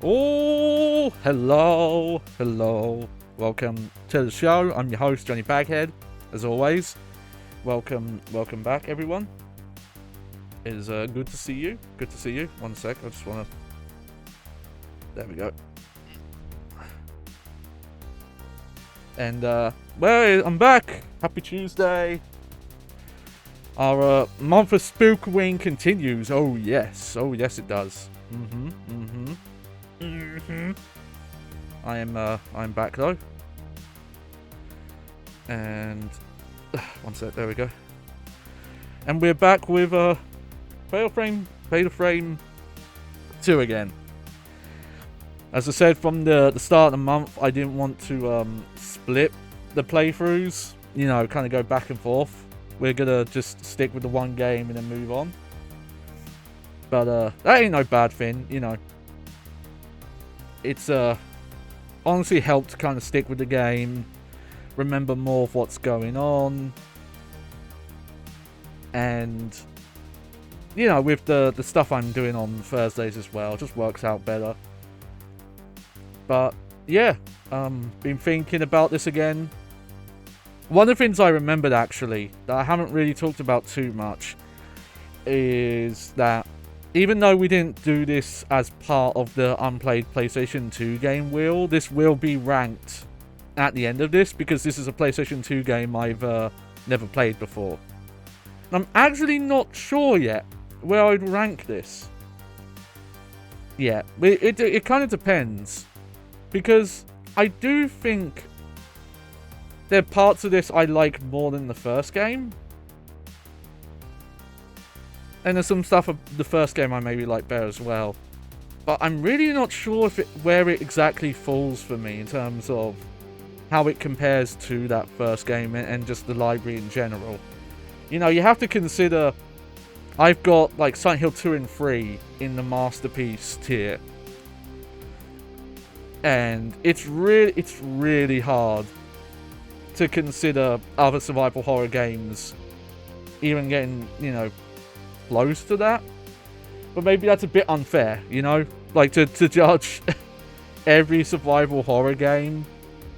Oh, hello. Welcome to the show. I'm your host, Johnny Baghead. As always, welcome back, everyone. It is good to see you. Good to see you. One sec, I just want to... There we go. And, well, I'm back. Happy Tuesday. Our month of Spookoween continues. Oh, yes. Oh, yes, it does. I'm back though. And one sec, there we go. And we're back with Fatal Frame 2 again. As I said from the start of the month, I didn't want to split the playthroughs, you know, kind of go back and forth. We're gonna just stick with the one game and then move on. But that ain't no bad thing, you know. It's honestly helped to kind of stick with the game, remember more of what's going on, and you know, with the stuff I'm doing on Thursdays as well, it just works out better. But yeah, been thinking about this again. One of the things I remembered actually that I haven't really talked about too much is that even though we didn't do this as part of the unplayed PlayStation 2 game wheel, this will be ranked at the end of this because this is a PlayStation 2 game I've never played before. I'm actually not sure yet where I'd rank this. Yeah, it kind of depends, because I do think there are parts of this I like more than the first game. And there's some stuff of the first game I maybe like better as well. But I'm really not sure if where it exactly falls for me in terms of how it compares to that first game and just the library in general. You know, you have to consider I've got like Silent Hill 2 and 3 in the Masterpiece tier. And it's really hard to consider other survival horror games even getting, you know, close to that. But maybe that's a bit unfair, you know, like to judge every survival horror game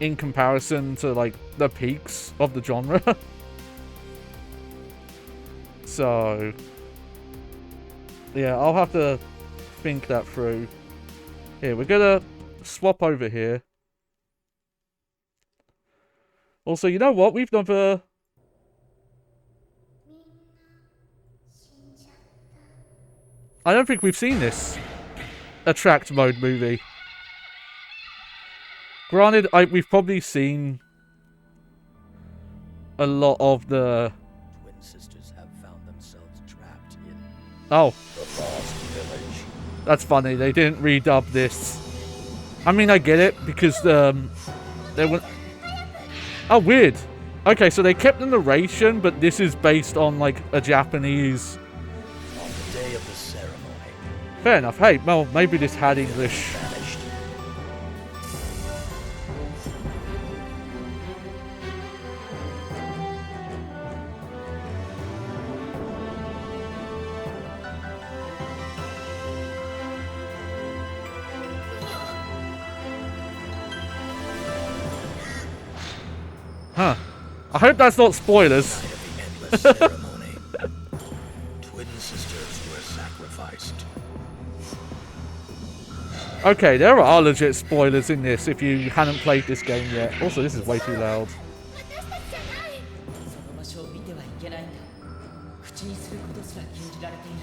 in comparison to like the peaks of the genre. So yeah, I'll have to think that through. Here, we're gonna swap over here. Also, you know what, we've never... I don't think we've seen this attract mode movie. Granted, we've probably seen a lot of the... Twin sisters have found themselves trapped in Oh, the Lost Village. that's funny. They didn't redub this. I mean, I get it because they were... Oh, weird. Okay, so they kept the narration, but this is based on like a Japanese... On the day of the ceremony, Fair enough. Hey, well, maybe this had English. vanished. Huh. I hope that's not spoilers. Night of the endless ceremony, twin sisters were sacrificed. Okay, there are legit spoilers in this if you hadn't played this game yet. Also, this is way too loud. その場所を見てはいけないんだ。口にすることすら禁じられている。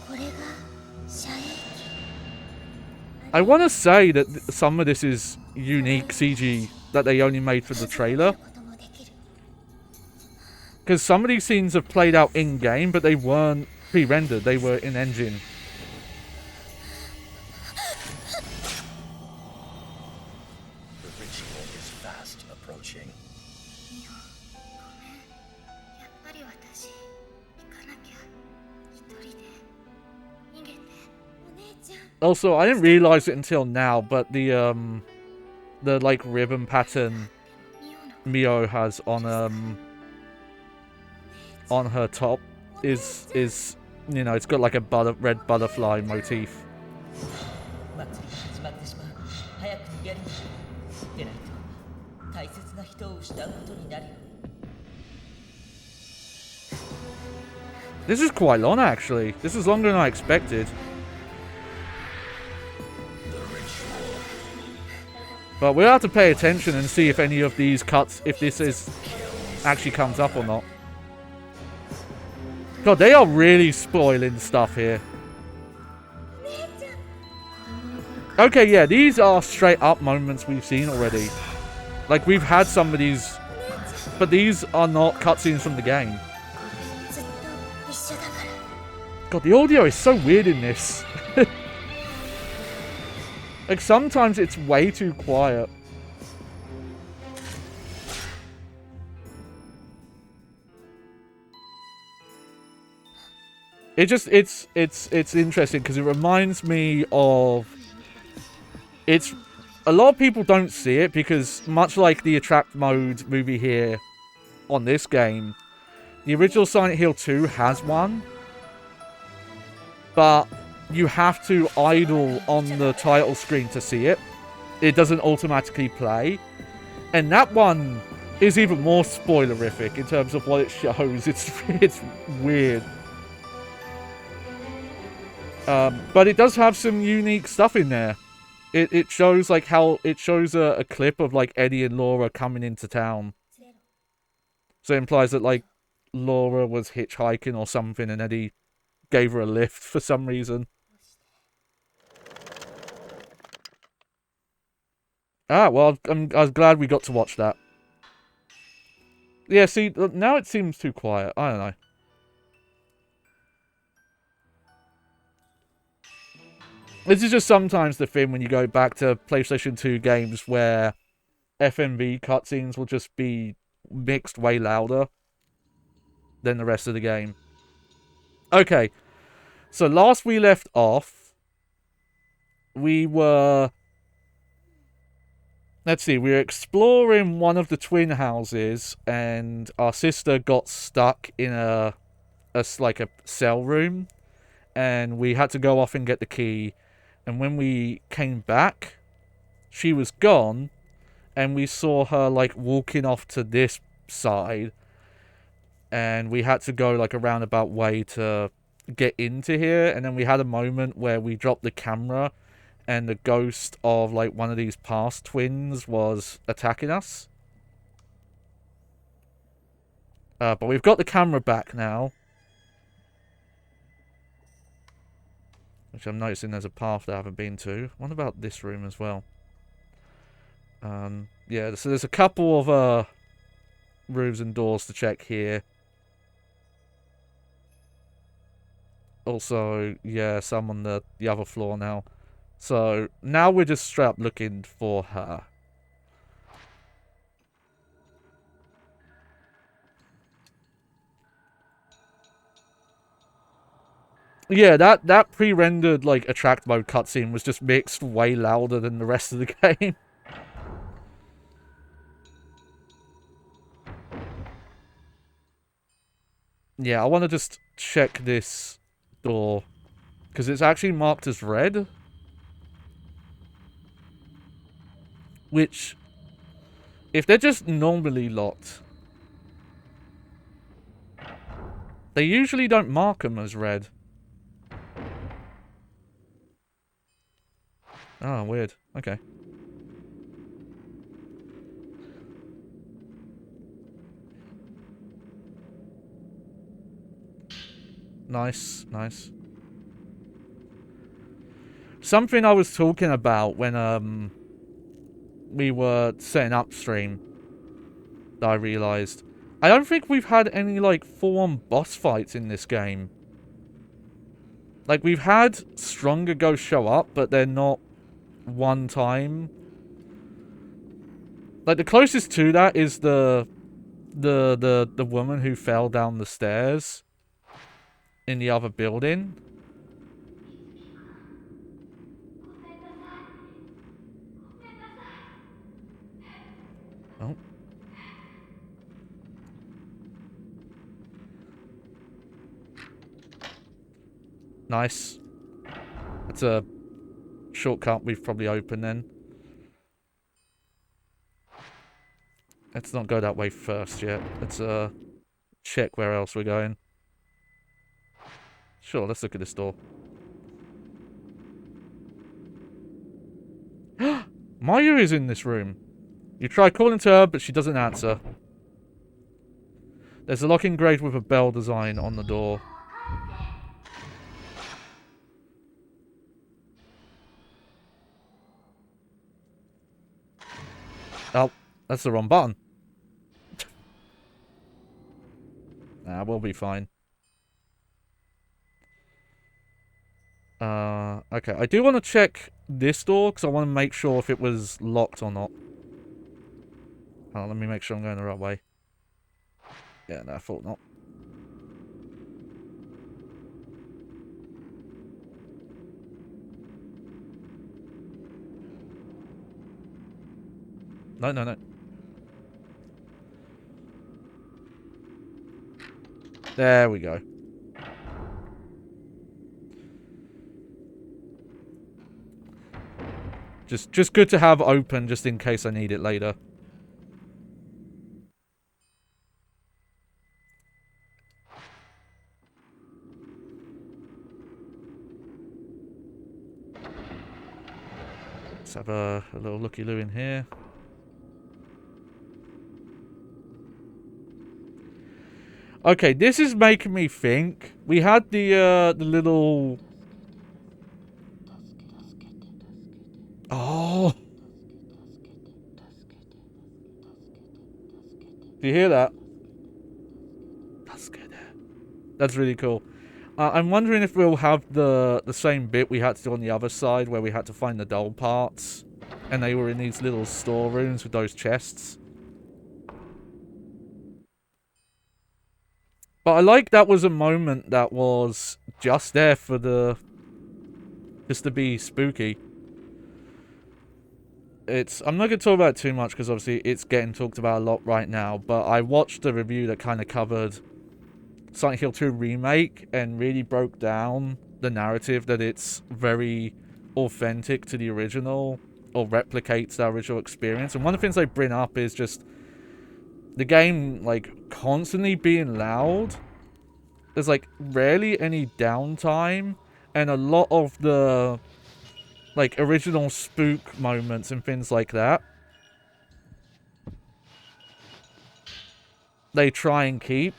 これが遮影機。 I want to say that some of this is unique CG that they only made for the trailer. Because some of these scenes have played out in-game, but they weren't pre-rendered, they were in-engine. The ritual is fast approaching. Also, I didn't realize it until now, but the like ribbon pattern Mio has on her top is you know, it's got like a red butterfly motif. 祭りが始まってしまう。早く逃げるんだ。でないと大切な人を失うことになるよ。 This is quite long, actually. This is longer than I expected. But we'll have to pay attention and see if any of these cuts, if this is actually comes up or not. God, they are really spoiling stuff here. Okay, yeah, these are straight up moments we've seen already. Like, we've had some of these, but these are not cutscenes from the game. God, the audio is so weird in this. Like, sometimes it's way too quiet. It just, it's interesting because it reminds me of, it's, a lot of people don't see it because much like the attract mode movie here on this game, the original Silent Hill 2 has one, but you have to idle on the title screen to see it. It doesn't automatically play. And that one is even more spoilerific in terms of what it shows. It's weird. But it does have some unique stuff in there. It shows like how it shows a clip of like Eddie and Laura coming into town. So it implies that like Laura was hitchhiking or something and Eddie gave her a lift for some reason. Ah, well, I was glad we got to watch that. Yeah, see, now it seems too quiet. I don't know. This is just sometimes the thing when you go back to PlayStation 2 games where FMV cutscenes will just be mixed way louder than the rest of the game. Okay, so last we left off, we were... Let's see, we were exploring one of the twin houses and our sister got stuck in a cell room and we had to go off and get the key. And when we came back, she was gone, and we saw her, like, walking off to this side. And we had to go, like, a roundabout way to get into here. And then we had a moment where we dropped the camera, and the ghost of, like, one of these past twins was attacking us. But we've got the camera back now. Which I'm noticing there's a path that I haven't been to. What about this room as well? Yeah, so there's a couple of rooms and doors to check here. Also, yeah, some on the other floor now. So now we're just straight up looking for her. Yeah, that pre-rendered like attract mode cutscene was just mixed way louder than the rest of the game. Yeah, I want to just check this door because it's actually marked as red, which if they're just normally locked, they usually don't mark them as red. Oh, weird. Okay. Nice, nice. Something I was talking about when we were setting up stream that I realised. I don't think we've had any like full-on boss fights in this game. Like we've had stronger ghosts show up, but they're not one time. Like the closest to that is the woman who fell down the stairs in the other building. Oh. Nice. That's a shortcut we've probably opened then. Let's not go that way first yet. Let's check where else we're going. Sure, let's look at this door. Mayu is in this room. You try calling to her, but she doesn't answer. There's a lock engraved with a bell design on the door. Oh, that's the wrong button. Nah, we'll be fine. Okay. I do want to check this door, because I want to make sure if it was locked or not. Oh, let me make sure I'm going the right way. Yeah, no, I thought not. No, no, no. There we go. Just good to have open, just in case I need it later. Let's have a little looky-loo in here. Okay, this is making me think. We had the little... Oh! Do you hear that? That's really cool. I'm wondering if we'll have the same bit we had to do on the other side, where we had to find the doll parts. And they were in these little storerooms with those chests. But I like that was a moment that was just there for the... just to be spooky. I'm not going to talk about it too much, because obviously it's getting talked about a lot right now. But I watched a review that kind of covered Silent Hill 2 Remake and really broke down the narrative that it's very authentic to the original, or replicates the original experience. And one of the things they bring up is just the game, like, constantly being loud. There's, like, rarely any downtime, and a lot of the, like, original spook moments and things like that, they try and keep,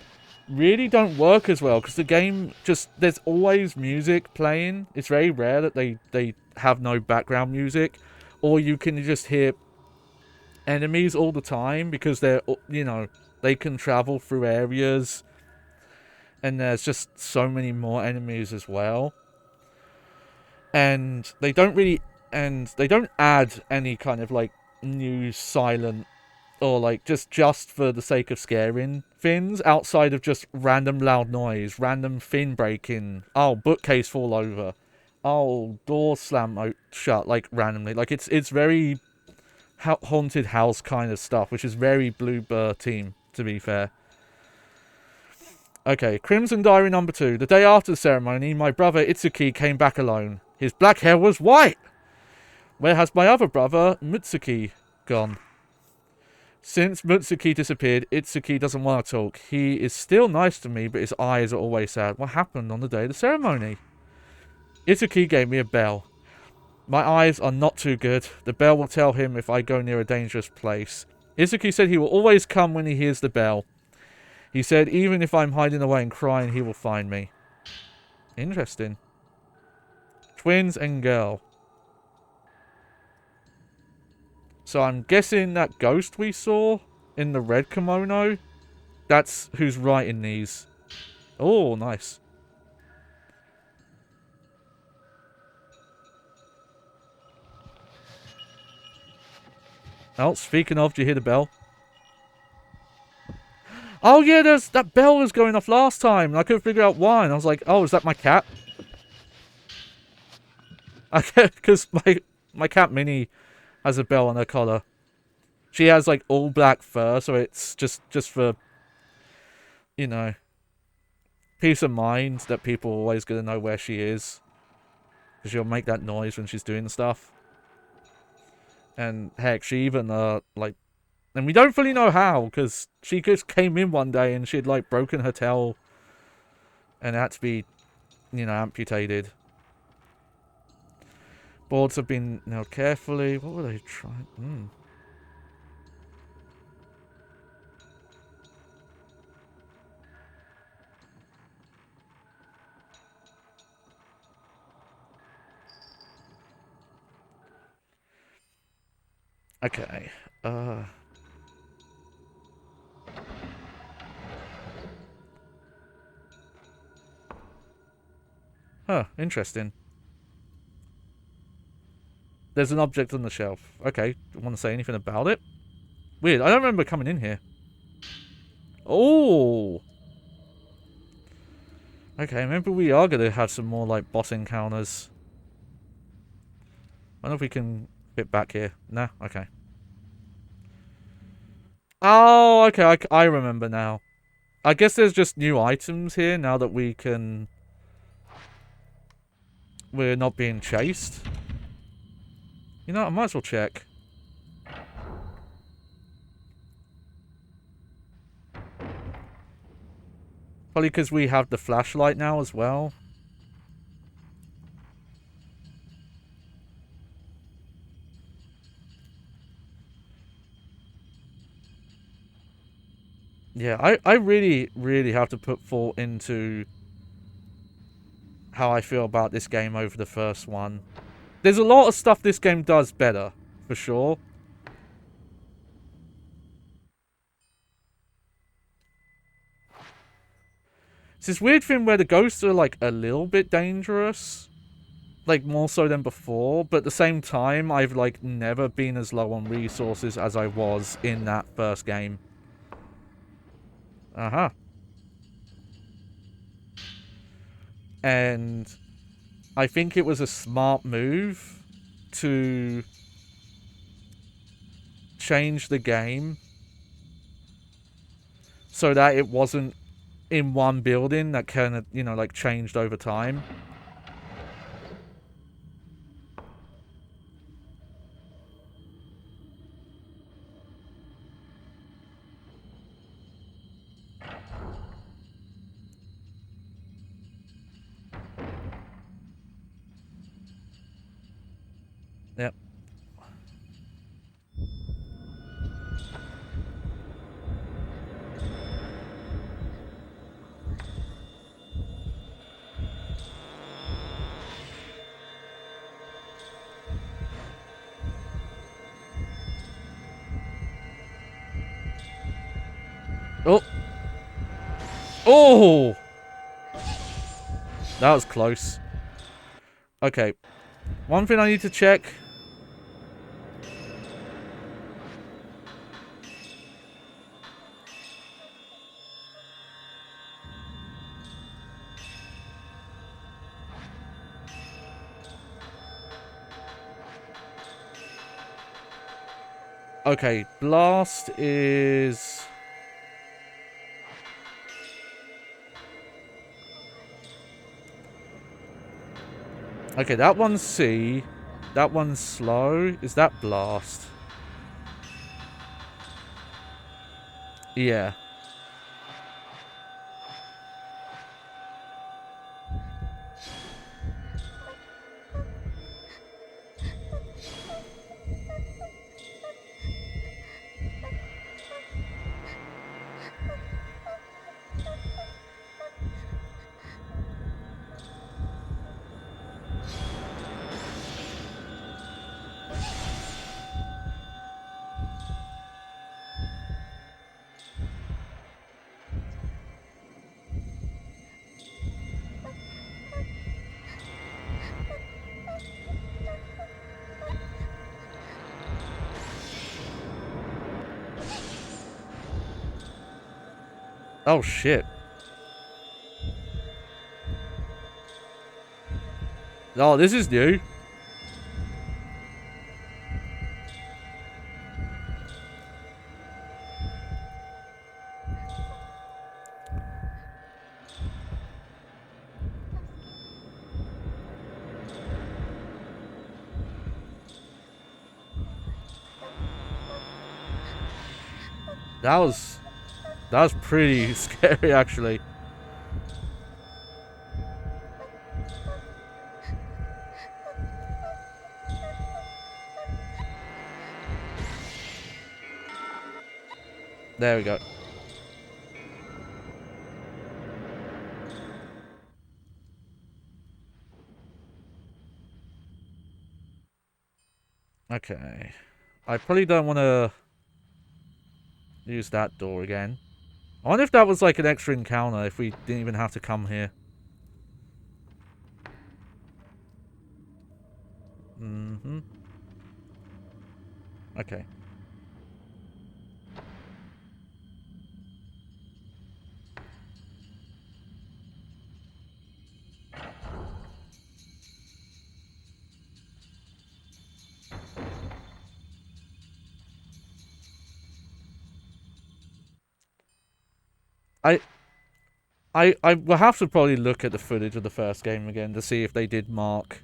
really don't work as well, because the game just, there's always music playing. It's very rare that they have no background music, or you can just hear enemies all the time, because they're, you know, they can travel through areas, and there's just so many more enemies as well. And they don't really, and they don't add any kind of, like, new silent, or, like, just for the sake of scaring things, outside of just random loud noise, random thing breaking, oh, bookcase fall over, oh, door slam shut, like, randomly. Like, it's very haunted house kind of stuff, which is very Bloober team, to be fair. Okay, Crimson Diary number 2. The day after the ceremony, my brother Itsuki came back alone. His black hair was white! Where has my other brother, Mutsuki, gone? Since Mutsuki disappeared, Itsuki doesn't want to talk. He is still nice to me, but his eyes are always sad. What happened on the day of the ceremony? Itsuki gave me a bell. My eyes are not too good. The bell will tell him if I go near a dangerous place. Itsuki said he will always come when he hears the bell. He said even if I'm hiding away and crying, he will find me. Interesting. Twins and girl. So I'm guessing that ghost we saw in the red kimono, that's who's writing these. Oh, nice. Oh, speaking of, do you hear the bell? Oh yeah, that bell was going off last time, and I couldn't figure out why, and I was like, oh, is that my cat? Because my cat Minnie has a bell on her collar. She has, like, all black fur, so it's just for, you know, peace of mind that people are always going to know where she is. Because she'll make that noise when she's doing stuff. And heck, she even, like... And we don't fully know how, because she just came in one day and she'd, like, broken her tail. And had to be, you know, amputated. Boards have been nailed carefully. What were they trying? Okay. Huh, interesting. There's an object on the shelf. Okay, want to say anything about it? Weird, I don't remember coming in here. Oh! Okay, maybe we are going to have some more, like, boss encounters. I wonder if we can fit back here. Nah, okay. Oh, okay, I remember now. I guess there's just new items here now that we can... We're not being chased. You know, I might as well check. Probably because we have the flashlight now as well. Yeah, I really, really have to put thought into how I feel about this game over the first one. There's a lot of stuff this game does better, for sure. It's this weird thing where the ghosts are, like, a little bit dangerous. Like, more so than before. But at the same time, I've, like, never been as low on resources as I was in that first game. Uh-huh. And I think it was a smart move to change the game so that it wasn't in one building that kind of, you know, like, changed over time. Yep. Oh! Oh! That was close. Okay. One thing I need to check. Okay, blast is... Okay, that one's C. That one's slow. Is that blast? Yeah. Oh, shit. Oh, this is new. That was pretty scary, actually. There we go. Okay. I probably don't want to use that door again. I wonder if that was like an extra encounter, if we didn't even have to come here. Mm-hmm. Okay. I will have to probably look at the footage of the first game again to see if they did mark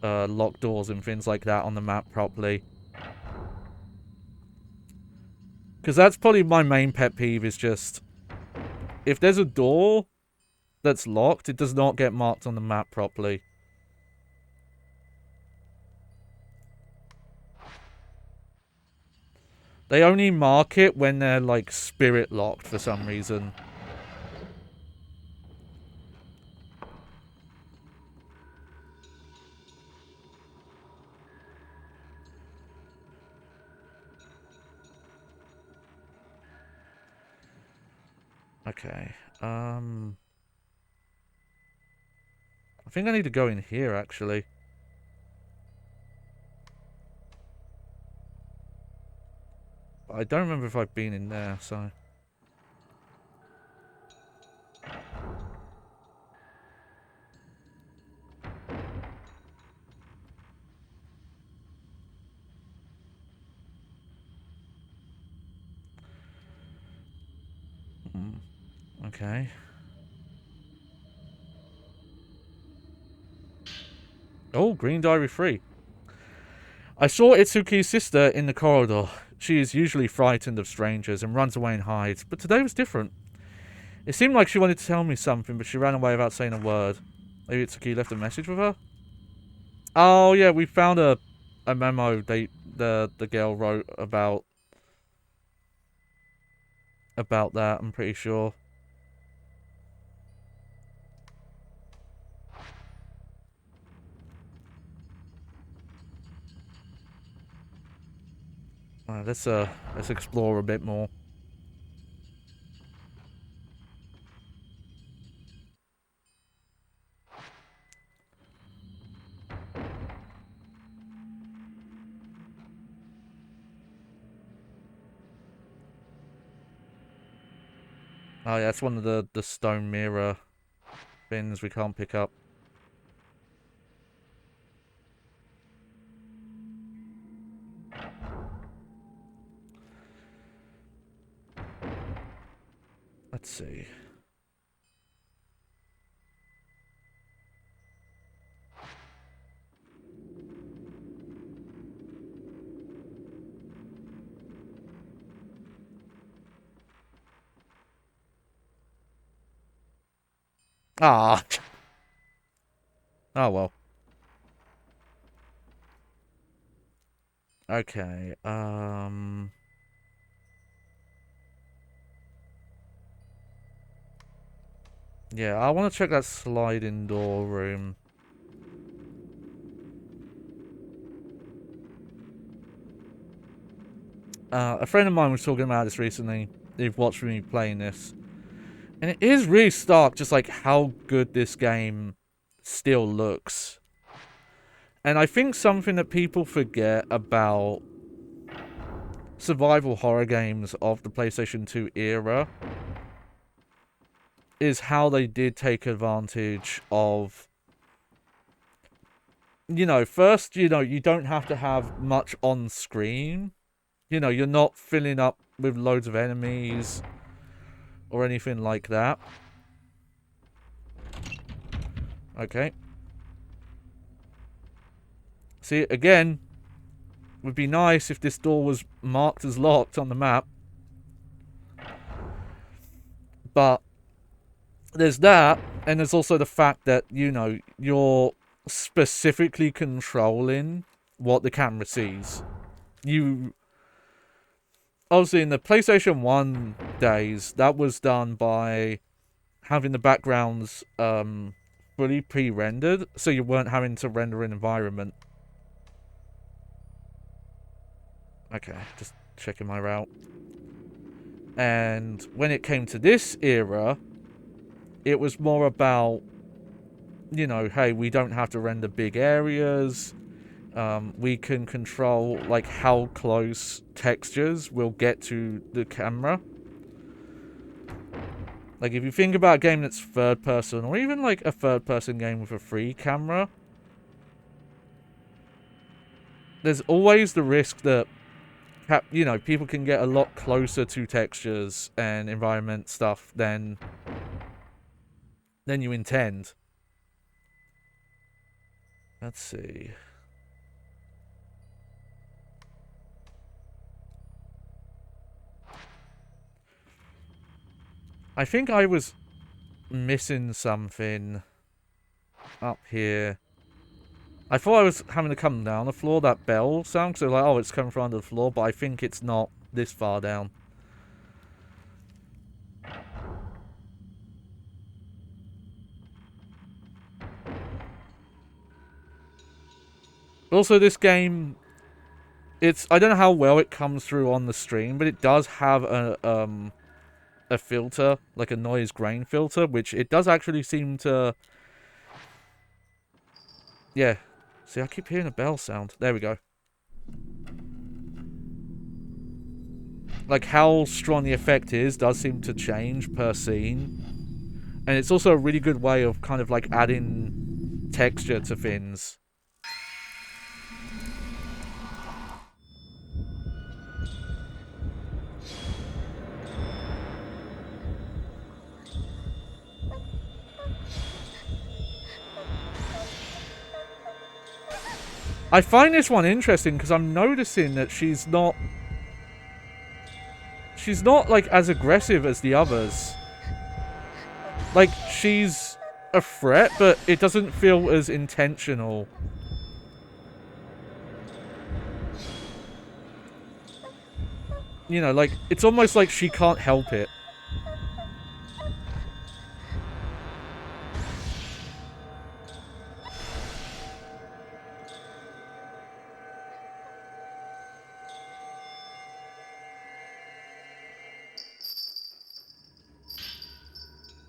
locked doors and things like that on the map properly. Because that's probably my main pet peeve, is just if there's a door that's locked, it does not get marked on the map properly. They only mark it when they're like spirit locked for some reason. Okay. I think I need to go in here, actually. I don't remember if I've been in there, so... Okay. Oh, green diary free. I saw Itsuki's sister in the corridor. She is usually frightened of strangers and runs away and hides, but today was different. It seemed like she wanted to tell me something, but she ran away without saying a word. Maybe Itsuki left a message with her? Oh, yeah, we found a memo the girl wrote about that, I'm pretty sure. Let's explore a bit more. Oh yeah, that's one of the stone mirror things we can't pick up. Let's see. Ah. Oh well. Okay. Yeah, I want to check that sliding door room. A friend of mine was talking about this recently. They've watched me playing this. And it is really stark just like how good this game still looks. And I think something that people forget about survival horror games of the PlayStation 2 era is how they did take advantage of, you know, first, you know, you don't have to have much on screen. You know, you're not filling up with loads of enemies or anything like that. Okay. See, again, would be nice if this door was marked as locked on the map. But there's that, and there's also the fact that, you know, you're specifically controlling what the camera sees. You obviously, in the PlayStation 1 days, that was done by having the backgrounds fully pre-rendered, so you weren't having to render an environment. Okay, just checking my route. And when it came to this era, it was more about, you know, hey, we don't have to render big areas. We can control, like, how close textures will get to the camera. Like, if you think about a game that's third person, or even, like, a third person game with a free camera, there's always the risk that, you know, people can get a lot closer to textures and environment stuff than you intend. Let's see. I think I was missing something up here. I thought I was having to come down the floor, that bell sound, so like, oh, it's coming from under the floor, but I think it's not this far down. Also, this game, I don't know how well it comes through on the stream, but it does have a filter, like a noise grain filter, which it does actually seem to... Yeah. See, I keep hearing a bell sound. There we go. Like, how strong the effect is does seem to change per scene. And it's also a really good way of kind of, like, adding texture to things. I find this one interesting because I'm noticing that she's not, like, as aggressive as the others. Like, she's a threat, but it doesn't feel as intentional. You know, like, it's almost like she can't help it.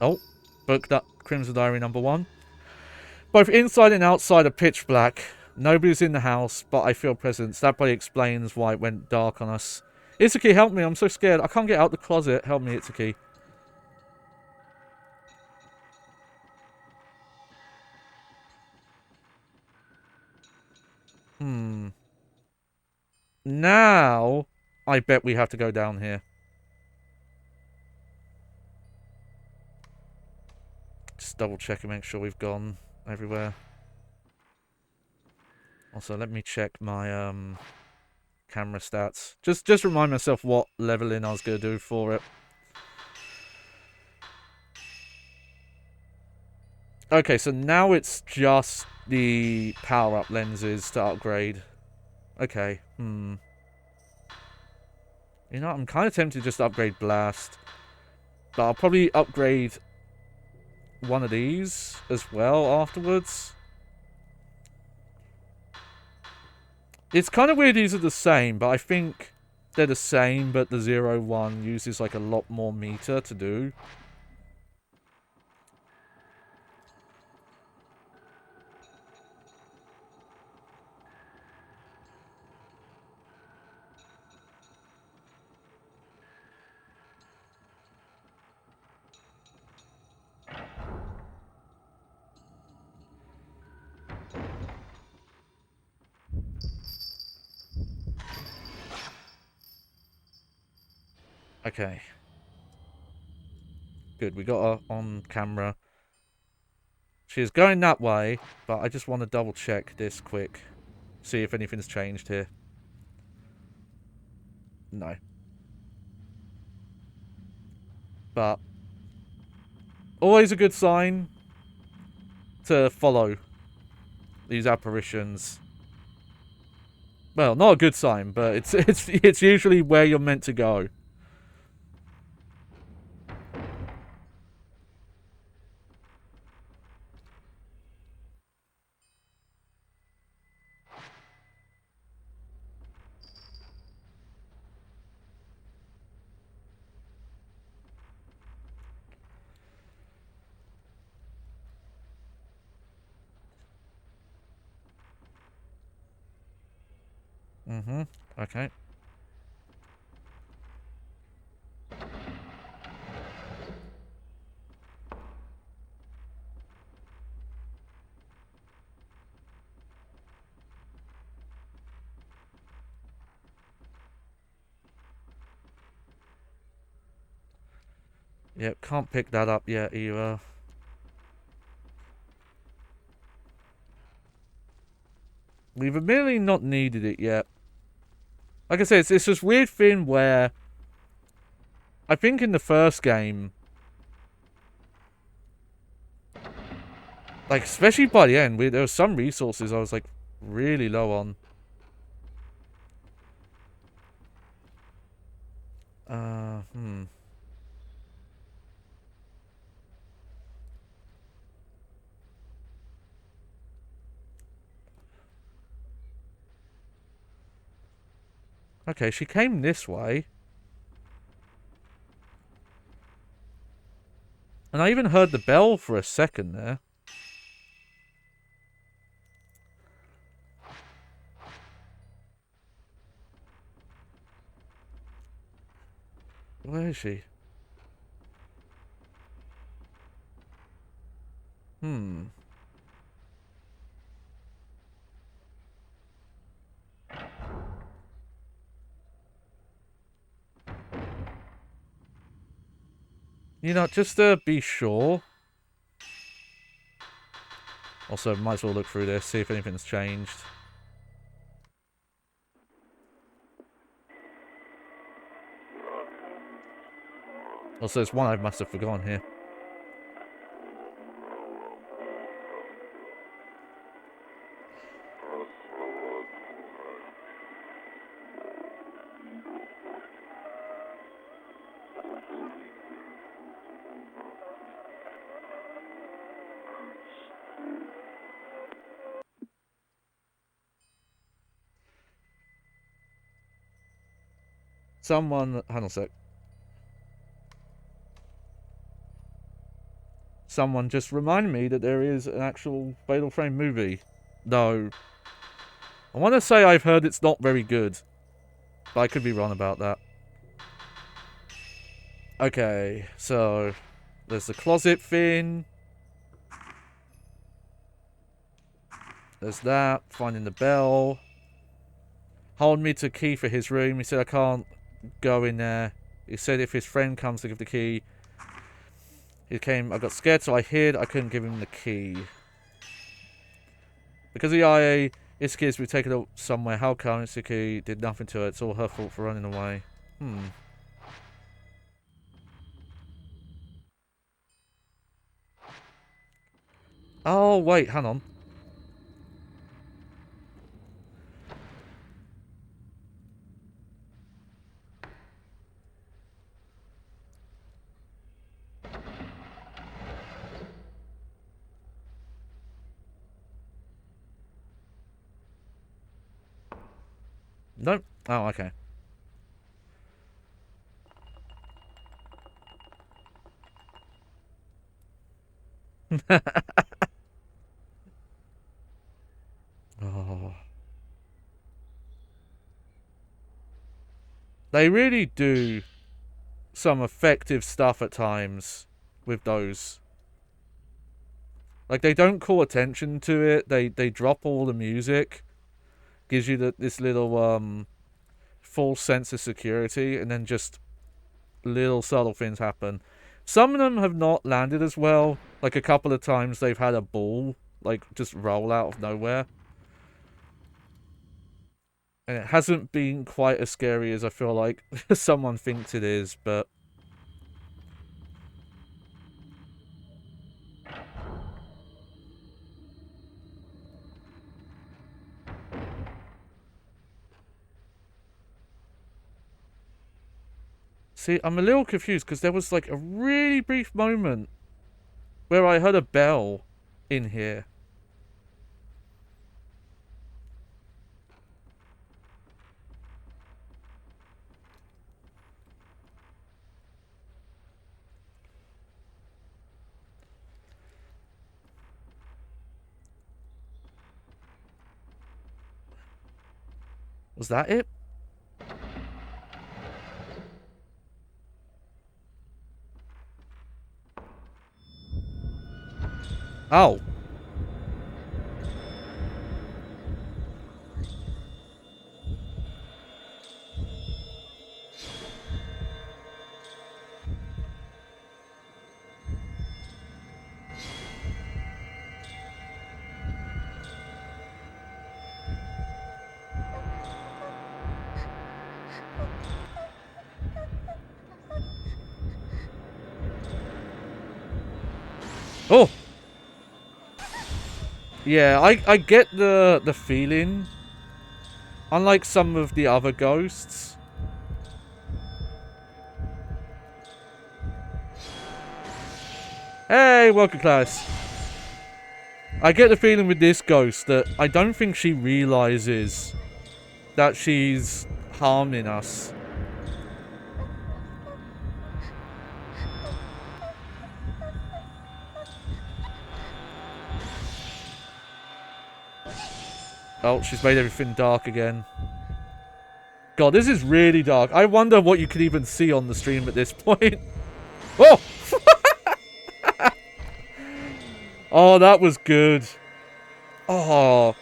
Oh, booked up Crimson Diary #1. Both inside and outside are pitch black. Nobody's in the house, but I feel presence. That probably explains why it went dark on us. Itsuki, help me. I'm so scared. I can't get out the closet. Help me, Itsuki. Now, I bet we have to go down here. Just double check and make sure we've gone everywhere. Also, let me check my camera stats. Just remind myself what leveling I was going to do for it. Okay, so now it's just the power-up lenses to upgrade. Okay, You know, I'm kind of tempted to just upgrade Blast. But I'll probably upgrade one of these as well afterwards. It's kind of weird these are the same, but I think they're the same, but the 01 uses like a lot more meter to do. Okay. Good, we got her on camera. She is going that way, but I just want to double check this quick. See if anything's changed here. No. But always a good sign to follow these apparitions. Well, not a good sign, but it's usually where you're meant to go. Mm-hmm. Okay. Yep, can't pick that up yet either. We've admittedly not needed it yet. Like I said, it's this weird thing where I think in the first game, like especially by the end, there were some resources I was like really low on. Hmm. Okay, she came this way. And I even heard the bell for a second there. Where is she? Hmm. You know, just to be sure. Also, might as well look through this, see if anything's changed. Also, there's one I must have forgotten here. Someone... Hang on a sec. Someone just reminded me that there is an actual Fatal Frame movie. No. I want to say I've heard it's not very good. But I could be wrong about that. Okay, so... There's the closet thing. There's that. Finding the bell. Hold me to key for his room. He said I can't go in there. He said if his friend comes to give the key. He came. I got scared, so I hid. I couldn't give him the key. Because the IA, its kids we take it up somewhere. How come it's the key? Did nothing to it. It's all her fault for running away. Oh, wait. Hang on. Nope. Oh, okay. Oh. They really do some effective stuff at times with those. Like, they don't call attention to it. They drop all the music. Gives you this little, false sense of security. And then just little subtle things happen. Some of them have not landed as well. Like, a couple of times they've had a ball, like, just roll out of nowhere. And it hasn't been quite as scary as I feel like someone thinks it is, but... See, I'm a little confused because there was like a really brief moment where I heard a bell in here. Was that it? Oh. Oh. Yeah, I get the feeling. Unlike some of the other ghosts. Hey, welcome, Klaus. I get the feeling with this ghost that I don't think she realizes that she's harming us. Oh, she's made everything dark again. God, this is really dark. I wonder what you could even see on the stream at this point. Oh! Oh, that was good. Oh.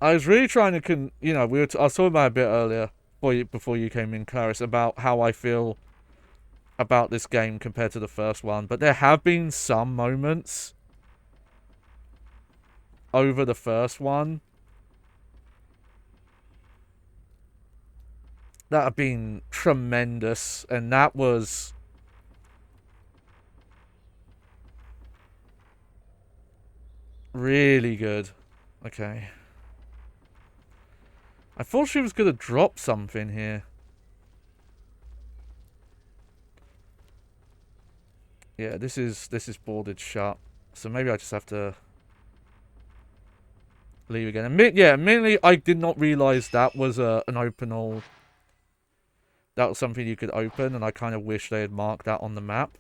I was really trying to, you know, I was talking about a bit earlier, before you came in, Clarice, about how I feel about this game compared to the first one. But there have been some moments over the first one that have been tremendous, and that was really good. Okay. I thought she was gonna drop something here. Yeah, this is boarded shut. So maybe I just have to leave again. Admittedly, I did not realize that was an openal. That was something you could open, and I kind of wish they had marked that on the map.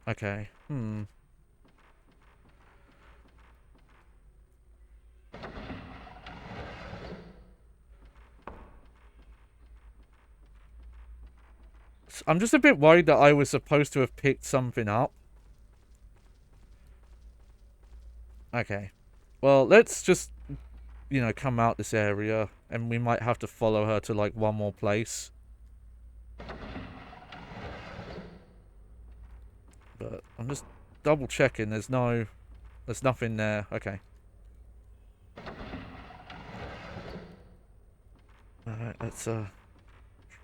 Okay. I'm just a bit worried that I was supposed to have picked something up. Okay. Well, let's just, you know, come out this area, and we might have to follow her to, like, one more place. But I'm just double checking. There's nothing there. Okay. Alright, let's trot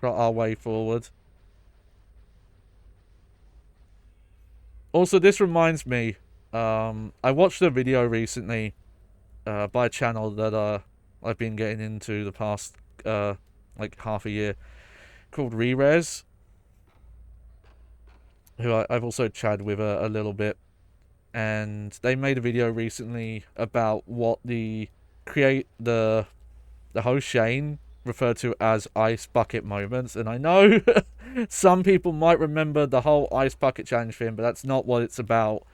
our way forward. Also, this reminds me, I watched a video recently by a channel that I've been getting into the past like half a year, called Rerez, who I've also chatted with a little bit, and they made a video recently about what the host Shane referred to as ice bucket moments. And I know some people might remember the whole ice bucket challenge thing, but that's not what it's about.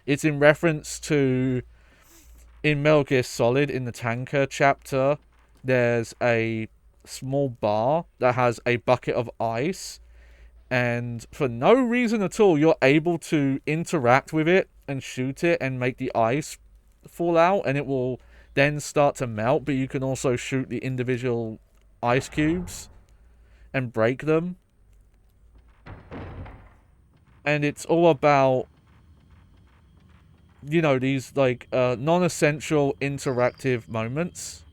It's in reference to, in Metal Gear Solid, in the tanker chapter, there's a small bar that has a bucket of ice, and for no reason at all, you're able to interact with it and shoot it and make the ice fall out, and it will then start to melt. But you can also shoot the individual ice cubes and break them, and it's all about, you know, these like non-essential interactive moments.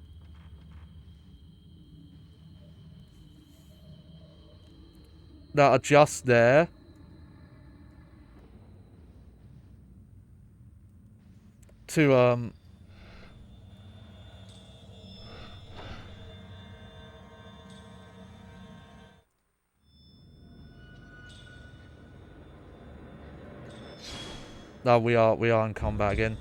that are just there. To, No, we are in combat again.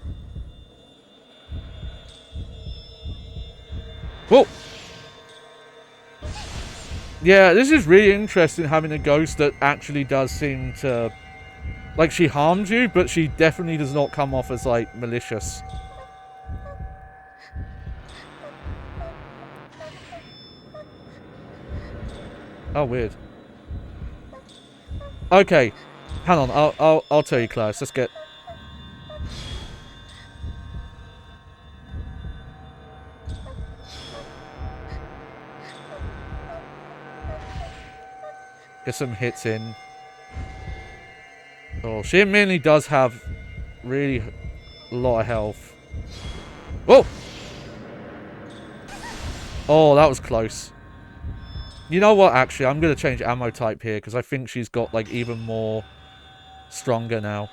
Whoa! Yeah, this is really interesting, having a ghost that actually does seem to... Like, she harms you, but she definitely does not come off as, like, malicious. Oh, weird. Okay. Hang on, I'll tell you, Klaus. Let's get... Get some hits in. Oh, she mainly does have really a lot of health. Whoa! Oh, that was close. You know what, actually, I'm going to change ammo type here, because I think she's got, like, even more stronger now.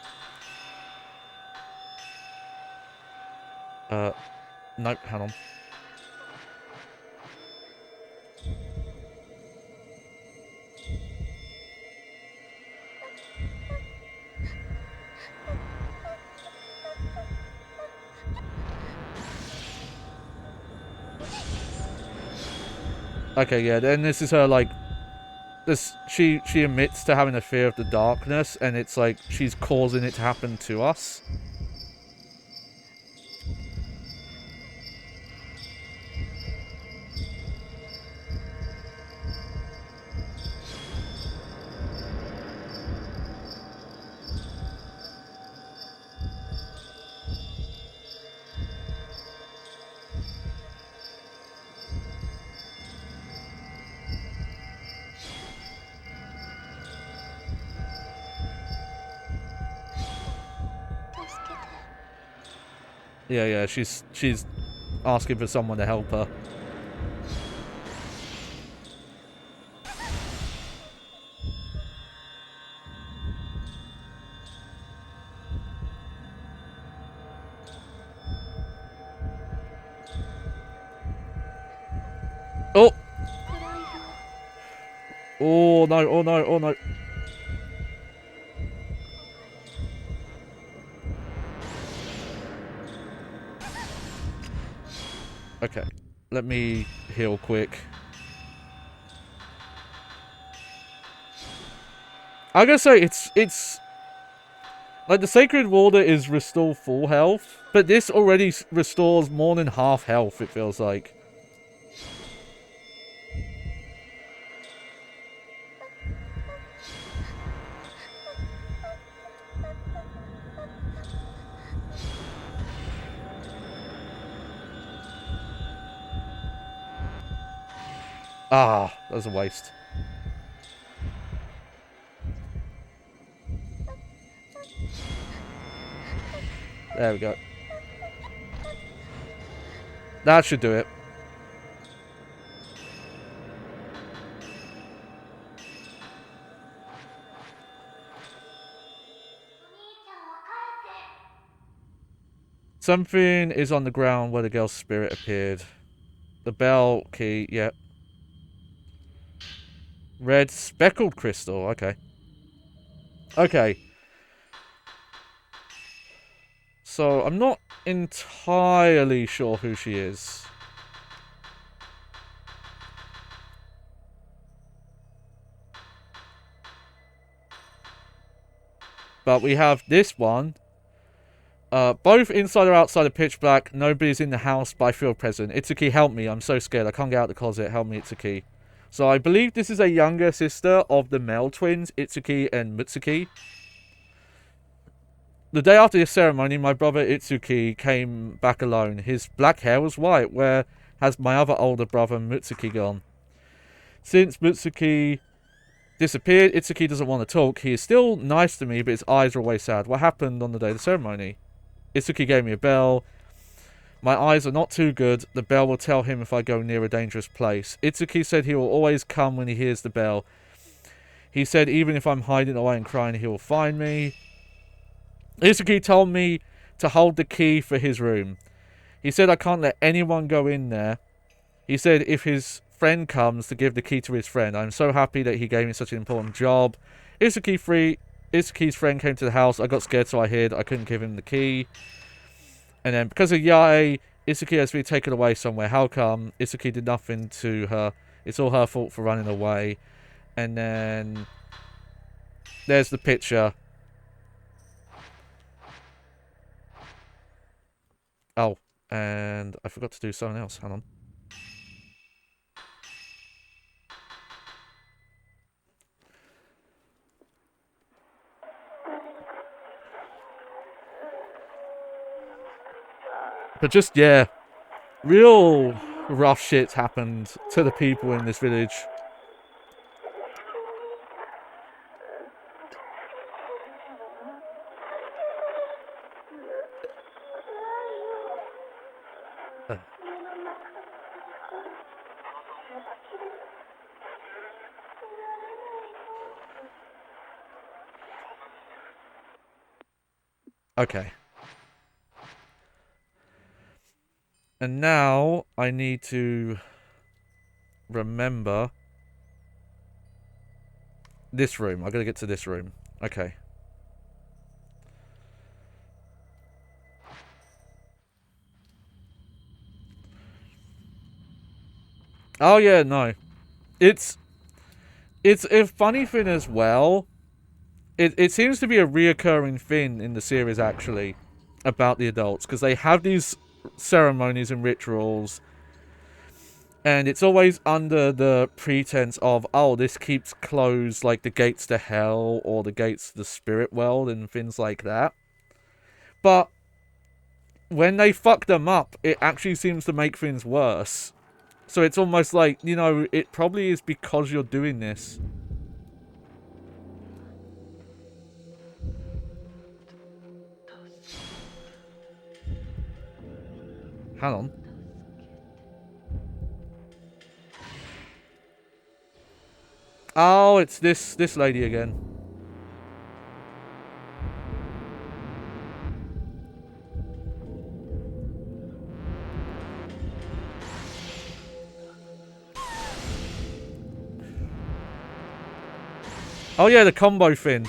Nope, hang on. Okay, yeah, then this is her, like... She admits to having a fear of the darkness, and it's like, she's causing it to happen to us. Yeah, she's asking for someone to help her. Oh! Oh no, oh no, oh no. Okay, let me heal quick. I'm gonna say it's like the Sacred Water is restore full health, but this already restores more than half health, it feels like. Ah, that was a waste. There we go. That should do it. Something is on the ground where the girl's spirit appeared. The bell key, yep. Red speckled crystal, okay. Okay. So, I'm not entirely sure who she is. But we have this one. Both inside or outside of pitch black. Nobody's in the house, but I feel present. Itsuki, help me. I'm so scared. I can't get out of the closet. Help me, Itsuki. So I believe this is a younger sister of the male twins, Itsuki and Mitsuki. The day after this ceremony, my brother Itsuki came back alone. His black hair was white. Where has my other older brother Mitsuki gone? Since Mitsuki disappeared, Itsuki doesn't want to talk. He is still nice to me, but his eyes are always sad. What happened on the day of the ceremony? Itsuki gave me a bell. My eyes are not too good. The bell will tell him if I go near a dangerous place. Itsuki said he will always come when he hears the bell. He said even if I'm hiding away and crying, he will find me. Itsuki told me to hold the key for his room. He said I can't let anyone go in there. He said if his friend comes to give the key to his friend. I'm so happy that he gave me such an important job. Itsuki's friend came to the house. I got scared, so I hid. I couldn't give him the key. And then because of Yae, Itsuki has been taken away somewhere. How come? Itsuki did nothing to her. It's all her fault for running away. And then there's the picture. Oh, and I forgot to do something else. Hang on. But just, yeah, real rough shit happened to the people in this village. Okay. And now I need to remember this room. I gotta get to this room. Okay. Oh yeah, no. It's a funny thing as well. It seems to be a reoccurring thing in the series actually about the adults, because they have these ceremonies and rituals, and it's always under the pretense of, oh, this keeps closed like the gates to hell or the gates to the spirit world and things like that. But when they fuck them up, it actually seems to make things worse. So it's almost like, you know, it probably is because you're doing this. Hang on. Oh, it's this lady again. Oh yeah, the combo thing.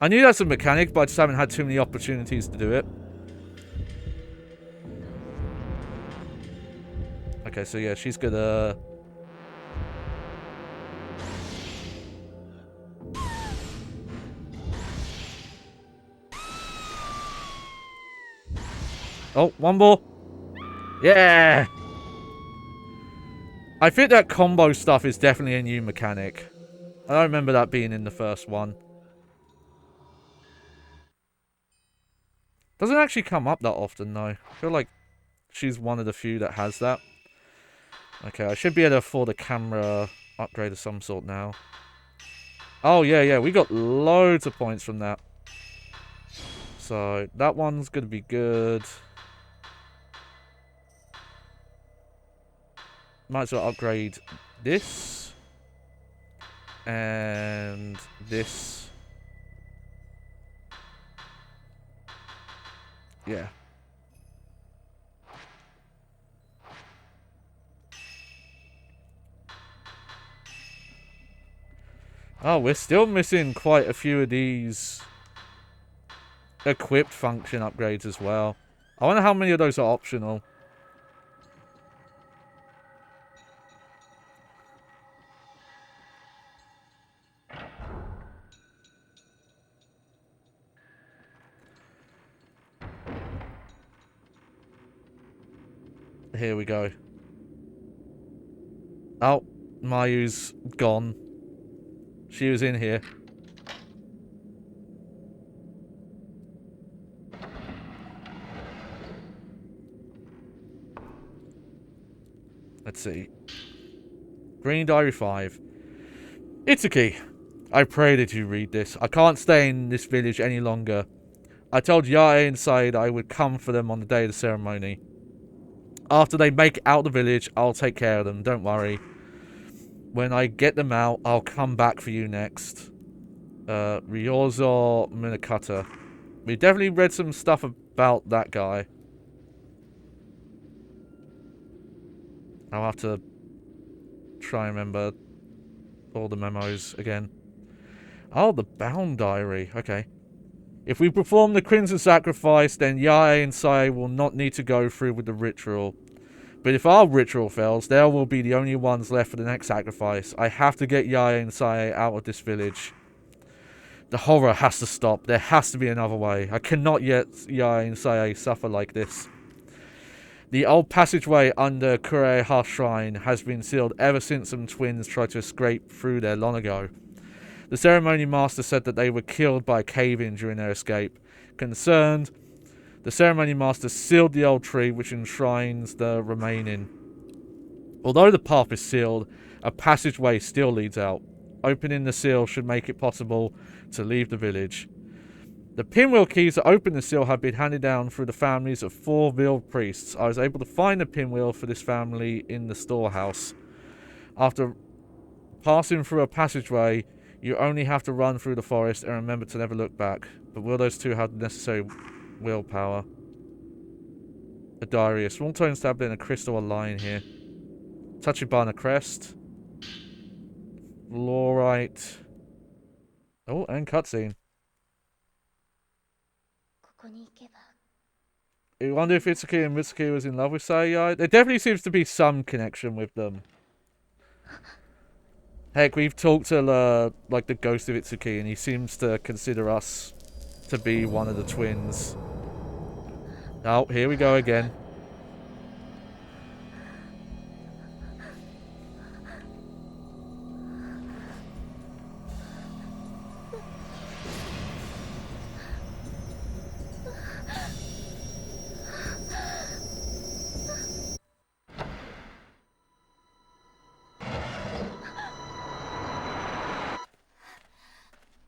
I knew that's a mechanic, but I just haven't had too many opportunities to do it. Okay, so yeah, she's gonna... Oh, one more. Yeah! I think that combo stuff is definitely a new mechanic. I don't remember that being in the first one. Doesn't actually come up that often, though. I feel like she's one of the few that has that. Okay, I should be able to afford a camera upgrade of some sort now. Oh, yeah, we got loads of points from that. So, that one's going to be good. Might as well upgrade this. And this. Yeah. Oh, we're still missing quite a few of these equipped function upgrades as well. I wonder how many of those are optional. Here we go. Oh, Mayu's gone. She was in here. Let's see. Green Diary 5. Itsuki, I pray that you read this. I can't stay in this village any longer. I told Yae and Said I would come for them on the day of the ceremony. After they make out the village, I'll take care of them. Don't worry. When I get them out, I'll come back for you next. Ryozo Minakata. We definitely read some stuff about that guy. I'll have to try and remember all the memos again. Oh, the Bound Diary. Okay. If we perform the Crimson Sacrifice, then Yae and Sae will not need to go through with the ritual. But if our ritual fails, they will be the only ones left for the next sacrifice. I have to get Yae and Sae out of this village. The horror has to stop. There has to be another way. I cannot let Yae and Sae suffer like this. The old passageway under Kureha Shrine has been sealed ever since some twins tried to escape through there long ago. The ceremony master said that they were killed by a cave-in during their escape. Concerned, the ceremony master sealed the old tree which enshrines the remaining. Although the path is sealed, a passageway still leads out. Opening the seal should make it possible to leave the village. The pinwheel keys that open the seal have been handed down through the families of 4 veiled priests. I was able to find the pinwheel for this family in the storehouse. After passing through a passageway, you only have to run through the forest and remember to never look back. But will those two have the necessary willpower? A diary. A small stone stabbed in a crystal or line here. Tachibana crest. Fluorite. Oh, and cutscene. I wonder if Itsuki and Mitsuki was in love with Sae. There definitely seems to be some connection with them. Heck, we've talked to, like, the ghost of Itsuki, and he seems to consider us to be one of the twins. Oh, here we go again.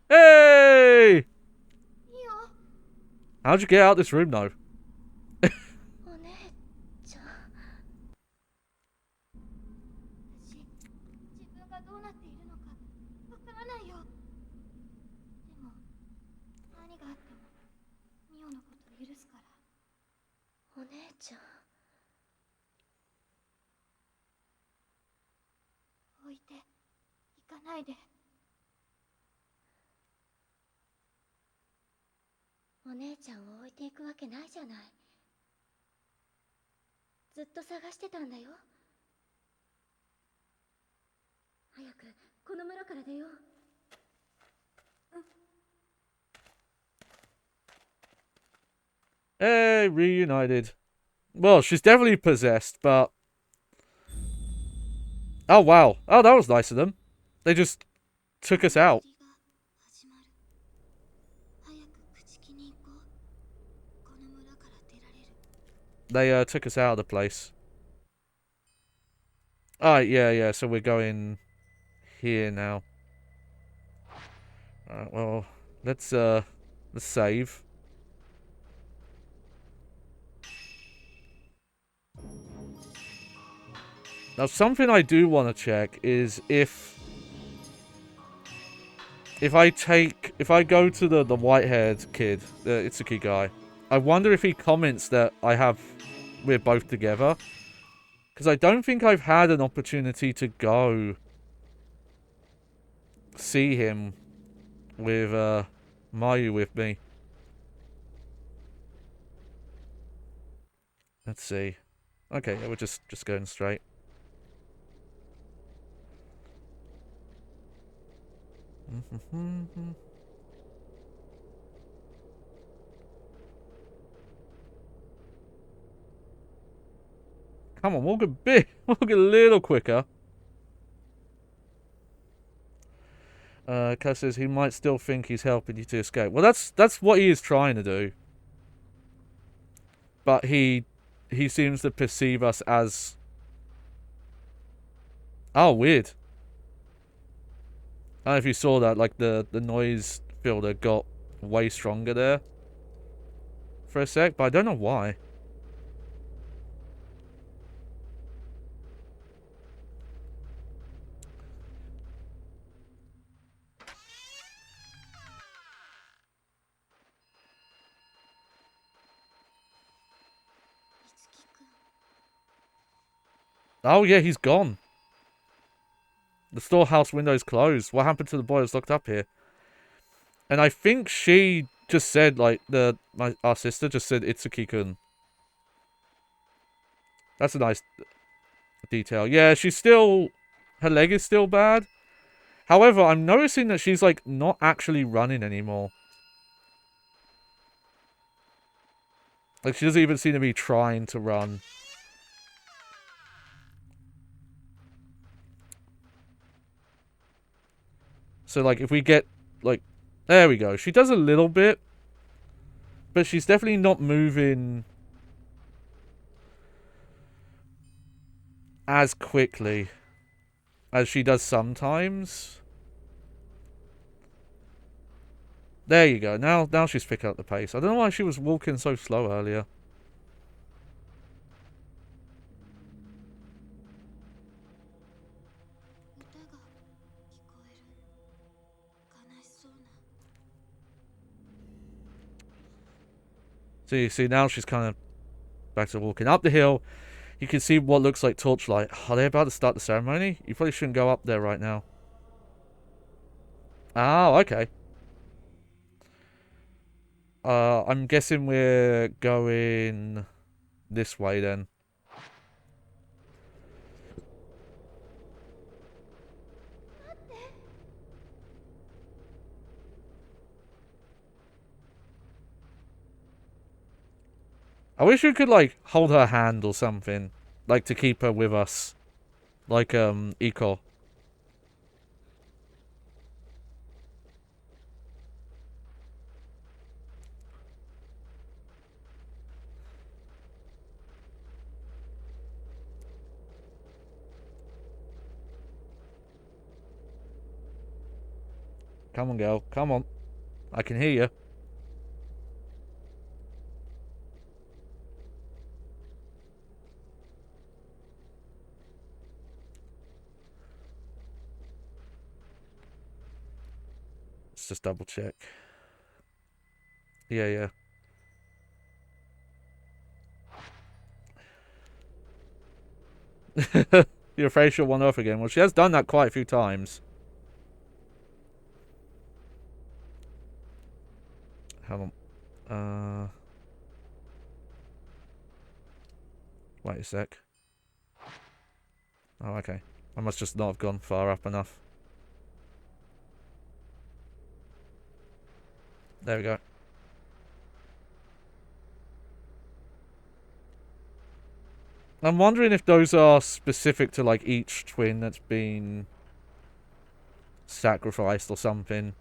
Hey! How'd you get out of this room, though? Hey, reunited. Well, she's definitely possessed, but... Oh, wow. Oh, that was nice of them. They just took us out. They took us out of the place. Alright, yeah, so we're going here now. Alright, well, let's save. Now, something I do want to check is if I go to the white-haired kid, the Itsuki guy, I wonder if he comments that we're both together. Because I don't think I've had an opportunity to go see him with Mayu with me. Let's see. Okay, yeah, we're just going straight. Come on, walk a little quicker. Kaz says he might still think he's helping you to escape. Well, that's what he is trying to do. But he seems to perceive us as... Oh, weird. I don't know if you saw that, like the noise filter got way stronger there for a sec, but I don't know why. Oh, yeah, he's gone. The storehouse window's closed. What happened to the boy that's locked up here? And I think she just said, like, our sister just said Itsuki-kun. That's a nice detail. Yeah, she's still... Her leg is still bad. However, I'm noticing that she's, like, not actually running anymore. Like, she doesn't even seem to be trying to run. So, like, if we get, like... There we go. She does a little bit. But she's definitely not moving as quickly as she does sometimes. There you go. Now she's picking up the pace. I don't know why she was walking so slow earlier. See, now she's kind of back to walking up the hill. You can see what looks like torchlight. Are they about to start the ceremony? You probably shouldn't go up there right now. Oh, okay. I'm guessing we're going this way then. I wish we could, like, hold her hand or something. Like, to keep her with us. Like, Iko. Come on, girl. Come on. I can hear you. Let's just double check. Yeah. You're afraid she'll wander off again. Well, she has done that quite a few times. Hold on. Wait a sec. Oh, okay. I must just not have gone far up enough. There we go. I'm wondering if those are specific to, like, each twin that's been sacrificed or something.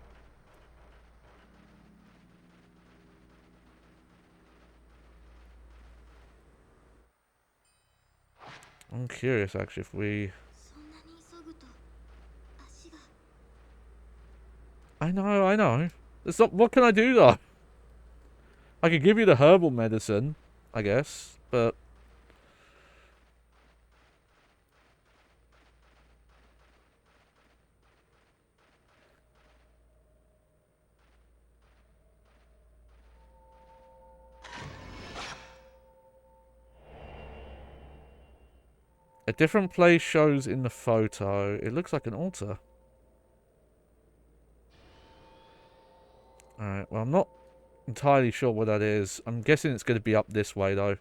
I'm curious, actually, if we... I know. It's not... What can I do, though? I could give you the herbal medicine, I guess, but... A different place shows in the photo. It looks like an altar. Alright, well, I'm not entirely sure what that is. I'm guessing it's going to be up this way, though.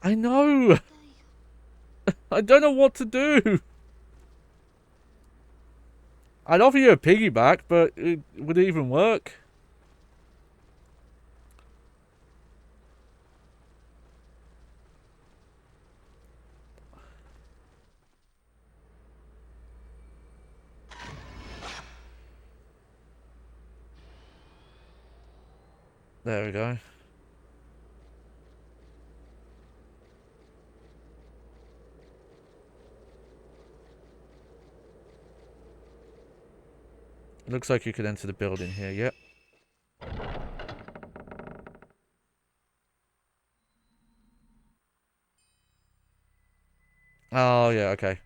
I know! I don't know what to do! I'd offer you a piggyback, but would it even work? There we go. It looks like you could enter the building here, yep. Oh, yeah, okay.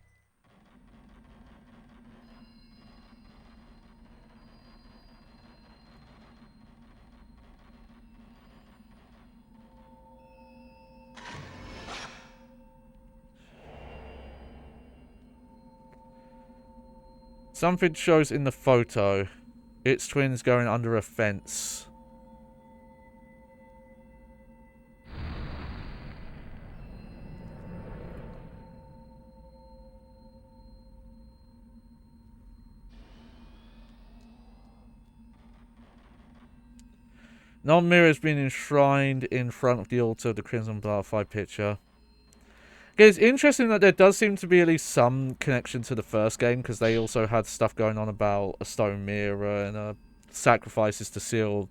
Something shows in the photo. Its twins going under a fence. Non-mirror has been enshrined in front of the altar of the Crimson Butterfly picture. Okay, it's interesting that there does seem to be at least some connection to the first game, because they also had stuff going on about a stone mirror and sacrifices to seal,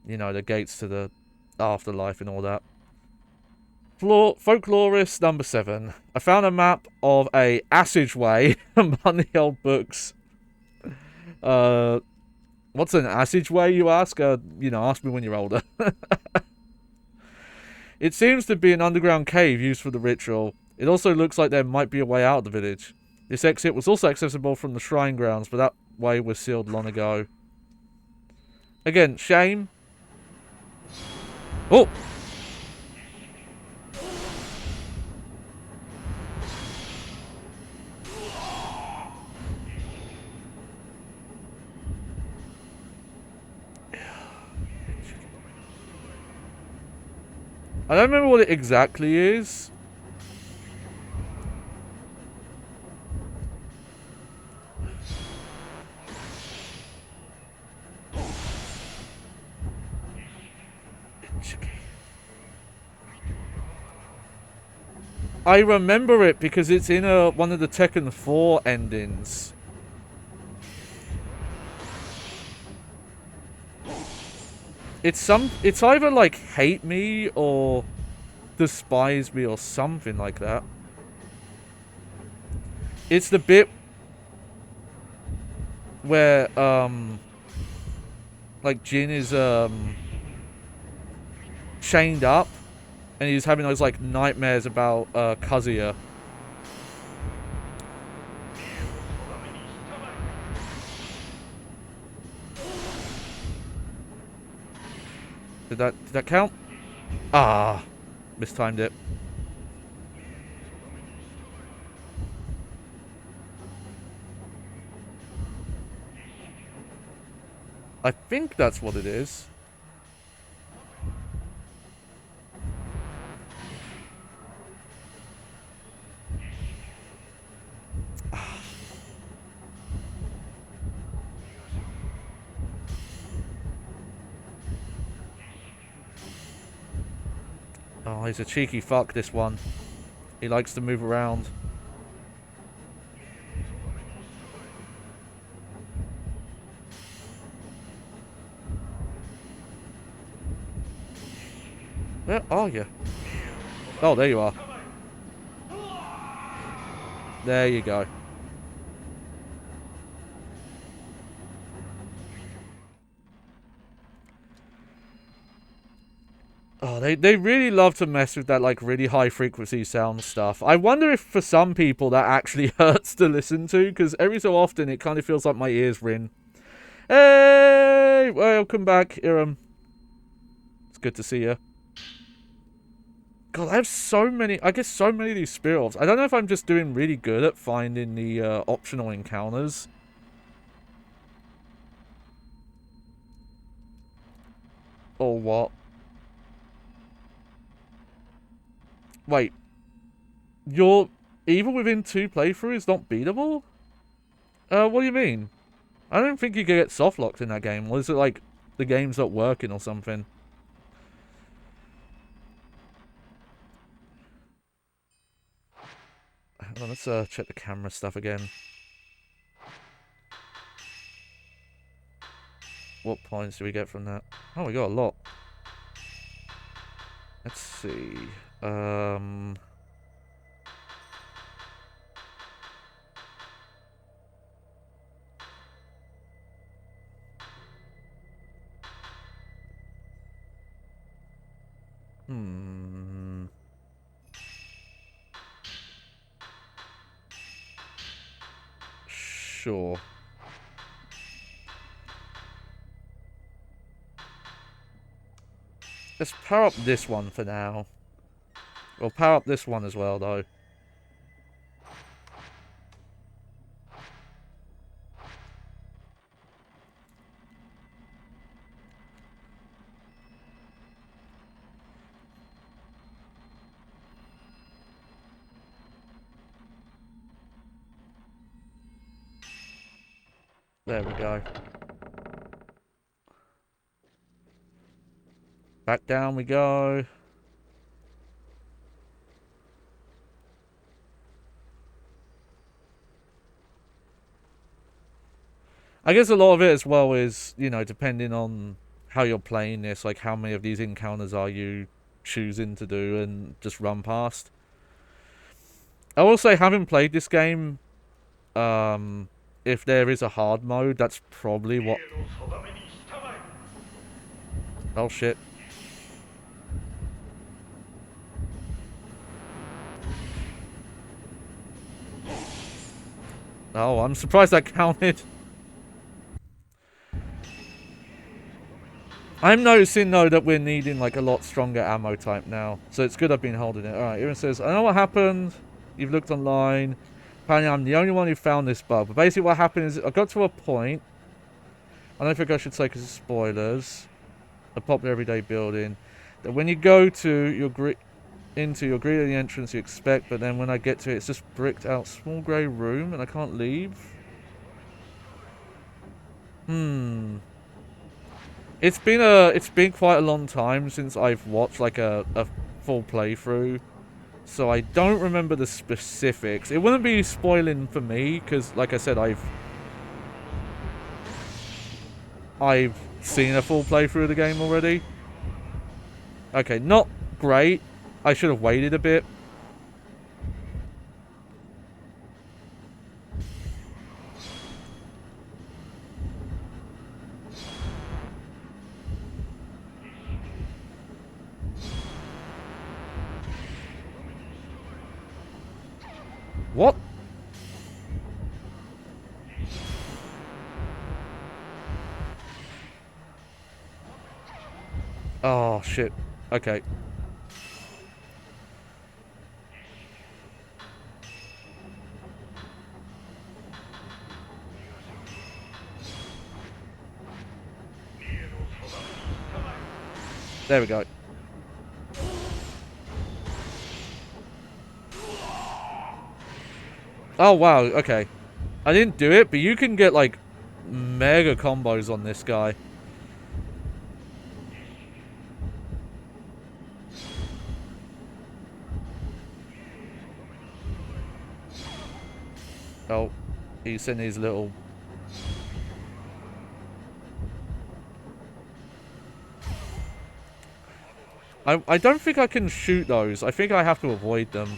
you know, the gates to the afterlife and all that. Folklorist number 7. I found a map of a passageway among the old books. What's an passageway, you ask? You know, ask me when you're older. It seems to be an underground cave used for the ritual. It also looks like there might be a way out of the village. This exit was also accessible from the shrine grounds, but that way was sealed long ago. Again, shame. Oh! I don't remember what it exactly is. I remember it because it's in one of the Tekken 4 endings. It's either like hate me or despise me or something like that. It's the bit where like Jin is chained up and he's having those like nightmares about Kazuya. Did that count? Ah, mistimed it. I think that's what it is. Oh, he's a cheeky fuck, this one. He likes to move around. Where are you? Oh, there you are. There you go. Oh, they really love to mess with that, like, really high-frequency sound stuff. I wonder if, for some people, that actually hurts to listen to, because every so often it kind of feels like my ears ring. Hey! Welcome back, Iram. It's good to see you. God, I have so many... I get so many of these spirals. I don't know if I'm just doing really good at finding the optional encounters. Or what. Wait. Your Evil Within 2 playthrough is not beatable? What do you mean? I don't think you can get softlocked in that game. Or is it like the game's not working or something? Hold on, let's check the camera stuff again. What points do we get from that? Oh, we got a lot. Let's see. Sure. Let's power up this one for now. We'll power up this one as well, though. There we go. Back down we go. I guess a lot of it as well is, you know, depending on how you're playing this, like how many of these encounters are you choosing to do and just run past. I will say, having played this game, if there is a hard mode, that's probably what... Oh shit. Oh, I'm surprised that counted. I'm noticing, though, that we're needing, like, a lot stronger ammo type now. So it's good I've been holding it. Alright, Erin says, I know what happened. You've looked online. Apparently I'm the only one who found this bug. But basically what happened is I got to a point. I don't think I should say because it's spoilers. A popular everyday building. That when you go to your into your greeting entrance you expect, but then when I get to it, it's just bricked out small grey room and I can't leave. It's been quite a long time since I've watched like a full playthrough, so I don't remember the specifics. It wouldn't be spoiling for me because, like I said, I've seen a full playthrough of the game already. Okay, not great. I should have waited a bit. What? Oh, shit. Okay. There we go. Oh, wow. Okay. I didn't do it, but you can get, like, mega combos on this guy. Oh, he's in his little... I don't think I can shoot those. I think I have to avoid them.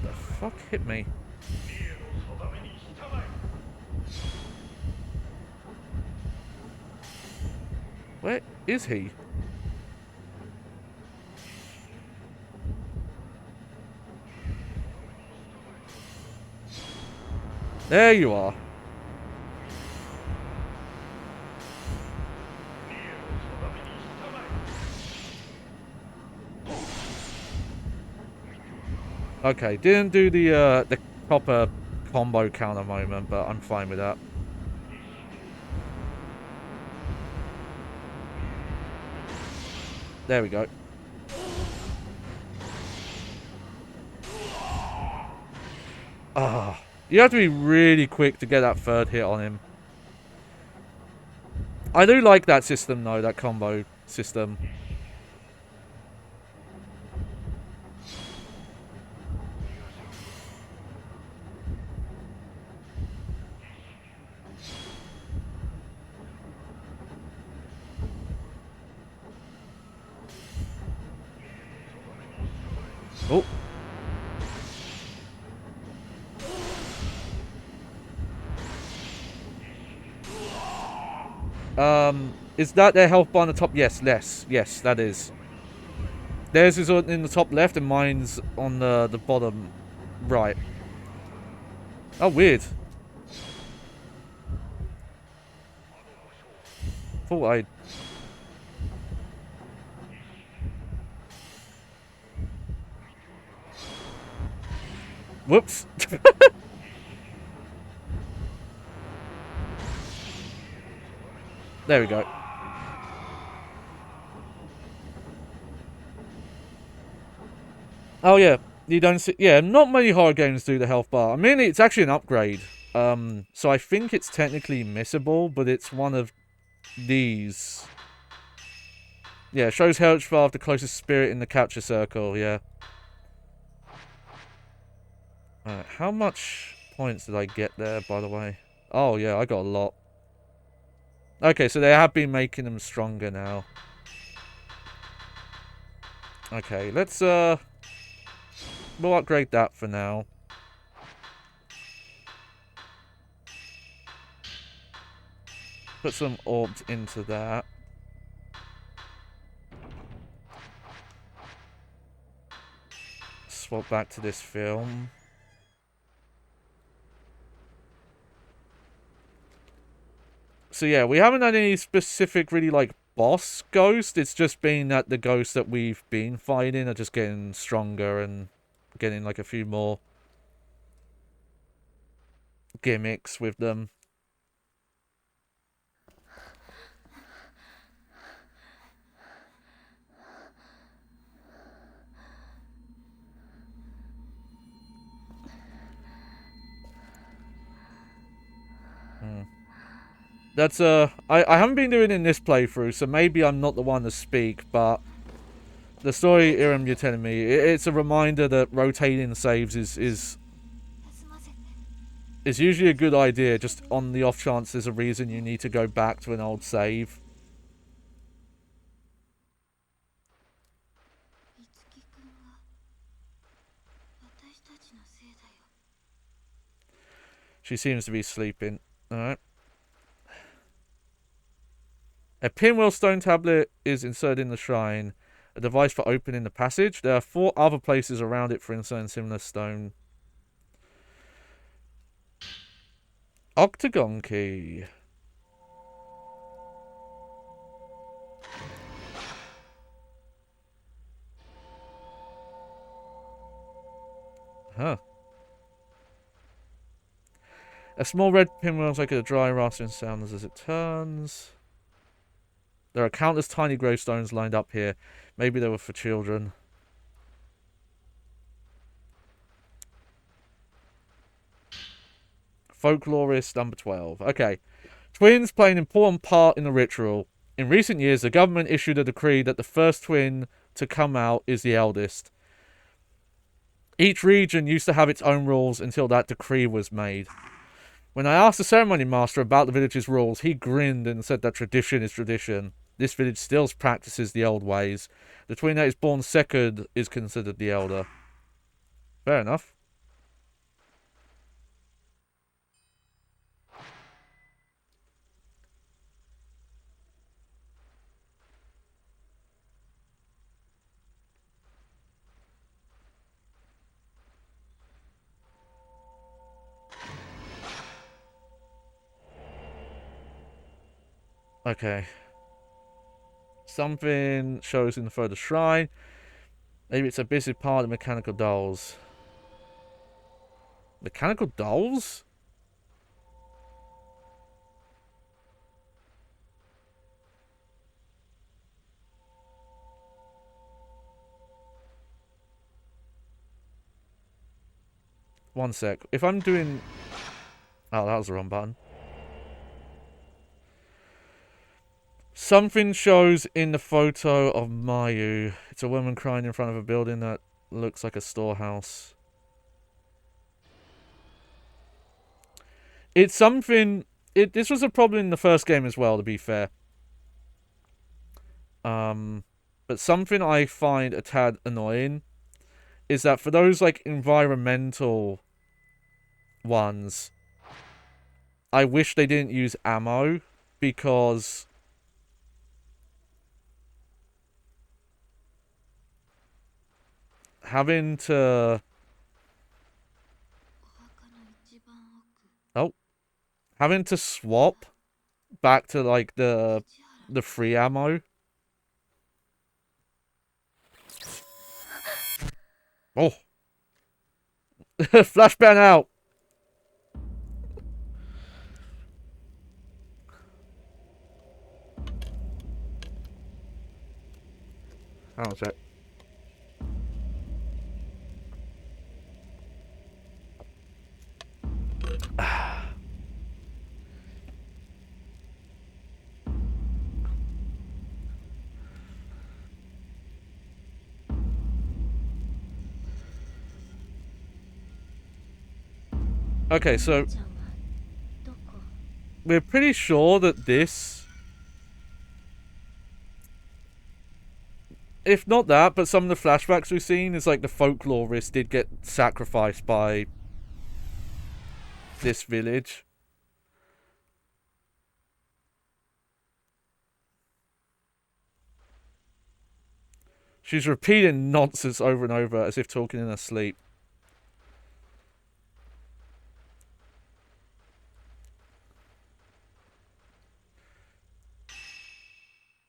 The fuck hit me? Where is he? There you are. Okay, didn't do the proper combo counter moment, but I'm fine with that. There we go. Ah, you have to be really quick to get that third hit on him. I do like that system though, that combo system. Oh. Is that their health bar on the top? Yes, less. Yes, that is. Theirs is in the top left and mine's on the bottom right. Oh, weird. Thought I... Whoops. There we go. Oh yeah, you don't see. Yeah, not many horror games do the health bar. I mean, it's actually an upgrade. So I think it's technically missable, but it's one of these. Yeah, shows health bar of the closest spirit in the capture circle. Yeah. Alright, how much points did I get there, by the way? Oh yeah, I got a lot. Okay, so they have been making them stronger now. Okay, let's we'll upgrade that for now. Put some orbs into that. Swap back to this film. So yeah, we haven't had any specific really like boss ghost. It's just been that the ghosts that we've been fighting are just getting stronger and getting like a few more gimmicks with them. That's I haven't been doing it in this playthrough, so maybe I'm not the one to speak, but the story, Iram, you're telling me, it's a reminder that rotating saves is usually a good idea, just on the off chance there's a reason you need to go back to an old save. She seems to be sleeping. Alright. A pinwheel stone tablet is inserted in the shrine. A device for opening the passage. There are 4 other places around it for inserting similar stone. Octagon key. Huh. A small red pinwheel is like a dry rasping sound as it turns. There are countless tiny gravestones lined up here. Maybe they were for children. Folklorist number 12. Okay. Twins play an important part in the ritual. In recent years, the government issued a decree that the first twin to come out is the eldest. Each region used to have its own rules until that decree was made. When I asked the ceremony master about the village's rules, he grinned and said that tradition is tradition. This village still practices the old ways. The twin that is born second is considered the elder. Fair enough. Okay. Something shows in the further shrine. Maybe it's a busy part of mechanical dolls. Mechanical dolls? One sec. If I'm doing... Oh, that was the wrong button. Something shows in the photo of Mayu. It's a woman crying in front of a building that looks like a storehouse. It's something... This was a problem in the first game as well, to be fair. But something I find a tad annoying is that for those, like, environmental ones, I wish they didn't use ammo, because... having to... Oh. Having to swap back to, like, the free ammo. Oh. Flashbang out. Hang on a sec. Okay, so we're pretty sure that this, if not that, but some of the flashbacks we've seen is like the folklorist did get sacrificed by this village. She's repeating nonsense over and over as if talking in her sleep.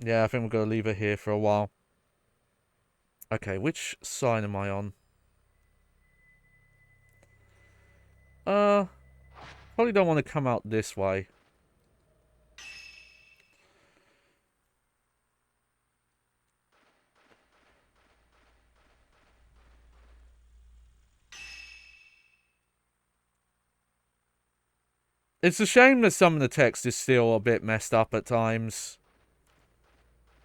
Yeah, I think we're going to leave her here for a while. Okay, which sign am I on? Probably don't want to come out this way. It's a shame that some of the text is still a bit messed up at times.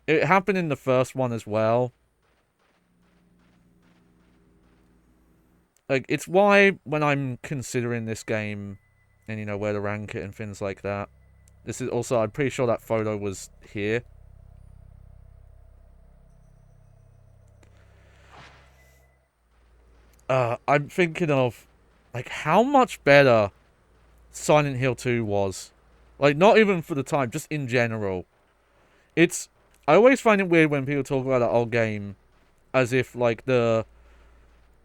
It happened in the first one as well. Like, it's why when I'm considering this game and, you know, where to rank it and things like that. This is also, I'm pretty sure that photo was here. I'm thinking of, like, how much better Silent Hill 2 was. Like, not even for the time, just in general. It's, I always find it weird when people talk about that old game as if, like, the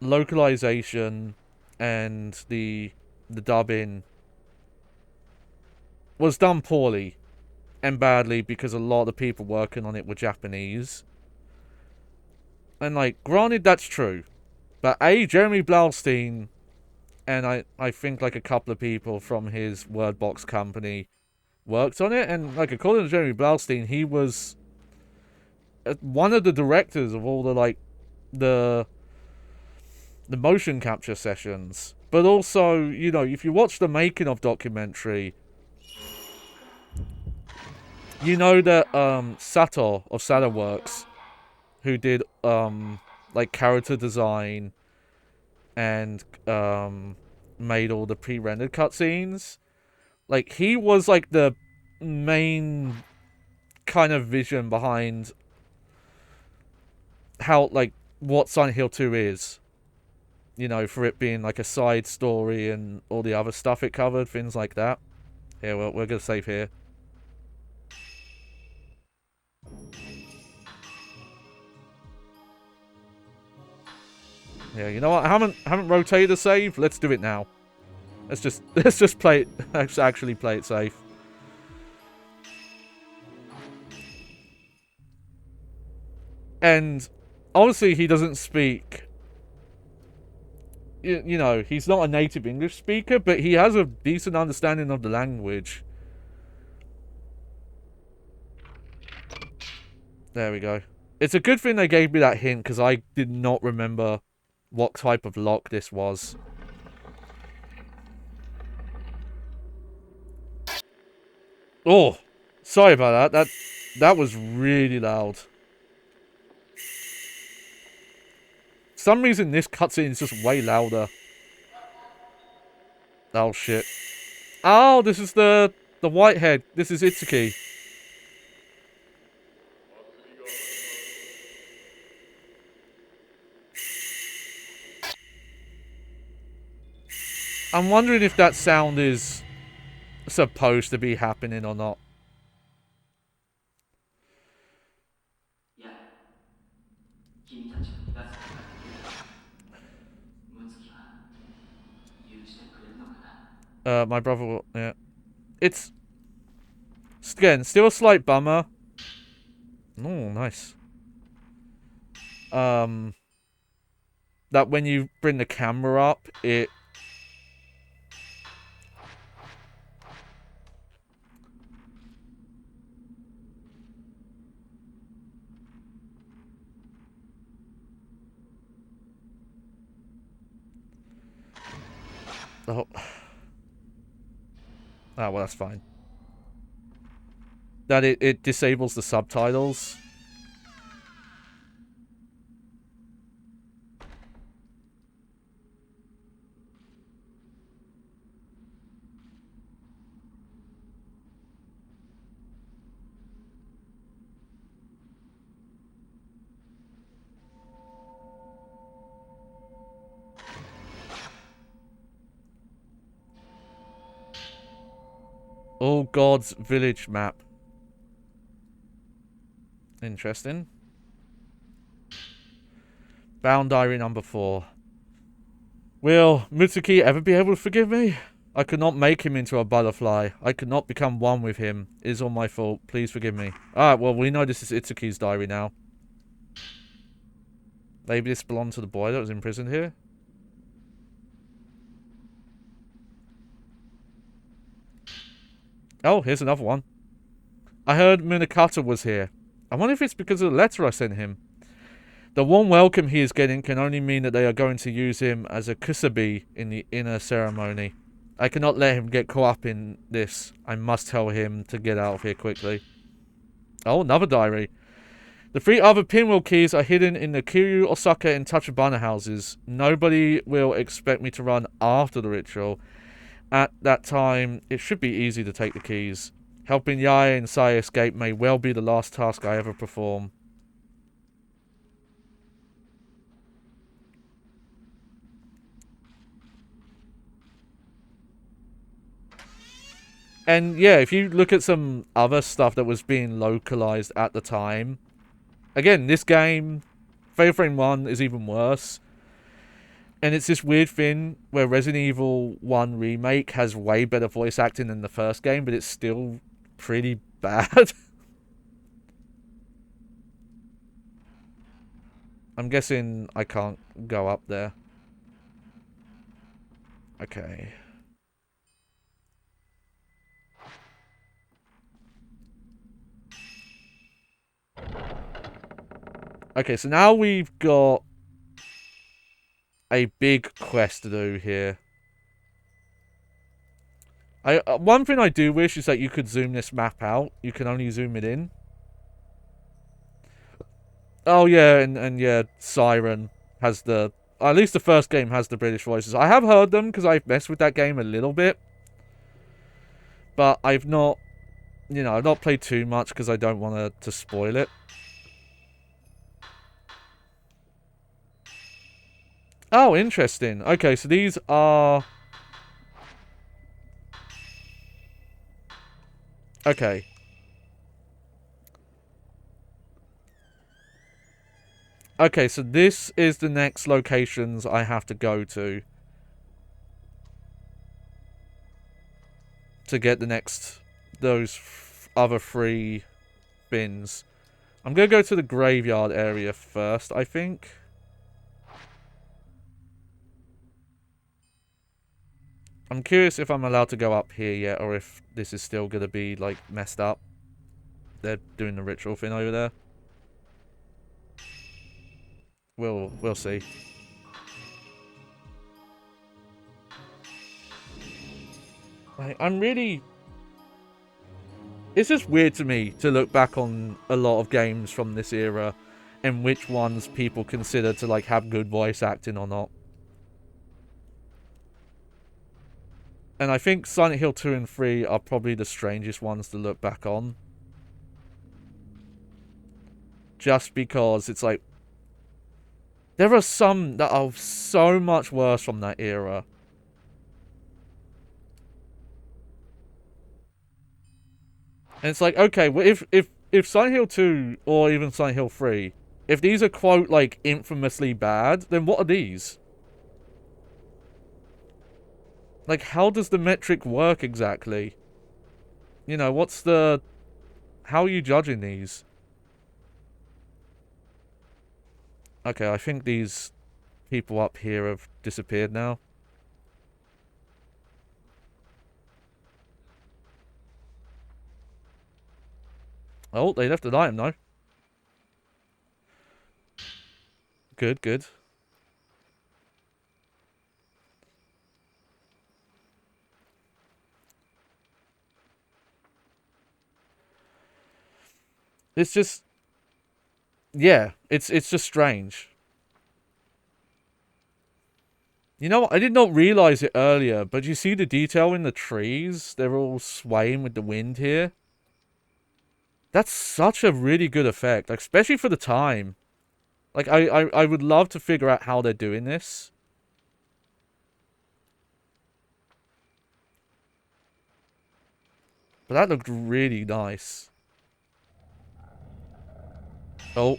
localization and the dubbing was done poorly and badly because a lot of the people working on it were Japanese. And, like, granted, that's true. But Jeremy Blaustein and I think, like, a couple of people from his Wordbox company worked on it. And, like, according to Jeremy Blaustein, he was one of the directors of all the, like, the motion capture sessions. But also, you know, if you watch the making of documentary, you know that Sato of Sato Works, who did like character design and made all the pre-rendered cutscenes, like he was like the main kind of vision behind how, like, what Silent Hill 2 is. You know, for it being like a side story and all the other stuff it covered, things like that. Here, we're gonna save here. Yeah, you know what? I haven't rotated the save. Let's do it now. Let's just play it. Let's actually play it safe. And obviously he doesn't speak. You know, he's not a native English speaker, but he has a decent understanding of the language. There we go. It's a good thing they gave me that hint, because I did not remember what type of lock this was. Oh, sorry about that. That was really loud. For some reason, this cutscene is just way louder. Oh, shit. Oh, this is the whitehead. This is Itsuki. I'm wondering if that sound is supposed to be happening or not. My brother will, yeah. It's, again, still a slight bummer. Oh, nice. That when you bring the camera up, it... Oh. Ah, well, that's fine. That it disables the subtitles. Oriental Gods Village map. Interesting. Bound Diary number 4. Will Mitsuki ever be able to forgive me? I could not make him into a butterfly. I could not become one with him. It is all my fault. Please forgive me. Alright, well, we know this is Itsuki's diary now. Maybe this belonged to the boy that was imprisoned here? Oh, here's another one. I heard Munakata was here. I wonder if it's because of the letter I sent him. The warm welcome he is getting can only mean that they are going to use him as a kusabi in the inner ceremony. I cannot let him get caught up in this. I must tell him to get out of here quickly. Oh, another diary. The 3 other pinwheel keys are hidden in the Kiryu, Osaka, and Tachibana houses. Nobody will expect me to run after the ritual. At that time, it should be easy to take the keys. Helping Yae and Sai escape may well be the last task I ever perform. And yeah, if you look at some other stuff that was being localized at the time, again, this game, Fatal Frame 1 is even worse. And it's this weird thing where Resident Evil 1 Remake has way better voice acting than the first game, but it's still pretty bad. I'm guessing I can't go up there. Okay. Okay, so now we've got a big quest to do here. One thing I do wish is that you could zoom this map out. You can only zoom it in. Oh yeah, and yeah, Siren has the... At least the first game has the British voices. I have heard them because I've messed with that game a little bit. But I've not... You know, I've not played too much because I don't want to spoil it. Oh, interesting. Okay, so these are... Okay. Okay, so this is the next locations I have to go to get the next... those other 3 bins. I'm going to go to the graveyard area first, I think. I'm curious if I'm allowed to go up here yet, or if this is still going to be, like, messed up. They're doing the ritual thing over there. We'll see. Like, I'm really... It's just weird to me to look back on a lot of games from this era and which ones people consider to, like, have good voice acting or not. And I think Silent Hill 2 and 3 are probably the strangest ones to look back on. Just because it's like... There are some that are so much worse from that era. And it's like, okay, well, if Silent Hill 2 or even Silent Hill 3, if these are, quote, like, infamously bad, then what are these? Like, how does the metric work exactly? You know, what's the... How are you judging these? Okay, I think these people up here have disappeared now. Oh, they left an item, though. Good, good. It's just... Yeah, it's just strange. You know what? I did not realize it earlier, but you see the detail in the trees? They're all swaying with the wind here. That's such a really good effect, like, especially for the time. Like, I would love to figure out how they're doing this. But But that looked really nice. Oh.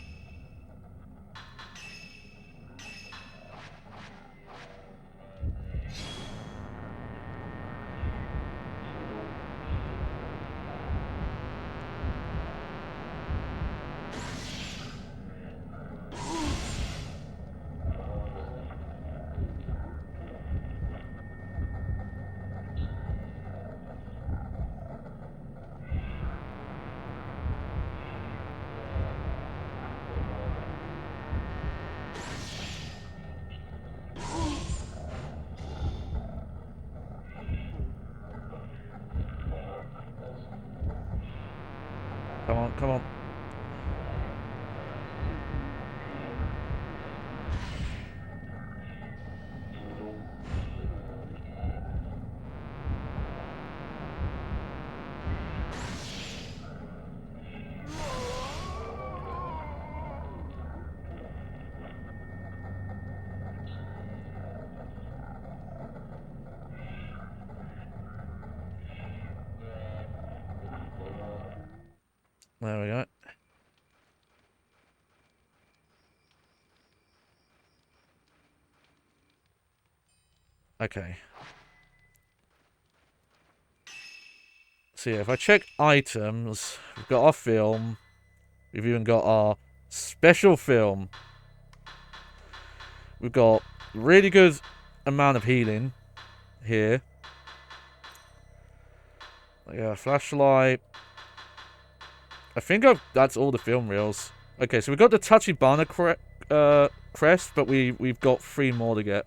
Come on, come on. There we go. Okay. So yeah, if I check items, we've got our film. We've even got our special film. We've got really good amount of healing here. Yeah, flashlight. I think that's all the film reels. Okay, so we've got the Tachibana crest, but we've got 3 more to get.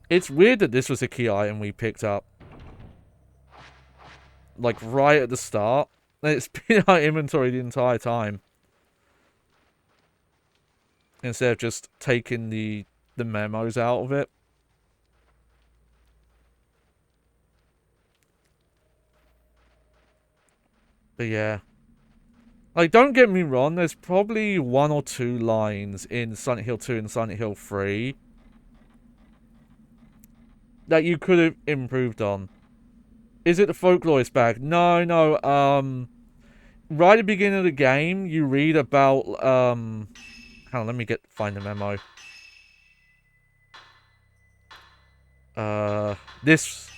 It's weird that this was a key item we picked up. Like, right at the start. And it's been in our inventory the entire time. Instead of just taking the memos out of it. But yeah. Like, don't get me wrong, there's probably 1 or 2 lines in Silent Hill 2 and Silent Hill 3 that you could have improved on. Is it the folklorist bag? No, no, right at the beginning of the game, you read about, hang on, let me find the memo. This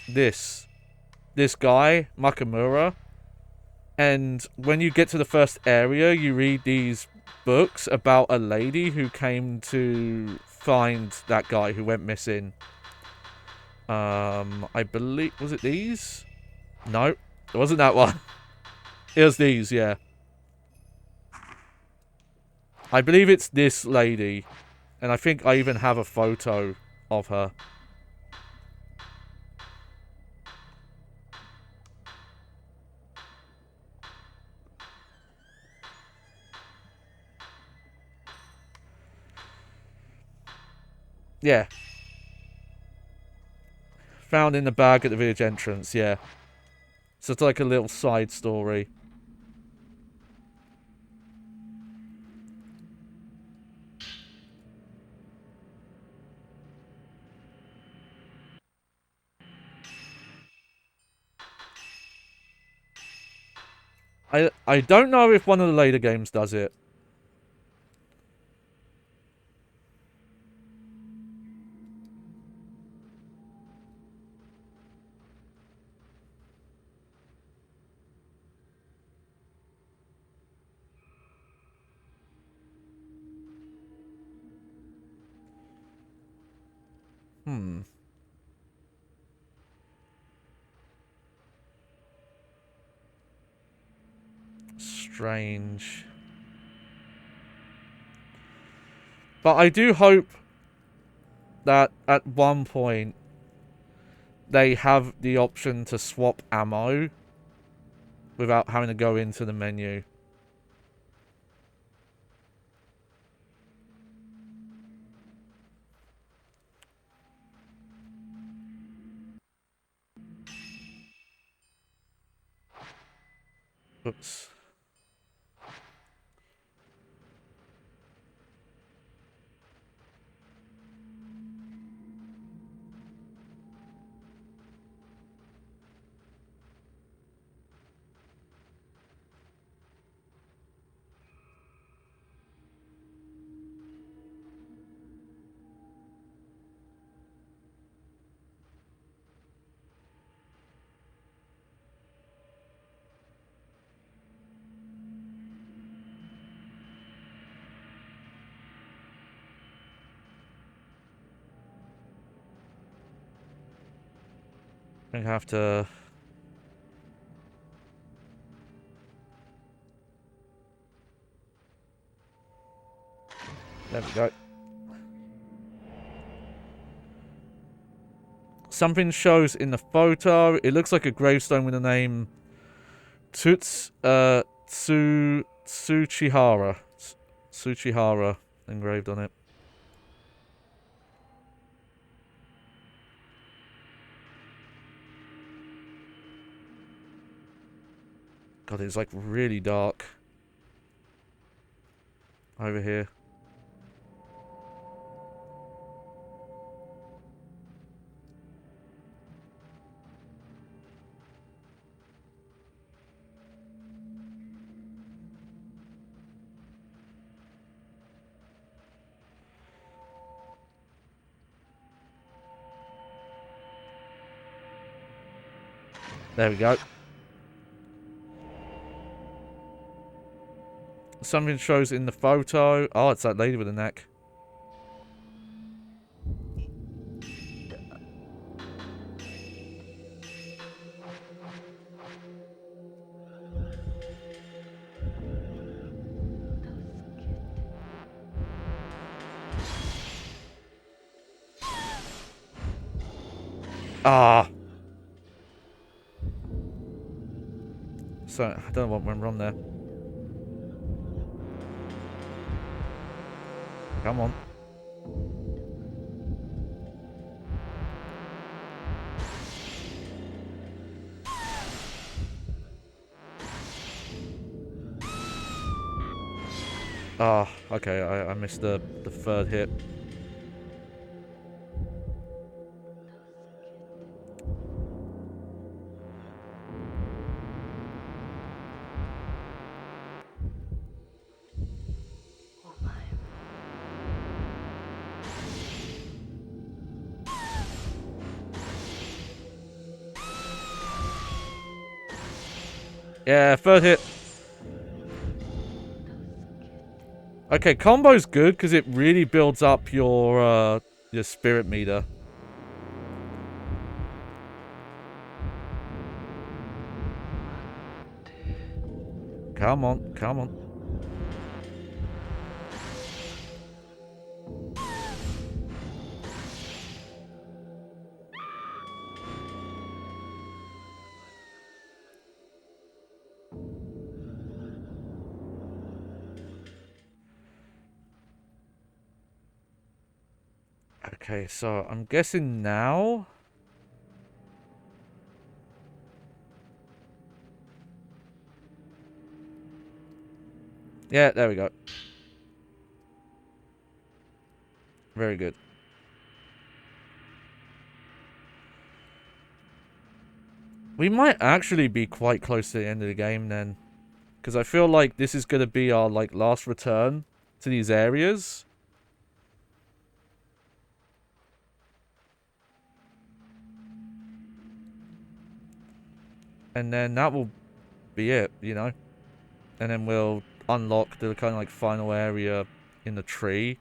guy, Makamura, and when you get to the first area, you read these books about a lady who came to find that guy who went missing. I believe, was it these? No, it wasn't that one. It was these, yeah. I believe it's this lady, and I think I even have a photo of her. Yeah. Found in the bag at the village entrance, yeah. So it's like a little side story. I don't know if one of the later games does it. Strange. But I do hope that at one point they have the option to swap ammo without having to go into the menu. Oops. I'm gonna have to... There we go. Something shows in the photo. It looks like a gravestone with the name Tsuchihara. Tsuchihara engraved on it. God, it's like really dark over here. There we go. Something shows in the photo. Oh, it's that lady with the neck. Ah. So, I don't know what went wrong there. Come on. Ah, okay, I missed the third hit. Yeah, third hit. Okay, combo's good because it really builds up your spirit meter. Come on, come on. Okay, so I'm guessing now. Yeah, there we go. Very good. We might actually be quite close to the end of the game then. Because I feel like this is going to be our like last return to these areas. And then that will be it, you know. And then we'll unlock the kind of like final area in the tree.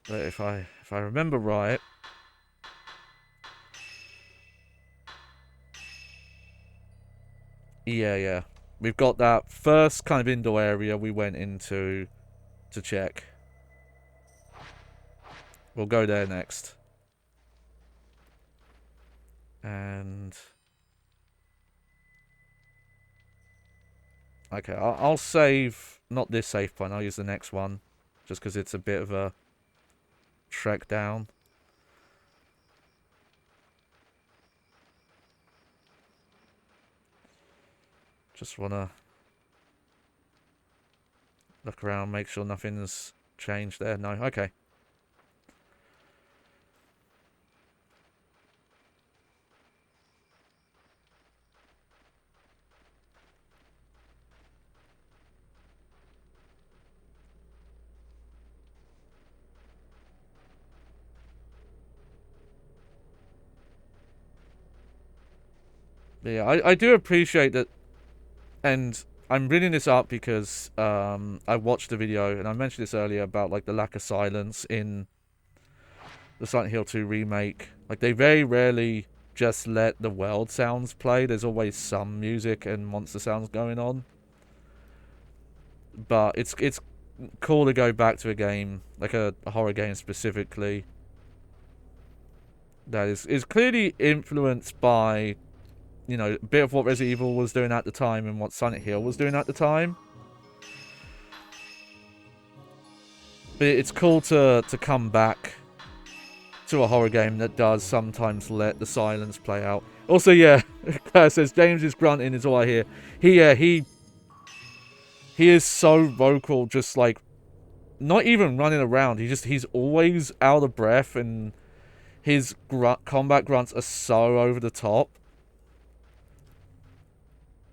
But if I remember right, yeah, we've got that first kind of indoor area we went into to check. We'll go there next. And okay, I'll save not this save point. I'll use the next one, just because it's a bit of a trek down. Just wanna look around, make sure nothing's changed there. No, okay. Yeah, I do appreciate that, and I'm bringing this up because I watched the video, and I mentioned this earlier about like the lack of silence in the Silent Hill 2 remake. Like, they very rarely just let the world sounds play. There's always some music and monster sounds going on. But it's cool to go back to a game, like a horror game specifically, that is clearly influenced by, you know, a bit of what Resident Evil was doing at the time and what Silent Hill was doing at the time. But it's cool to come back to a horror game that does sometimes let the silence play out. Also, yeah, Claire says James is grunting is all I hear. He is so vocal, just like not even running around. He's always out of breath, and his combat grunts are so over the top.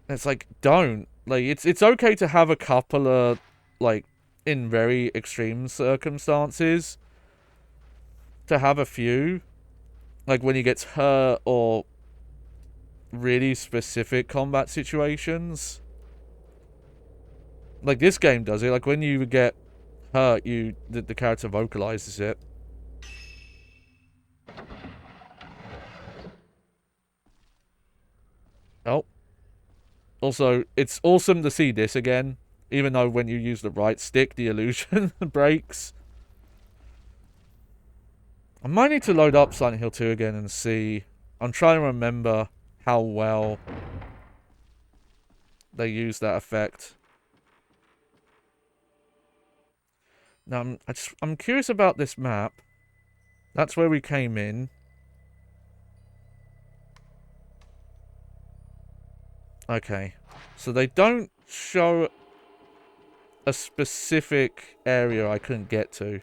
And it's like, don't. Like, it's okay to have a couple of, like, in very extreme circumstances, to have a few. Like, when he gets hurt or really specific combat situations. Like, this game does it. Like, when you get hurt, the character vocalizes it. Oh. Also, it's awesome to see this again. Even though when you use the right stick, the illusion breaks. I might need to load up Silent Hill 2 again and see. I'm trying to remember how well they use that effect. Now, I'm curious about this map. That's where we came in. Okay. So they don't show a specific area I couldn't get to.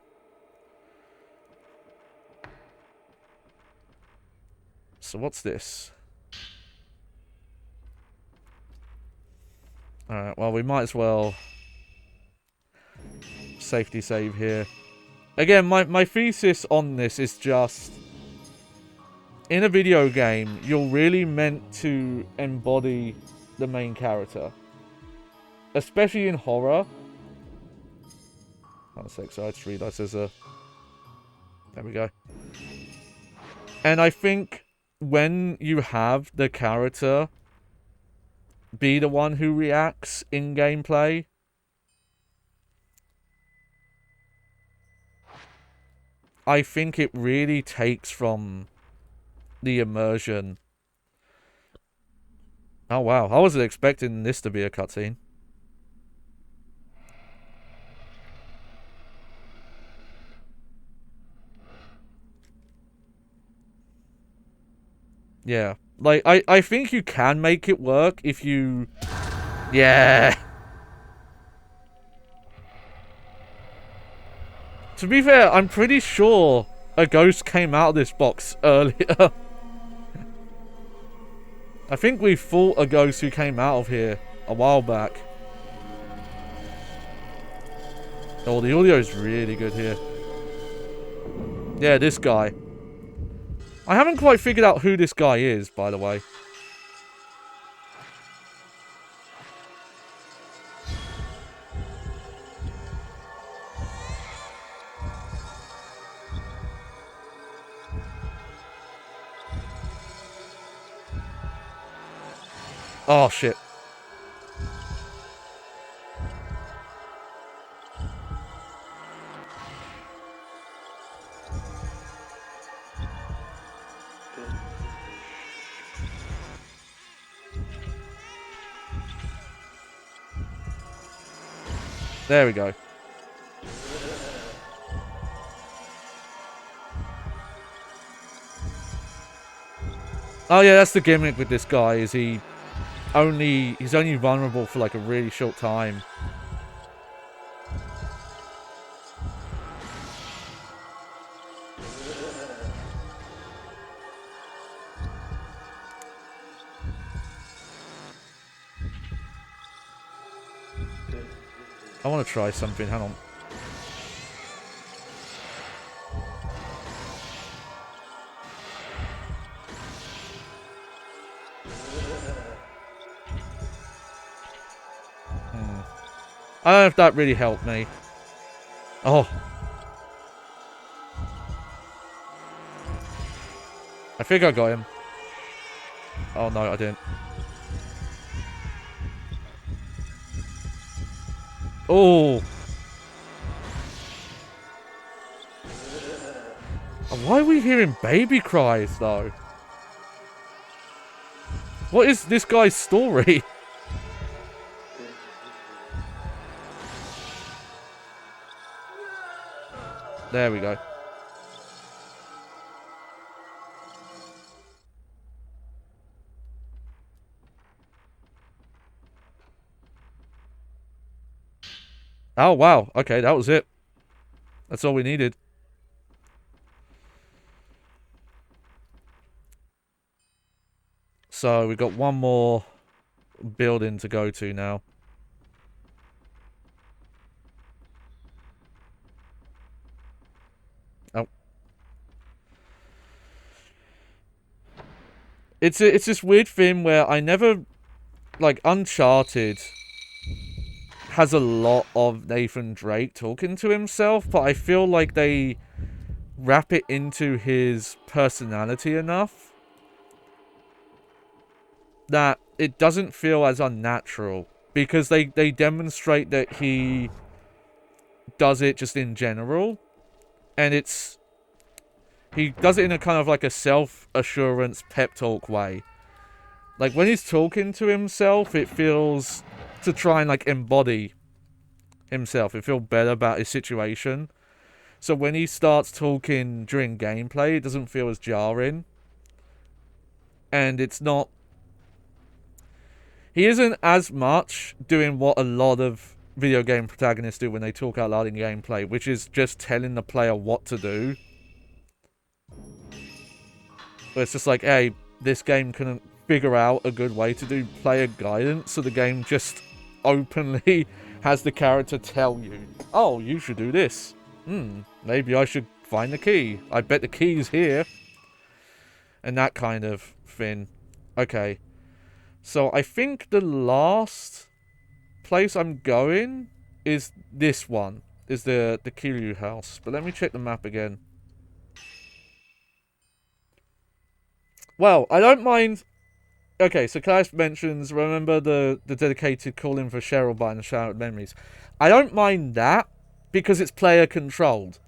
So what's this? Alright, well, we might as well safety save here. Again, my thesis on this is just, in a video game, you're really meant to embody the main character. Especially in horror. Hold on a sec, so I just realised there's a... There we go. And I think when you have the character be the one who reacts in gameplay, I think it really takes from the immersion. Oh wow, I wasn't expecting this to be a cutscene. Yeah. Like, I think you can make it work if you... Yeah. To be fair, I'm pretty sure a ghost came out of this box earlier. I think we fought a ghost who came out of here a while back. Oh, the audio is really good here. Yeah, this guy. I haven't quite figured out who this guy is, by the way. Oh, shit. There we go. Oh yeah, that's the gimmick with this guy, is he's only vulnerable for like a really short time. I want to try something, hang on. I don't know if that really helped me. Oh. I think I got him. Oh no, I didn't. Oh. Why are we hearing baby cries, though? What is this guy's story? There we go. Oh, wow. Okay, that was it. That's all we needed. So, we've got one more building to go to now. Oh. It's this weird thing where I never... Like, Uncharted has a lot of Nathan Drake talking to himself, but I feel like they wrap it into his personality enough that it doesn't feel as unnatural, because they demonstrate that he does it just in general, and he does it in a kind of like a self-assurance pep talk way. Like when he's talking to himself, it feels to try and like embody himself and feel better about his situation. So when he starts talking during gameplay, it doesn't feel as jarring. And it's not... He isn't as much doing what a lot of video game protagonists do when they talk out loud in gameplay, which is just telling the player what to do. But it's just like, hey, this game couldn't figure out a good way to do player guidance, so the game just openly has the character tell you, oh, you should do this. Maybe I should find the key. I bet the key's here. And that kind of thing. Okay. So I think the last place I'm going is this one. Is the Kiryu house. But let me check the map again. Well, I don't mind... Okay, so Clash mentions, remember the dedicated calling for Cheryl by the Showered Memories. I don't mind that, because it's player controlled.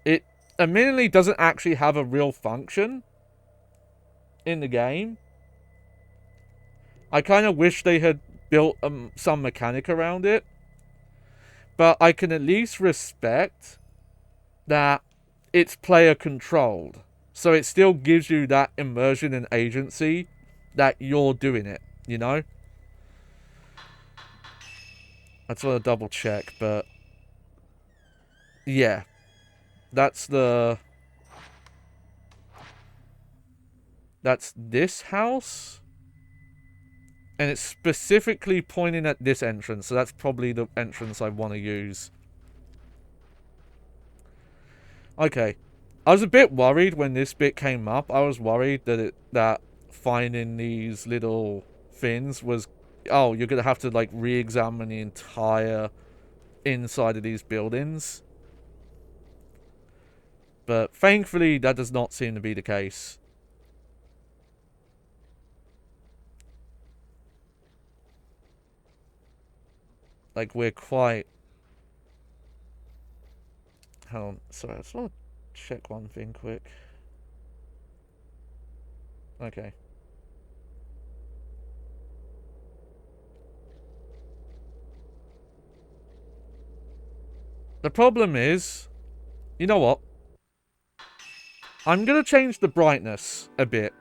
It admittedly doesn't actually have a real function in the game. I kind of wish they had built some mechanic around it. But I can at least respect that it's player controlled. So it still gives you that immersion and agency that you're doing it, you know? I just want to double check, but... Yeah. That's the... That's this house? And it's specifically pointing at this entrance, so that's probably the entrance I want to use. Okay. I was a bit worried when this bit came up. I was worried that finding these little things was... Oh, you're going to have to, like, re-examine the entire inside of these buildings. But thankfully, that does not seem to be the case. Like, we're quite... Hold on. Sorry, I just want to check one thing quick. Okay. The problem is... You know what? I'm going to change the brightness a bit.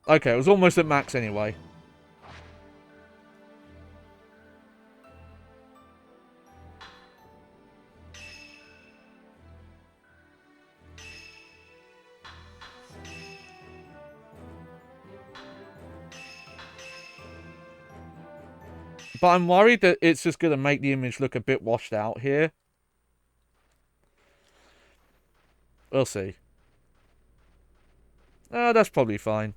Okay, it was almost at max anyway. But I'm worried that it's just going to make the image look a bit washed out here. We'll see. That's probably fine.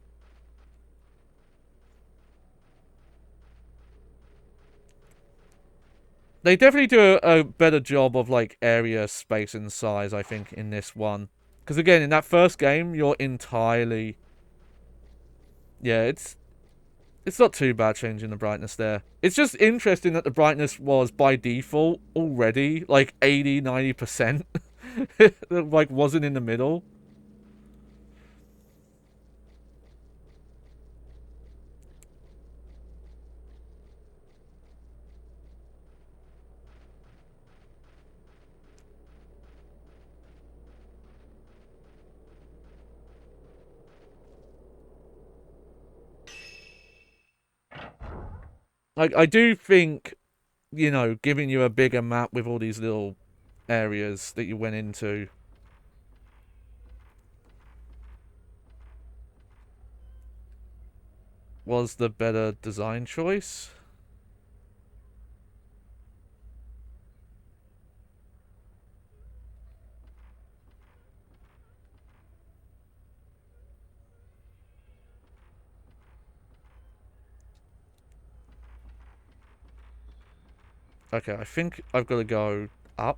They definitely do a better job of, like, area, space, and size, I think, in this one. Because, again, in that first game, you're entirely... Yeah, it's not too bad changing the brightness there. It's just interesting that the brightness was, by default, already, like, 80-90%. Like, wasn't in the middle. Like, I do think, you know, giving you a bigger map with all these little areas that you went into was the better design choice. Okay, I think I've got to go up.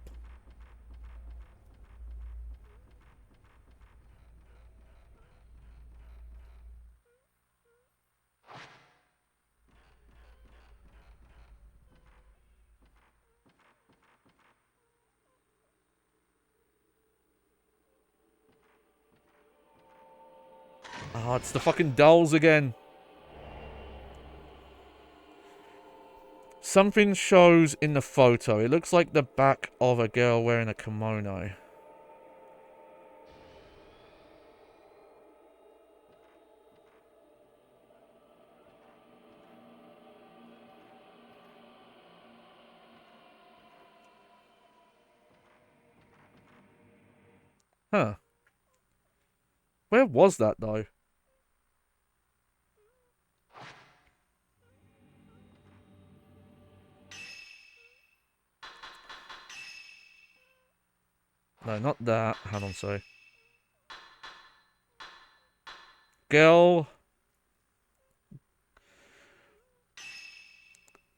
Oh, it's the fucking dolls again. Something shows in the photo. It looks like the back of a girl wearing a kimono. Huh. Where was that, though? No, not that. Hang on, sorry. Girl.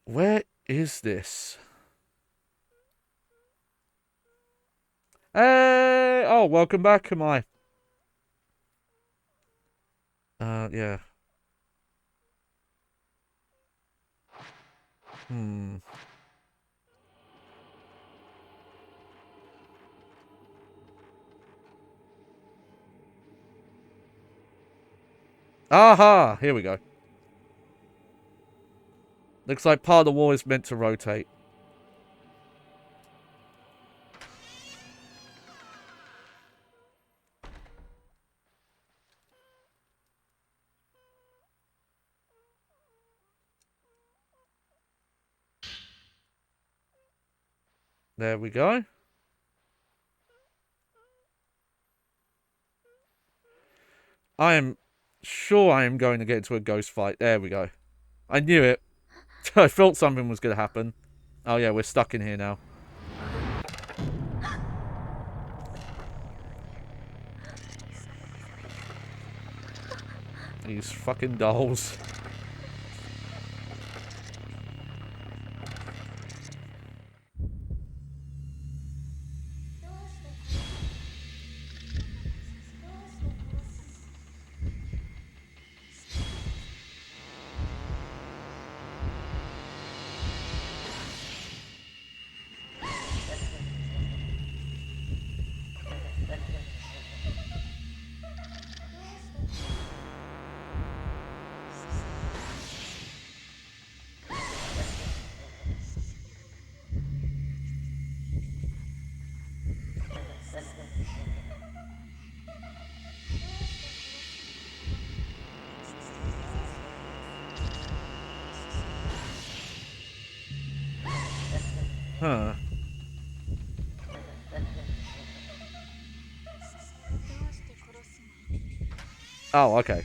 Where is this? Hey! Oh, welcome back, am I? Yeah. Hmm. Aha! Here we go. Looks like part of the wall is meant to rotate. There we go. I am sure I am going to get into a ghost fight. There we go. I knew it. I felt something was going to happen. Oh yeah, we're stuck in here now. These fucking dolls. Huh. Oh, okay.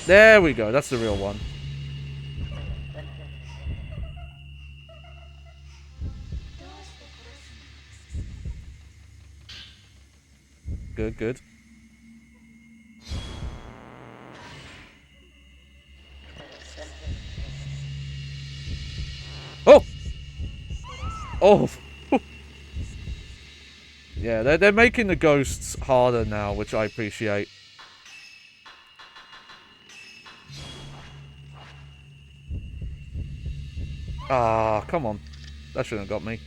There we go. That's the real one. Good, good. Oh! Oh! Yeah, they're making the ghosts harder now, which I appreciate. Ah, come on. That shouldn't have got me.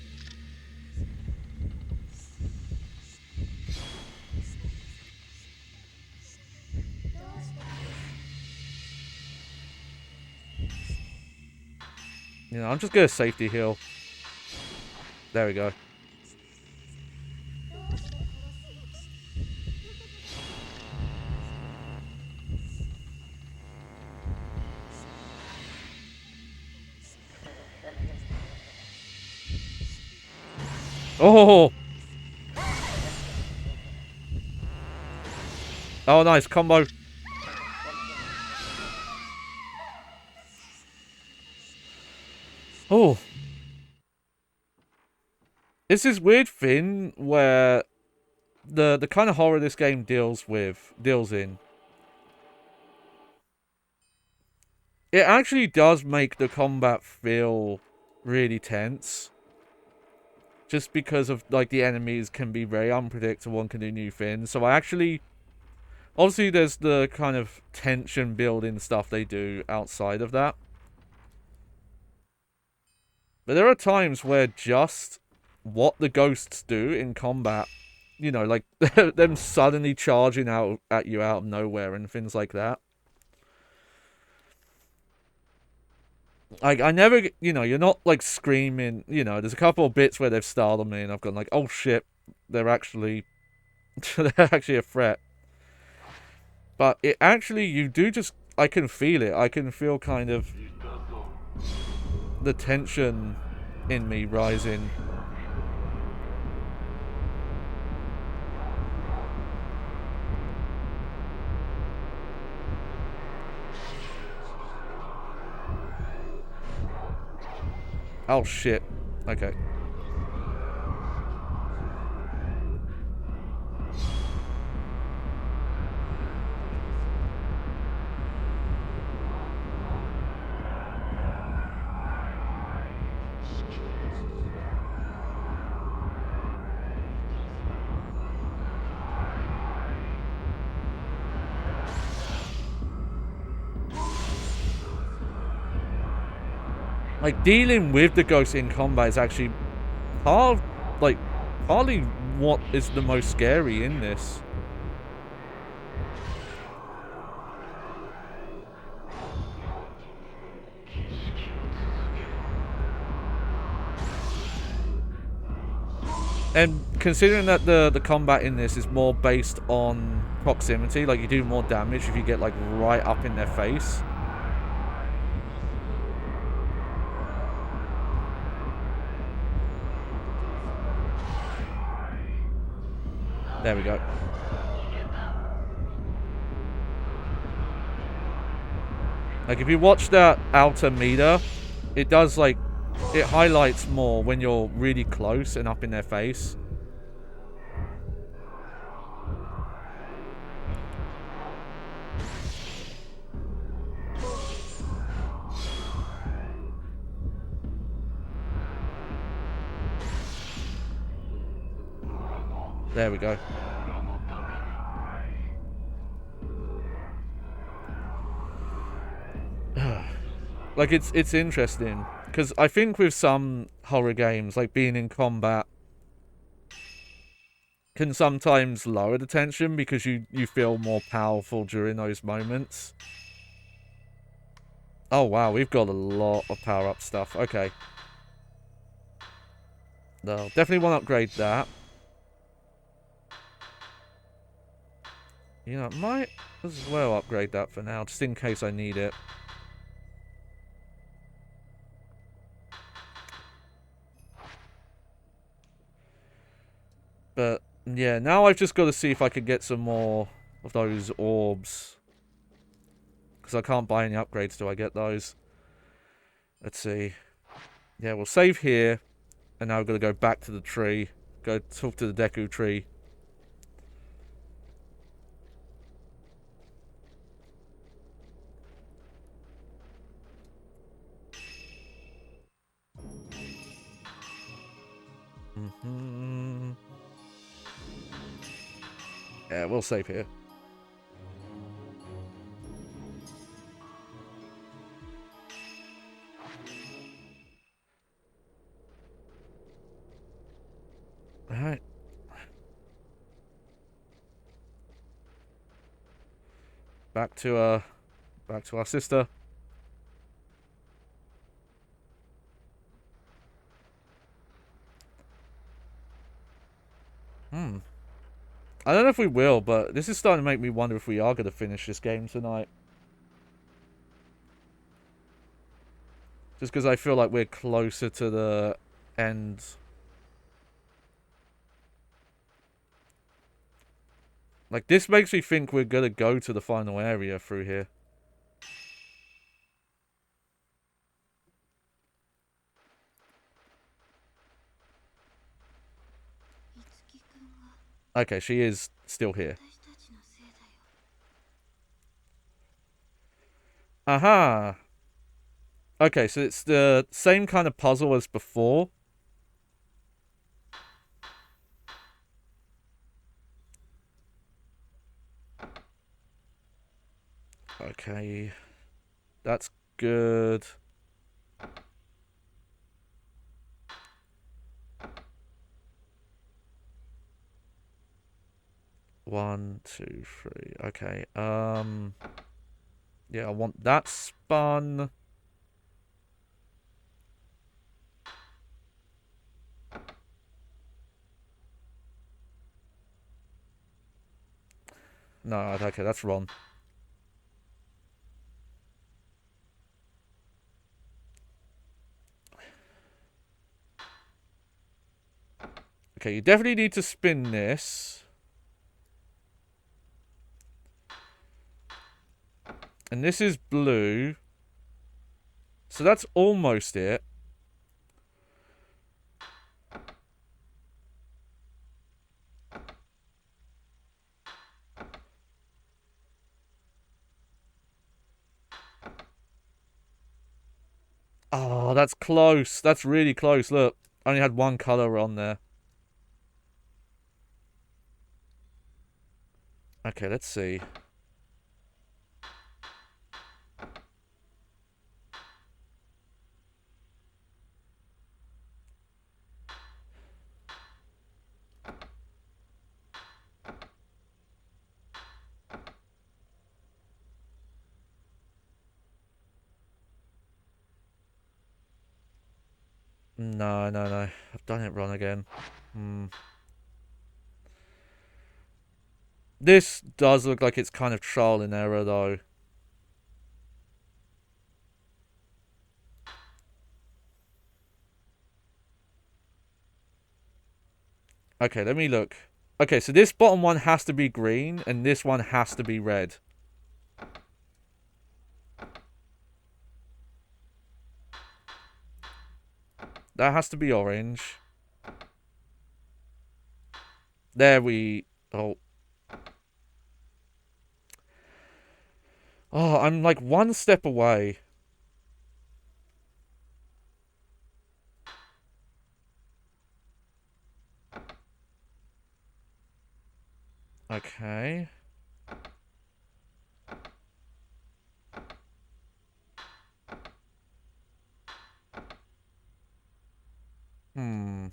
You know, I'm just gonna safety heal. There we go. Oh! Oh, nice combo. Oh. It's this weird thing where the kind of horror this game deals in. It actually does make the combat feel really tense. Just because of, like, the enemies can be very unpredictable and can do new things. So I actually... Obviously, there's the kind of tension building stuff they do outside of that. But there are times where just what the ghosts do in combat, you know, like them suddenly charging out at you out of nowhere and things like that. Like, I never, you know, you're not, like, screaming, you know, there's a couple of bits where they've startled me and I've gone like, oh shit, they're actually, they're actually a threat. But it actually, you do just, I can feel it. I can feel kind of the tension in me rising. Oh shit. Okay. Like, dealing with the ghosts in combat is actually part of, like, partly what is the most scary in this. And considering that the combat in this is more based on proximity, like, you do more damage if you get, like, right up in their face. There we go. Like, if you watch that outer meter, it does, like, it highlights more when you're really close and up in their face. There we go. Like, it's interesting, because I think with some horror games, like, being in combat can sometimes lower the tension because you feel more powerful during those moments. Oh wow, we've got a lot of power-up stuff. Okay. No, definitely want to upgrade that. You know, might as well upgrade that for now, just in case I need it. But, yeah, now I've just got to see if I can get some more of those orbs. Because I can't buy any upgrades till I get those. Let's see. Yeah, we'll save here. And now we're going to go back to the tree. Go talk to the Deku tree. Yeah, we'll save here. Alright. Back to our sister. I don't know if we will, but this is starting to make me wonder if we are going to finish this game tonight. Just because I feel like we're closer to the end. Like, this makes me think we're going to go to the final area through here. Okay, she is still here. Aha! Okay, so it's the same kind of puzzle as before. Okay. That's good. One, two, three. Okay. Yeah, I want that spun. No, okay, that's wrong. Okay, you definitely need to spin this. And this is blue. So that's almost it. Oh, that's close. That's really close. Look, I only had one color on there. Okay, let's see. No, no, no. I've done it wrong again. This does look like it's kind of trial and error, though. Okay, let me look. Okay, so this bottom one has to be green, and this one has to be red. That has to be orange. There we... Oh. Oh, I'm like one step away. Okay. Hmm.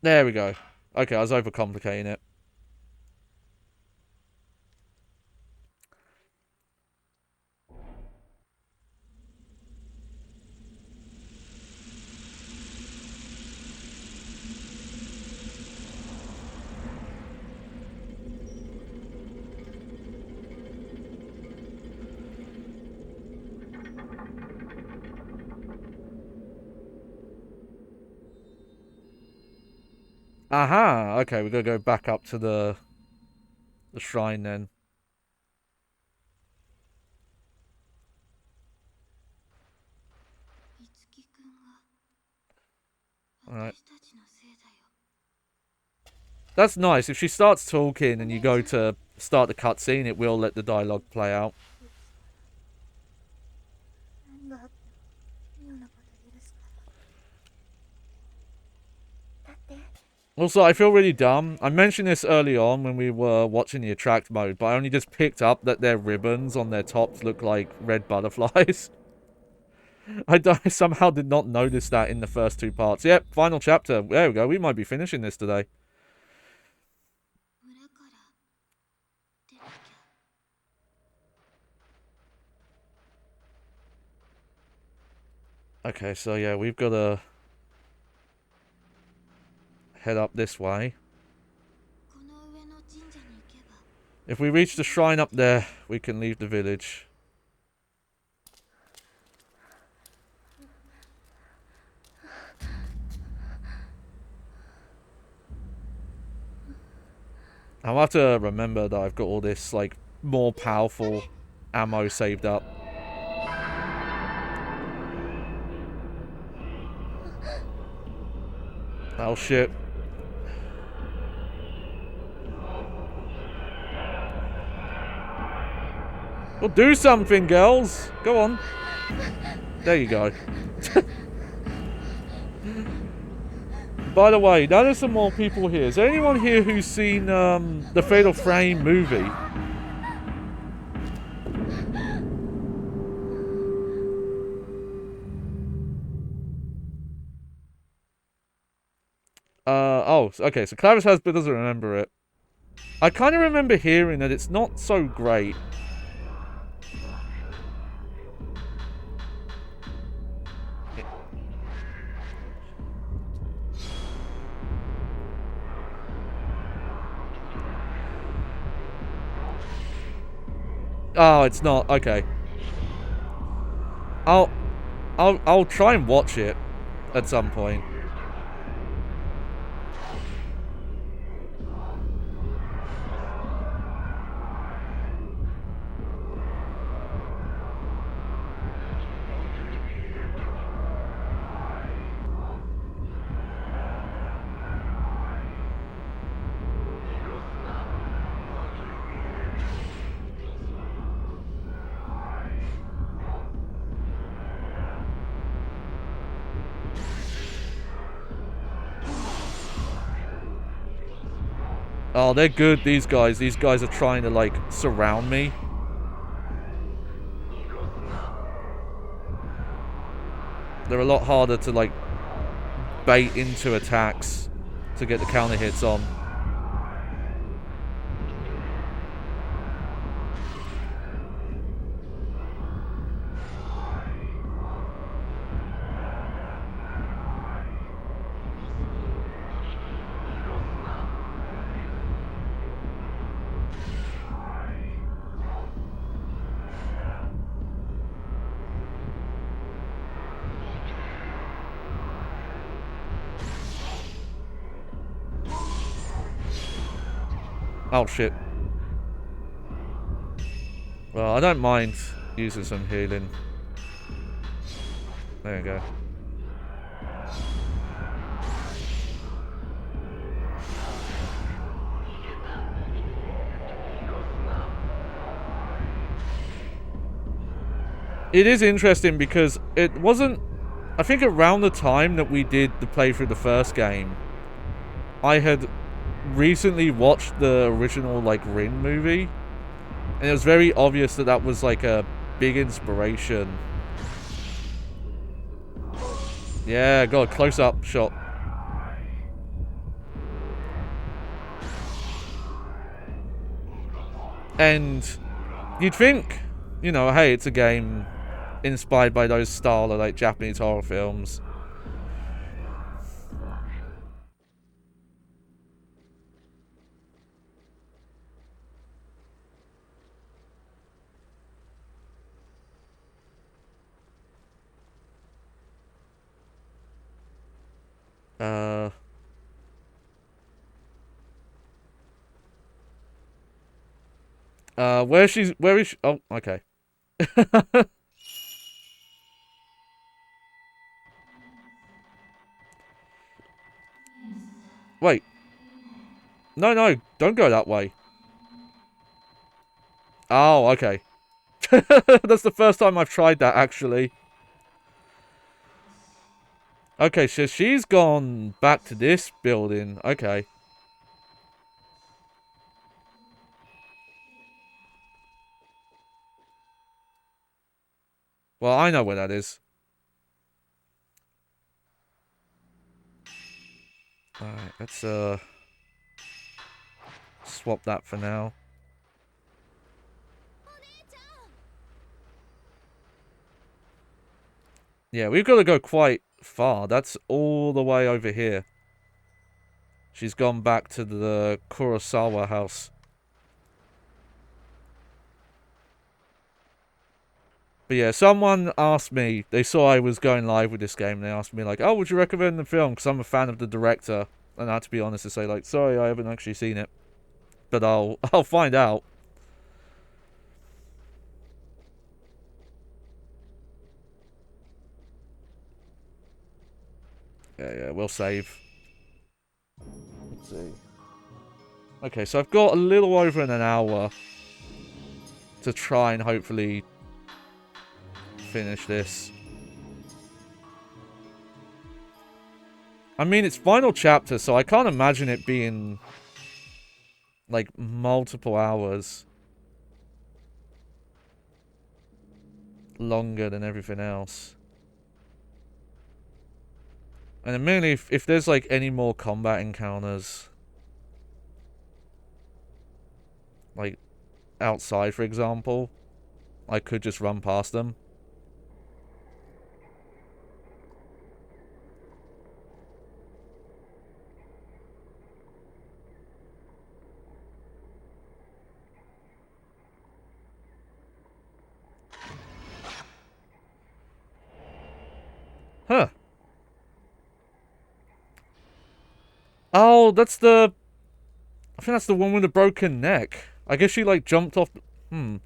There we go. Okay, I was overcomplicating it. Aha! Okay, we're gonna go back up to the shrine then. Alright. That's nice. If she starts talking and you go to start the cutscene, it will let the dialogue play out. Also, I feel really dumb. I mentioned this early on when we were watching the attract mode, but I only just picked up that their ribbons on their tops look like red butterflies. I somehow did not notice that in the first two parts. Yep, final chapter. There we go. We might be finishing this today. Okay, so yeah, we've got to head up this way. If we reach the shrine up there, we can leave the village. I'll have to remember that I've got all this, like, more powerful ammo saved up. Oh, shit. Well, do something, girls. Go on. There you go. By the way, now there's some more people here. Is there anyone here who's seen the Fatal Frame movie? Oh, okay, so Clavis has but doesn't remember it. I kind of remember hearing that it's not so great. Oh, it's not. Okay. I'll try and watch it at some point. Oh, they're good, these guys. These guys are trying to, like, surround me. They're a lot harder to, like, bait into attacks to get the counter hits on. Oh, shit. Well, I don't mind using some healing. There you go. It is interesting because it wasn't... I think around the time that we did the playthrough the first game, I had recently watched the original, like, Rin movie. And it was very obvious that that was, like, a big inspiration. Yeah, got a close-up shot. And you'd think, you know, hey, it's a game inspired by those style of, like, Japanese horror films. Where is she? Oh, okay. Wait. No, no, don't go that way. Oh, okay. That's the first time I've tried that, actually. Okay, so she's gone back to this building. Okay. Well, I know where that is. Alright, let's, swap that for now. Yeah, we've got to go quite far. That's all the way over here. She's gone back to the Kurosawa house. But yeah, someone asked me, they saw I was going live with this game, and they asked me like, oh, would you recommend the film? Because I'm a fan of the director. And I had to be honest and say like, sorry, I haven't actually seen it. But I'll find out. Yeah, we'll save. Let's see. Okay, so I've got a little over an hour to try and hopefully finish this. I mean, it's final chapter, so I can't imagine it being like multiple hours longer than everything else. And admittedly, if there's like any more combat encounters, like outside, for example, I could just run past them. Huh. Oh, that's the... I think that's the one with the broken neck. I guess she like jumped off... I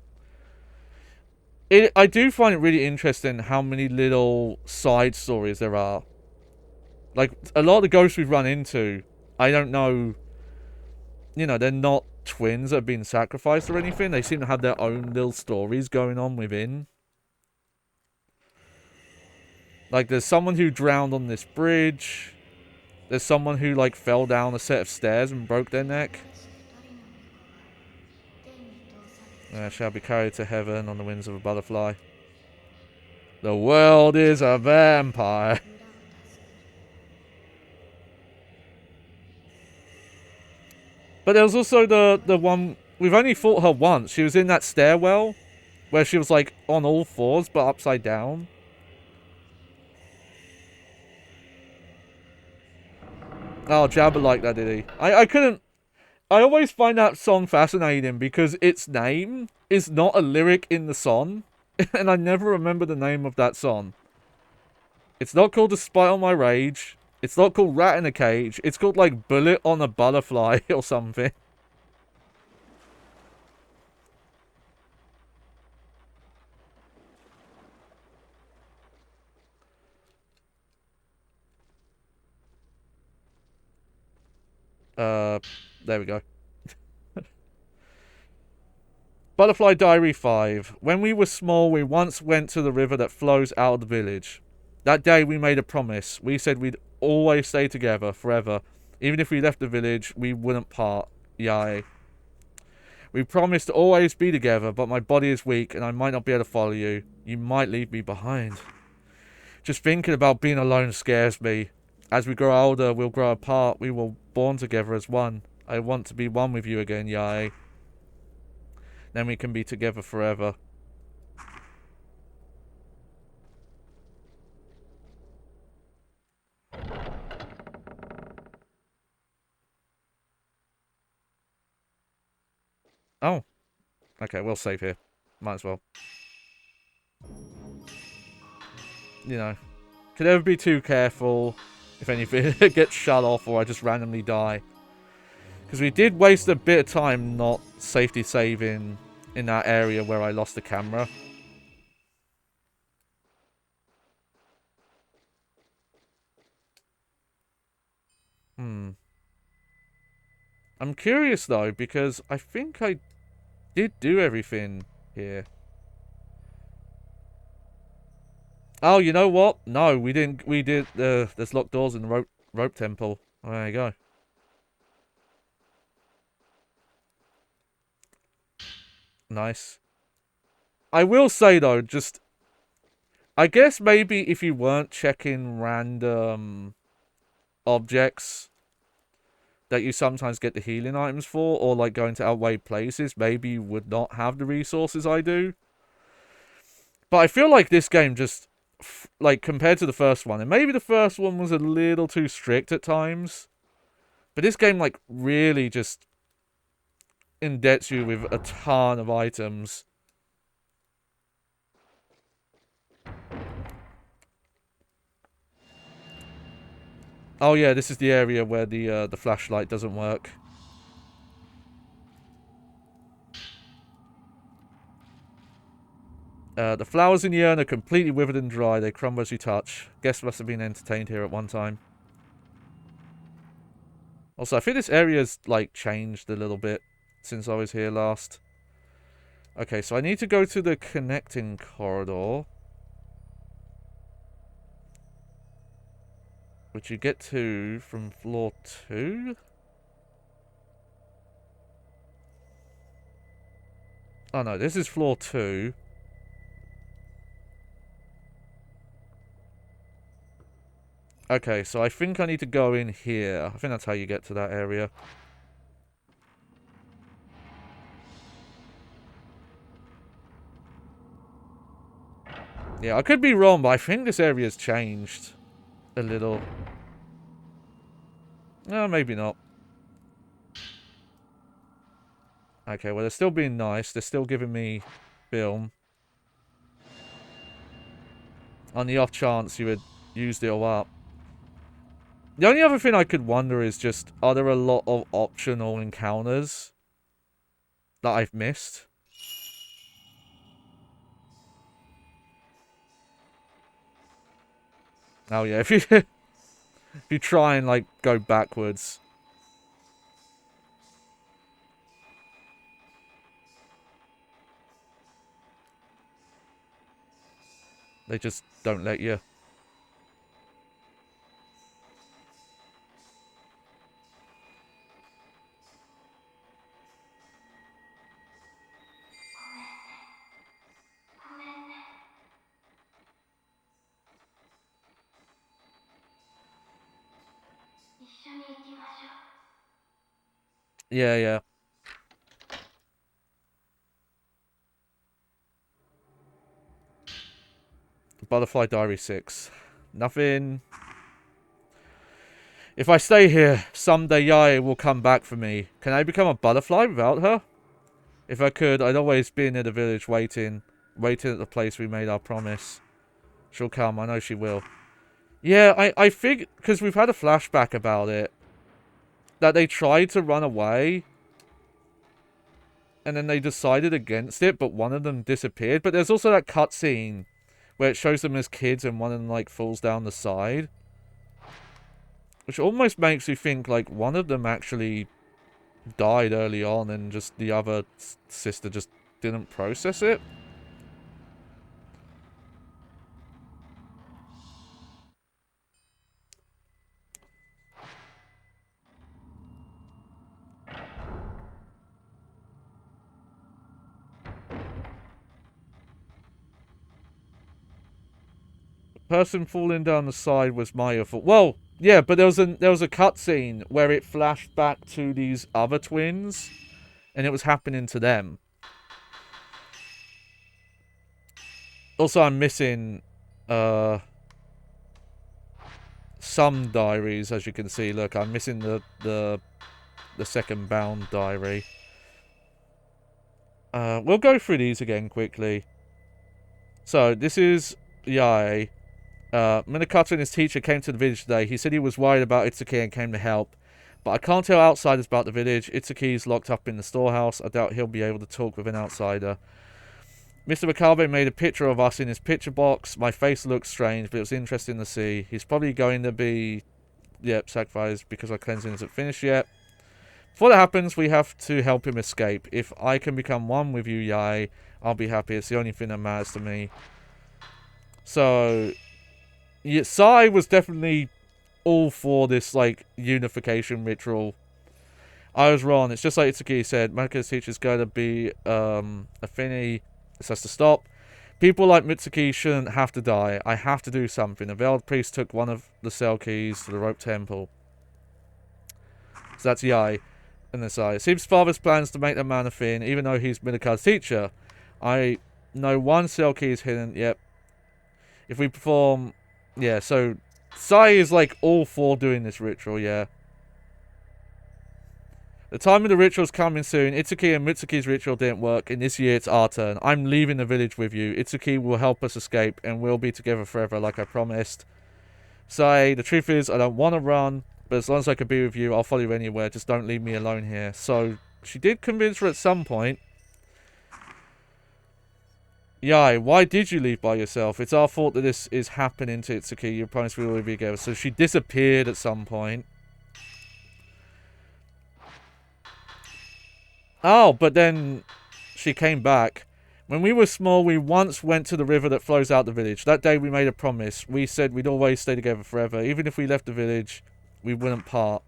do find it really interesting how many little side stories there are. Like, a lot of the ghosts we've run into, I don't know... You know, they're not twins that have been sacrificed or anything. They seem to have their own little stories going on within. Like, there's someone who drowned on this bridge. There's someone who, like, fell down a set of stairs and broke their neck. Shall be carried to heaven on the wings of a butterfly. The world is a vampire. But there was also the one... We've only fought her once. She was in that stairwell where she was, like, on all fours but upside down. Oh, Jabba liked that, did he? I couldn't... I always find that song fascinating because its name is not a lyric in the song. And I never remember the name of that song. It's not called Despite All My Rage. It's not called Rat in a Cage. It's called, like, Bullet on a Butterfly or something. There we go. Butterfly Diary 5. When we were small, we once went to the river that flows out of the village. That day we made a promise. We said we'd always stay together, forever. Even if we left the village, we wouldn't part. Yay. We promised to always be together, but my body is weak and I might not be able to follow you. You might leave me behind. Just thinking about being alone scares me. As we grow older, we'll grow apart. We will born together as one. I want to be one with you again, Yae. Then we can be together forever. Oh. Okay, we'll save here. Might as well. You know. Could never be too careful if anything gets shut off or I just randomly die. Because we did waste a bit of time not safety saving in that area where I lost the camera. I'm curious though, because I think I did do everything here. Oh, you know what? No, we didn't. We did. There's locked doors in the rope temple. Oh, there you go. Nice. I will say though, just I guess maybe if you weren't checking random objects that you sometimes get the healing items for, or like going to outweigh places, maybe you would not have the resources I do. But I feel like this game just, like, compared to the first one, and maybe the first one was a little too strict at times, but this game, like, really just indebts you with a ton of items. Oh yeah, this is the area where the flashlight doesn't work. The flowers in the urn are completely withered and dry. They crumble as you touch. Guests must have been entertained here at one time. Also, I think this area's, like, changed a little bit since I was here last. Okay, so I need to go to the connecting corridor, which you get to from floor 2? Oh no, this is floor 2. Okay, so I think I need to go in here. I think that's how you get to that area. Yeah, I could be wrong, but I think this area's changed a little. No, maybe not. Okay, well, they're still being nice. They're still giving me film. On the off chance you had used it all up. The only other thing I could wonder is just, are there a lot of optional encounters that I've missed? Oh yeah, if you if you try and, like, go backwards, they just don't let you. Yeah, yeah. Butterfly Diary 6. Nothing. If I stay here, someday Yae will come back for me. Can I become a butterfly without her? If I could, I'd always be near the village waiting at the place we made our promise. She'll come, I know she will. Yeah, I think, because we've had a flashback about it, that they tried to run away, and then they decided against it, but one of them disappeared. But there's also that cutscene where it shows them as kids and one of them, like, falls down the side. Which almost makes you think, like, one of them actually died early on and just the other sister just didn't process it. Person falling down the side was my fault. Well, yeah, but there was a cutscene where it flashed back to these other twins, and it was happening to them. Also, I'm missing some diaries, as you can see. Look, I'm missing the second bound diary. We'll go through these again quickly. So, this is Yae. Minakato and his teacher came to the village today. He said he was worried about Itsuki and came to help. But I can't tell outsiders about the village. Itsuki's locked up in the storehouse. I doubt he'll be able to talk with an outsider. Mr. Wakabe made a picture of us in his picture box. My face looks strange, but it was interesting to see. He's probably going to be, sacrificed because our cleansing isn't finished yet. before that happens, we have to help him escape. If I can become one with you, Yai, I'll be happy. It's the only thing that matters to me. So, yeah, Sai was definitely all for this, like, unification ritual. I was wrong. It's just like Itsuki said. Mako's teacher's going to be a thingy. This has to stop. People like Mitsuki shouldn't have to die. I have to do something. The veiled priest took one of the cell keys to the rope temple. So that's Yai and this eye. It seems father's plans to make the man a Finn, even though he's Minaka's teacher. I know one cell key is hidden. Yep. If we perform... Yeah, so... Sai is like all for doing this ritual, yeah. The time of the ritual's coming soon. Itsuki and Mitsuki's ritual didn't work, and this year it's our turn. I'm leaving the village with you. Itsuki will help us escape, and we'll be together forever like I promised. Sai, the truth is, I don't want to run, but as long as I can be with you, I'll follow you anywhere. Just don't leave me alone here. So, she did convince her at some point. Yai, why did you leave by yourself? It's our fault that this is happening to Itsuki. You promised we would be together. So she disappeared at some point. Oh, but then she came back. When we were small, we once went to the river that flows out the village. That day we made a promise. We said we'd always stay together forever. Even if we left the village, we wouldn't part.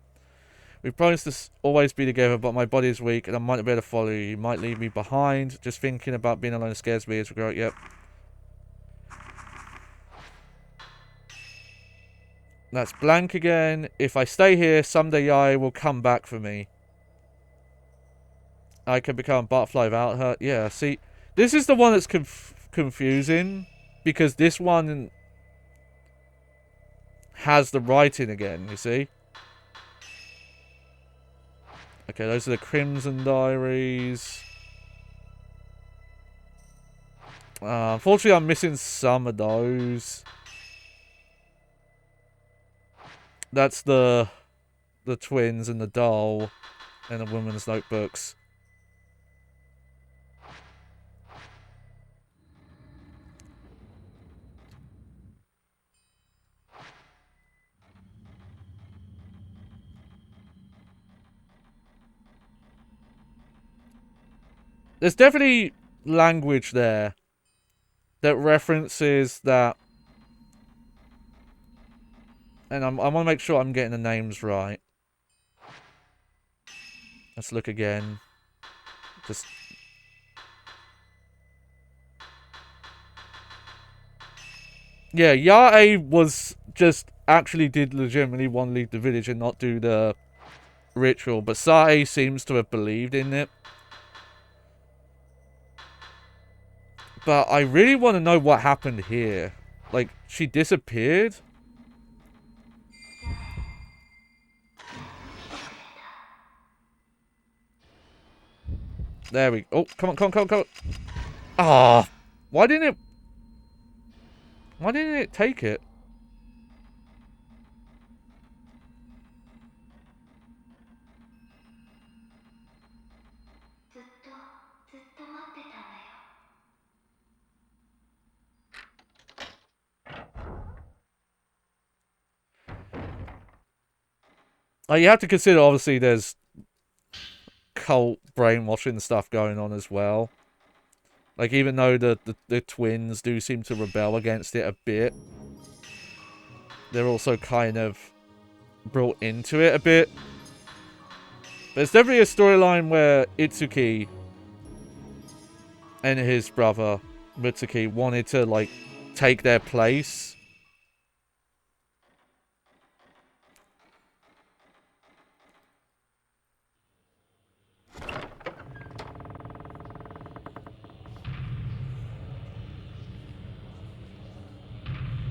We promised to always be together, but my body is weak and I might not be able to follow you. You might leave me behind. Just thinking about being alone scares me as we grow up. Yep. That's blank again. If I stay here, someday Yai will come back for me. I can become a butterfly without her. Yeah, see, this is the one that's confusing. Because this one has the writing again, you see? Okay, those are the Crimson Diaries. Unfortunately, I'm missing some of those. That's the twins and the doll and the woman's notebooks. There's definitely language there that references that, and I want to make sure I'm getting the names right. Let's look again. Just yeah, Yae was just actually did legitimately want to leave the village and not do the ritual, but Sae seems to have believed in it. But I really want to know what happened here. Like, she disappeared? There we... Oh, come on, come on, come on, come on. Ah, why didn't it take it? You have to consider, obviously, there's cult brainwashing stuff going on as well. Like, even though the twins do seem to rebel against it a bit, they're also kind of brought into it a bit. There's definitely a storyline where Itsuki and his brother, Mitsuki, wanted to, like, take their place.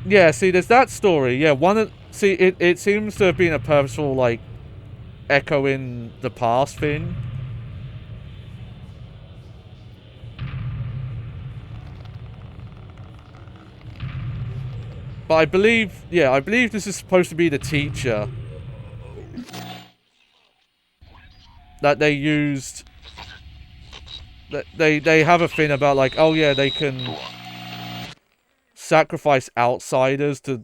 Yeah, see, there's that story. Yeah, see, it seems to have been a purposeful, like, echoing the past thing. But I believe this is supposed to be the teacher that they used. That they have a thing about, like, oh yeah, they can sacrifice outsiders to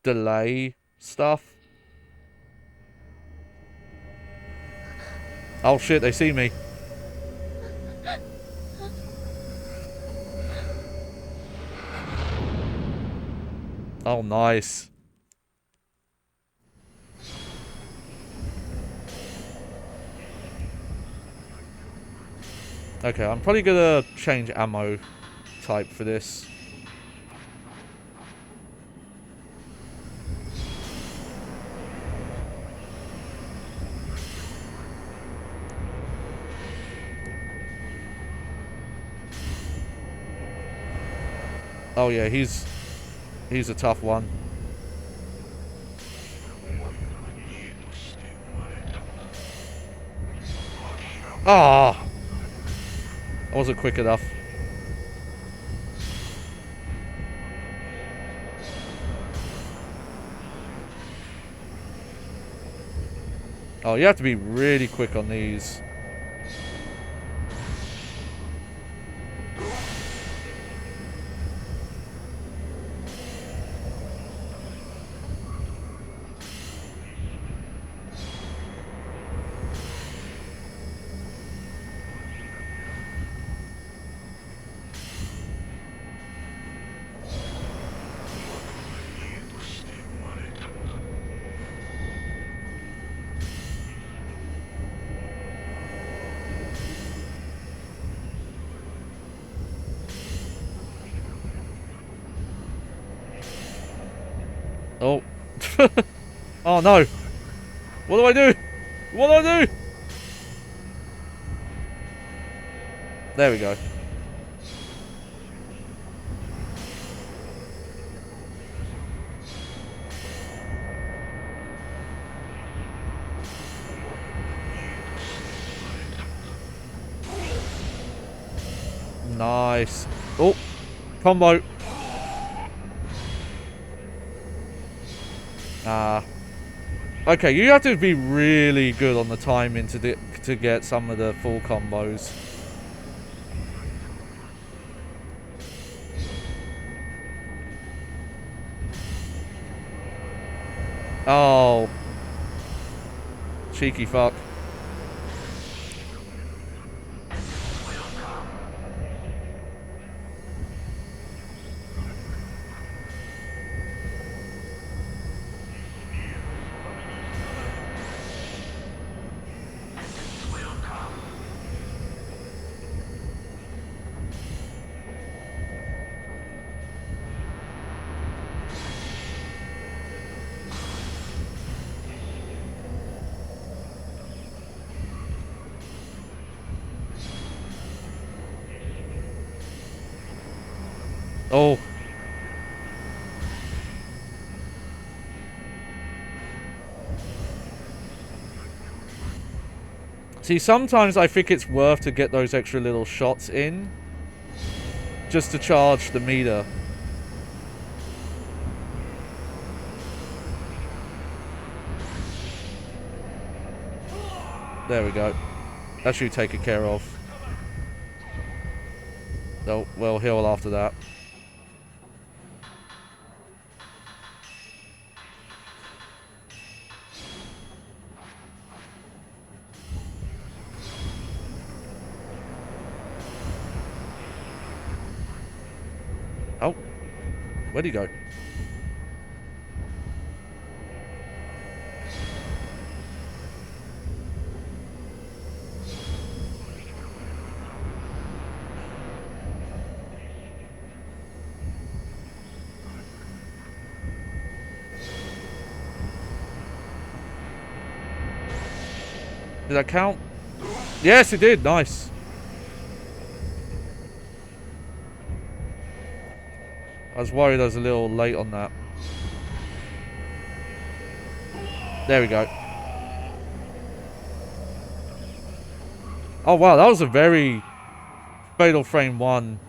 delay stuff. Oh shit, they see me. Oh, nice. Okay, I'm probably gonna change ammo type for this. Oh yeah, he's a tough one. Ah, I wasn't quick enough. Oh, you have to be really quick on these. Oh. Oh no. What do I do? What do I do? There we go. Nice. Oh. Combo. Ah. Okay, you have to be really good on the timing to get some of the full combos. Oh. Cheeky fuck. Oh. See, sometimes I think it's worth to get those extra little shots in, just to charge the meter. There we go. That should take it care of. Oh, well, heal after that. Oh. Where'd he go? Did that count? Yes, it did. Nice. I was worried I was a little late on that. There we go. Oh, wow. That was a very Fatal Frame 1,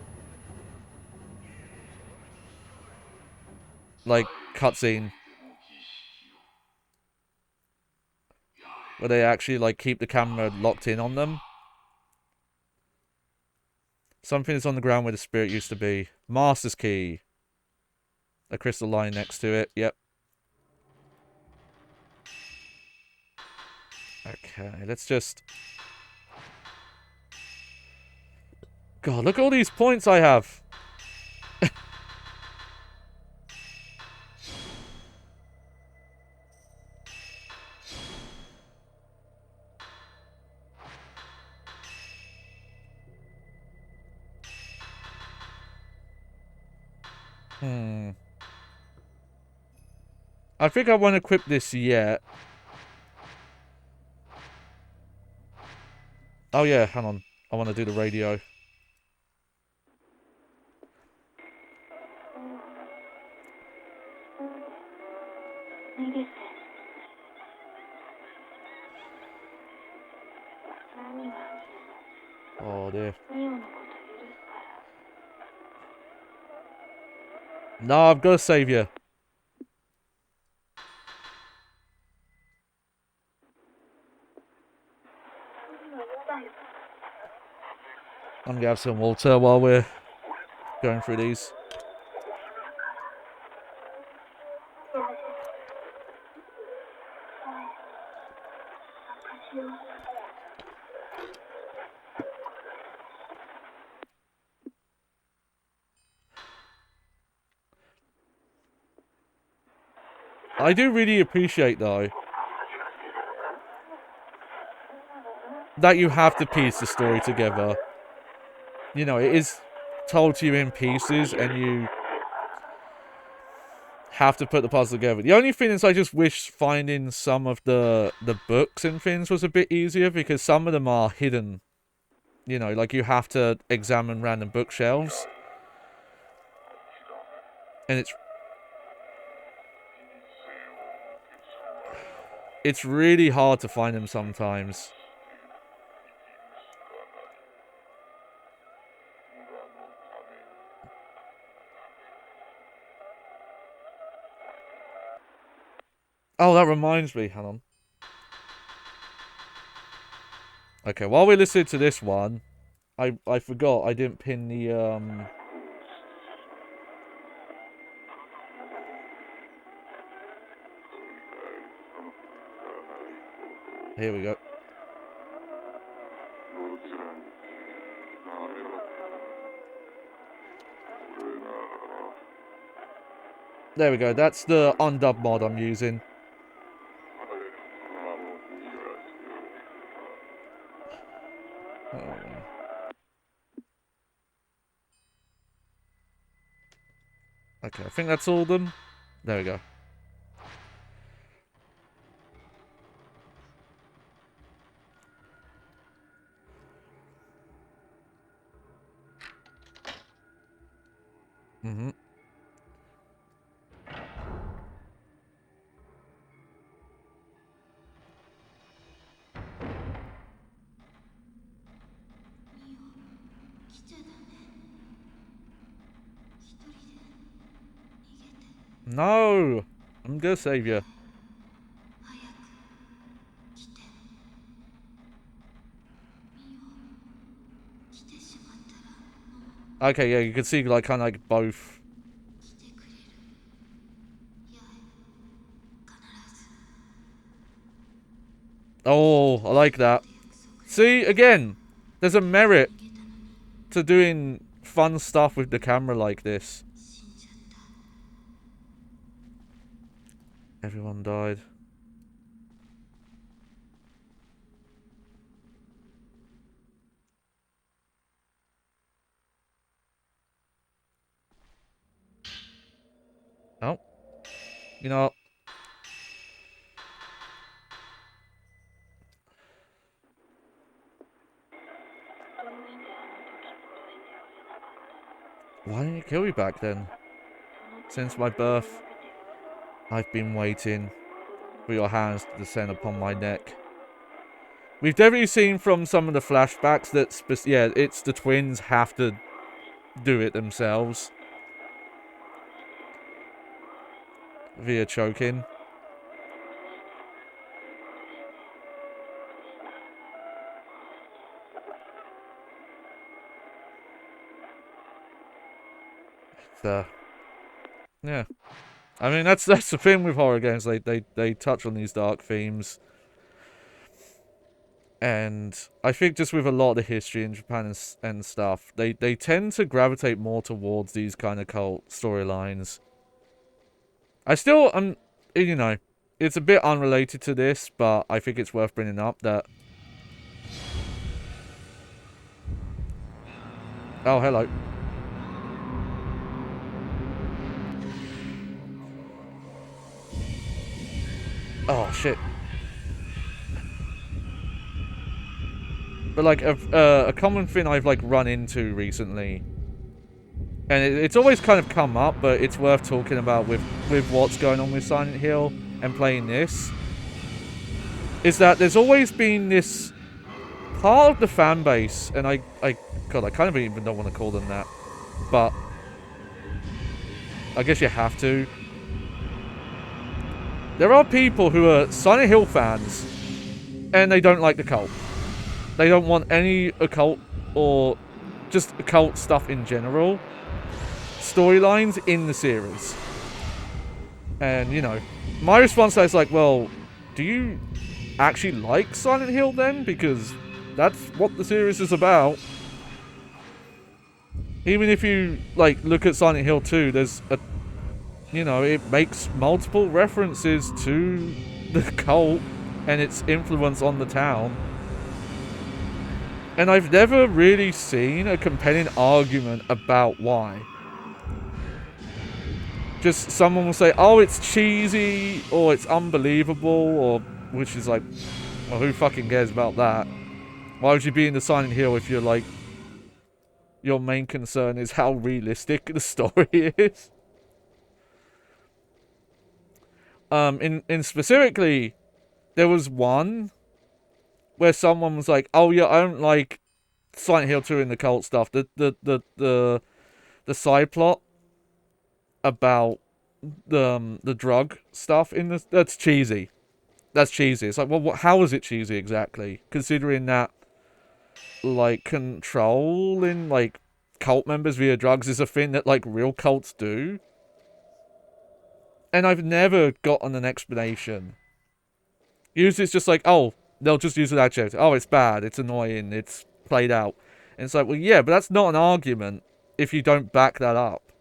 like, cutscene. Where they actually, like, keep the camera locked in on them. Something is on the ground where the spirit used to be. Master's key. A crystal line next to it. Yep. Okay, let's just... God, look at all these points I have. I think I won't equip this yet. Oh yeah, hang on. I want to do the radio. Oh dear. No, I've got to save you. I'm gonna have some water while we're going through these. I do really appreciate, though, that you have to piece the story together. You know, it is told to you in pieces, and you have to put the puzzle together. The only thing is I just wish finding some of the books and things was a bit easier, because some of them are hidden. You know, like you have to examine random bookshelves. And it's really hard to find them sometimes. Oh, that reminds me. Hang on. Okay, while we listen to this one, I forgot I didn't pin the Here we go. There we go. That's the undub mod I'm using. Okay, I think that's all of them. There we go. Mm-hmm. No! I'm gonna save you. Okay, yeah, you can see like kind of like both. Oh, I like that. See, again, there's a merit to doing fun stuff with the camera like this. Everyone died. Oh. You know. Why didn't you kill me back then? Since my birth, I've been waiting for your hands to descend upon my neck. We've definitely seen from some of the flashbacks that, yeah, it's the twins have to do it themselves. Via choking. Yeah. I mean, that's the thing with horror games. They touch on these dark themes. And I think just with a lot of the history in Japan and stuff, they tend to gravitate more towards these kind of cult storylines. I still, you know, it's a bit unrelated to this, but I think it's worth bringing up that... Oh, hello. Oh, shit. But, like, a common thing I've, like, run into recently, and it's always kind of come up, but it's worth talking about with what's going on with Silent Hill and playing this, is that there's always been this part of the fan base, and God, I kind of even don't want to call them that, but I guess you have to. There are people who are Silent Hill fans, and they don't like the cult. They don't want any occult, or just occult stuff in general, storylines in the series. And, you know, my response to that is like, well, do you actually like Silent Hill then? Because that's what the series is about. Even if you, like, look at Silent Hill 2, there's a... You know, it makes multiple references to the cult and its influence on the town. And I've never really seen a compelling argument about why. Just someone will say, oh, it's cheesy, or it's unbelievable, or... Which is like, well, who fucking cares about that? Why would you be in the Silent Hill if you're like... Your main concern is how realistic the story is? In specifically, there was one where someone was like, oh yeah, I don't like Silent Hill 2 and the cult stuff. The side plot about the drug stuff in this, that's cheesy. That's cheesy. It's like, well, how is it cheesy exactly? Considering that, like, controlling, like, cult members via drugs is a thing that, like, real cults do. And I've never gotten an explanation. Usually it's just like, oh, they'll just use it as joke. Oh, it's bad, it's annoying, it's played out. And it's like, well, yeah, but that's not an argument if you don't back that up.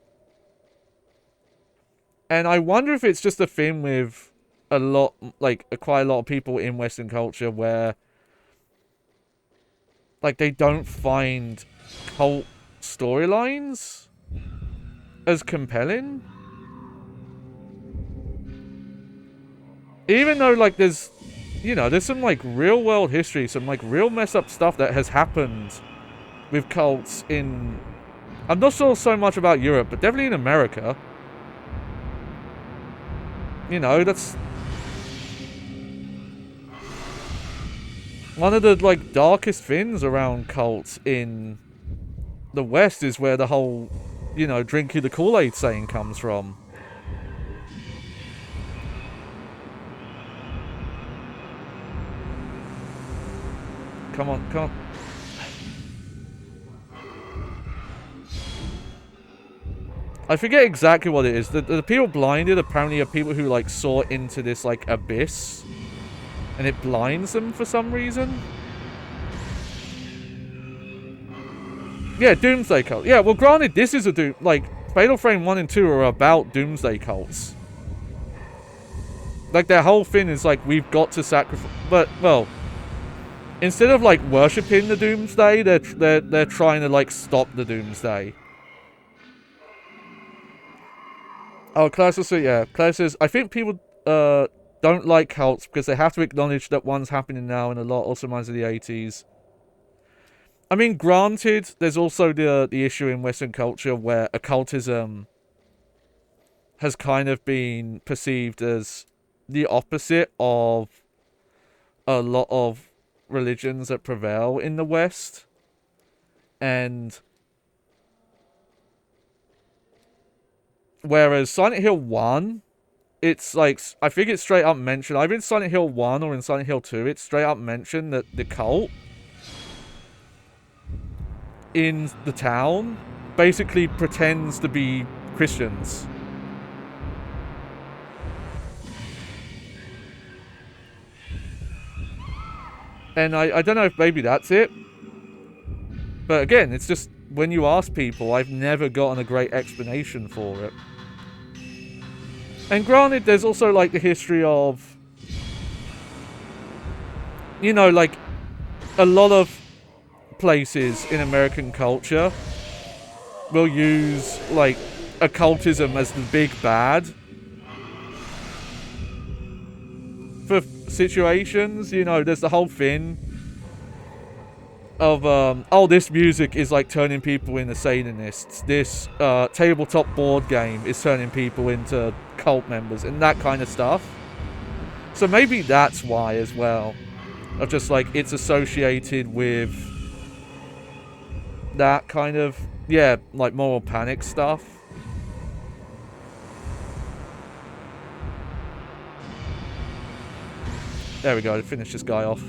And I wonder if it's just a thing with a lot, like, quite a lot of people in Western culture where, like, they don't find cult storylines as compelling. Even though, like, there's, you know, there's some, like, real world history, some, like, real mess up stuff that has happened with cults in... I'm not sure so much about Europe, but definitely in America. You know, that's... One of the, like, darkest things around cults in the West is where the whole, you know, drink you the Kool-Aid saying comes from. Come on, come on. I forget exactly what it is. The people blinded apparently are people who, like, saw into this, like, abyss. And it blinds them for some reason. Yeah, Doomsday Cult. Yeah, well, granted, this is a like, Fatal Frame 1 and 2 are about Doomsday Cults. Like, their whole thing is, like, we've got to sacrifice... But, well... Instead of, like, worshipping the Doomsday, they're trying to, like, stop the Doomsday. Oh, Claire says, yeah. Claire says, I think people don't like cults because they have to acknowledge that one's happening now and a lot also reminds of the 80s. I mean, granted, there's also the issue in Western culture where occultism has kind of been perceived as the opposite of a lot of religions that prevail in the West. And whereas Silent Hill 1, it's like, I think it's straight up mentioned, either in Silent Hill 1 or in Silent Hill 2, it's straight up mentioned that the cult in the town basically pretends to be Christians. And I don't know if maybe that's it. But again, it's just when you ask people, I've never gotten a great explanation for it. And granted, there's also like the history of, you know, like a lot of places in American culture will use like occultism as the big bad for situations. You know, there's the whole thing of oh, this music is like turning people into Satanists, this tabletop board game is turning people into cult members, and that kind of stuff. So maybe that's why as well, of just like it's associated with that kind of, yeah, like moral panic stuff. There we go, finish this guy off.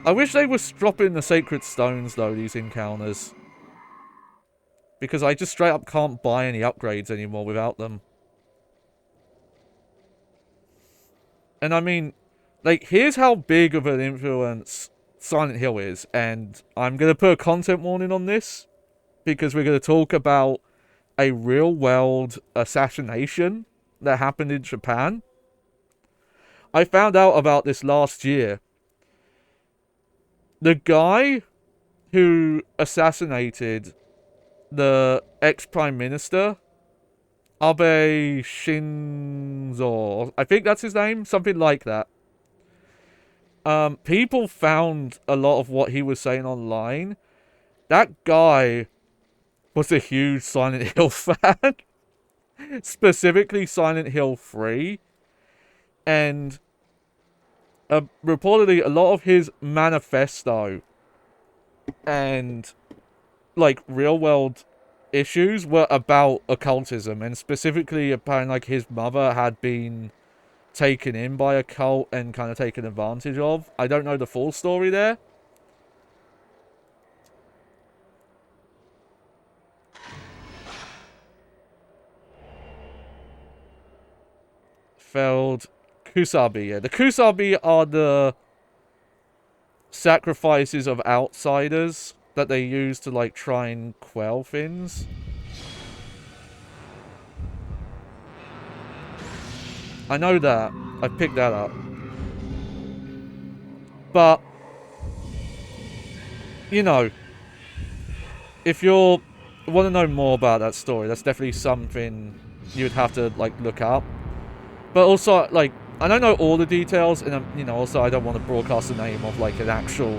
I wish they were dropping the sacred stones though, these encounters. Because I just straight up can't buy any upgrades anymore without them. And I mean, like, here's how big of an influence Silent Hill is. And I'm going to put a content warning on this, because we're going to talk about a real-world assassination that happened in Japan. I found out about this last year. The guy who assassinated the ex-prime minister, Abe Shinzo, I think that's his name, something like that. People found a lot of what he was saying online. That guy was a huge Silent Hill fan. Specifically Silent Hill 3. And reportedly a lot of his manifesto and like real world issues were about occultism, and specifically apparently like his mother had been taken in by a cult and kind of taken advantage of. I don't know the full story there. Failed Kusabi, yeah. The Kusabi are the sacrifices of outsiders that they use to like try and quell things. I know that. I picked that up. But, you know, if you want to know more about that story, that's definitely something you would have to, like, look up. But also, like, I don't know all the details, and, you know, also I don't want to broadcast the name of, like, an actual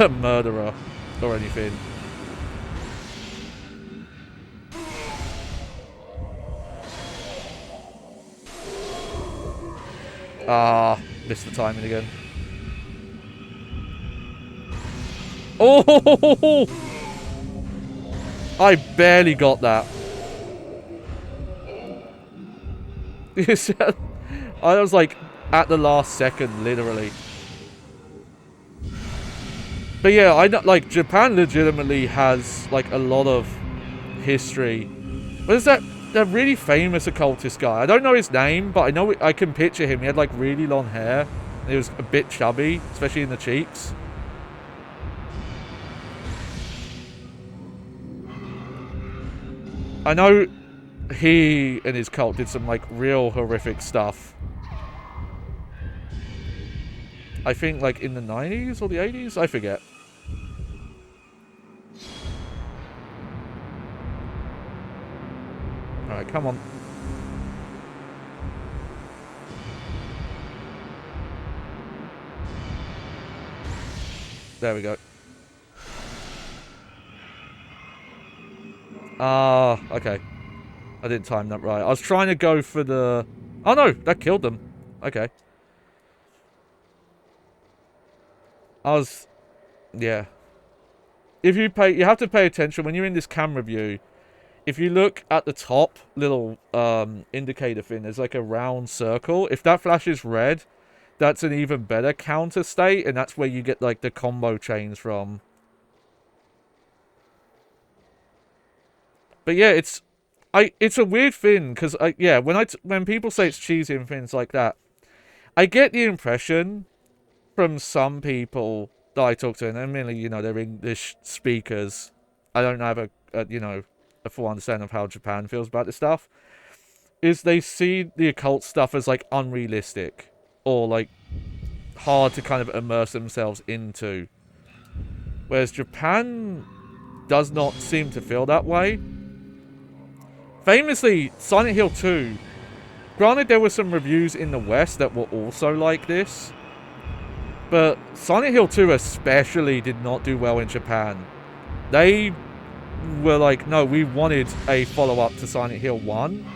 murderer or anything. Ah, missed the timing again. Oh! I barely got that. I was like at the last second, literally. But yeah, I know, like, Japan legitimately has like a lot of history. What is that really famous occultist guy? I don't know his name, but I know I can picture him. He had like really long hair. And he was a bit chubby, especially in the cheeks. I know he and his cult did some like real horrific stuff. I think like in the 90s or the 80s? I forget. Alright, come on. There we go. Ah, okay. I didn't time that right. I was trying to go for the... Oh no, that killed them. Okay. I was... Yeah. If you pay... You have to pay attention when you're in this camera view. If you look at the top little indicator thing, there's like a round circle. If that flashes red, that's an even better counter state, and that's where you get like the combo chains from. But yeah, it's a weird thing, because when people say it's cheesy and things like that, I get the impression from some people that I talk to, and mainly, you know, they're English speakers. I don't have a full understanding of how Japan feels about this stuff. Is they see the occult stuff as like unrealistic or like hard to kind of immerse themselves into, whereas Japan does not seem to feel that way. Famously, Silent Hill 2, granted there were some reviews in the West that were also like this, but Silent Hill 2 especially did not do well in Japan. They were like, no, we wanted a follow-up to Silent Hill 1.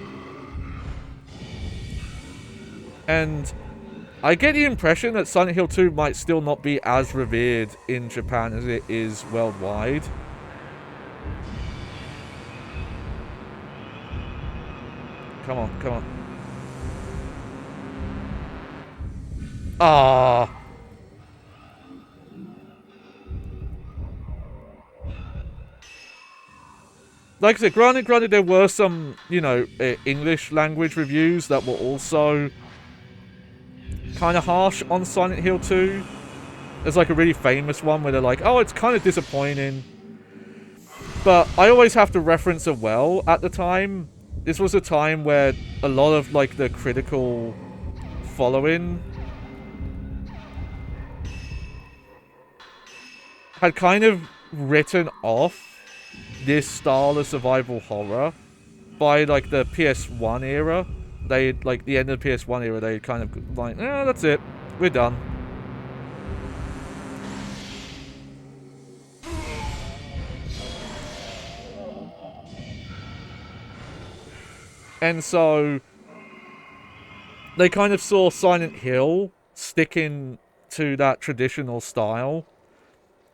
And I get the impression that Silent Hill 2 might still not be as revered in Japan as it is worldwide. Come on, come on. Ah. Like I said, granted there were some, you know, English language reviews that were also kind of harsh on Silent Hill 2. There's like a really famous one where they're like, oh, it's kind of disappointing. But I always have to reference it well at the time. This was a time where a lot of like the critical following had kind of written off this style of survival horror by like the PS1 era. They like the end of the PS1 era, they kind of like, oh, that's it, we're done. And so they kind of saw Silent Hill sticking to that traditional style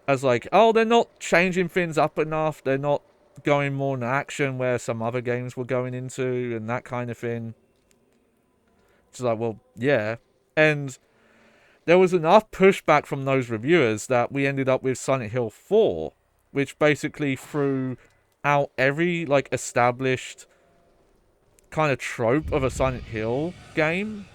as like, oh, they're not changing things up enough, they're not going more in action where some other games were going into and that kind of thing. It's like, well, yeah. And there was enough pushback from those reviewers that we ended up with Silent Hill 4, which basically threw out every like established kind of trope of a Silent Hill game.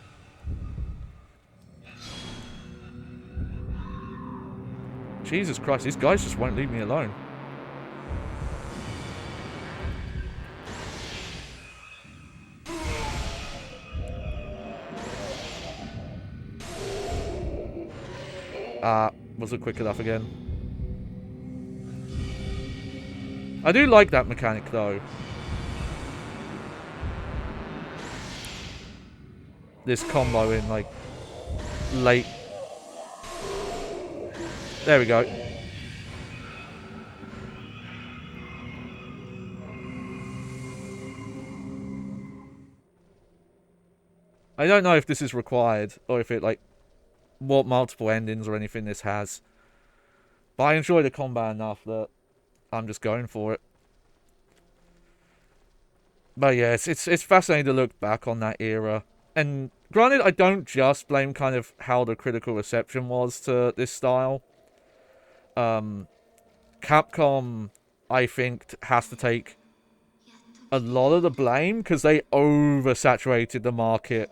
Jesus Christ, these guys just won't leave me alone. Wasn't quick enough again. I do like that mechanic though. This combo in like late. There we go. I don't know if this is required or if it like what multiple endings or anything this has. But I enjoy the combat enough that I'm just going for it. But yeah, it's fascinating to look back on that era. And granted, I don't just blame kind of how the critical reception was to this style. Capcom, I think, has to take a lot of the blame because they oversaturated the market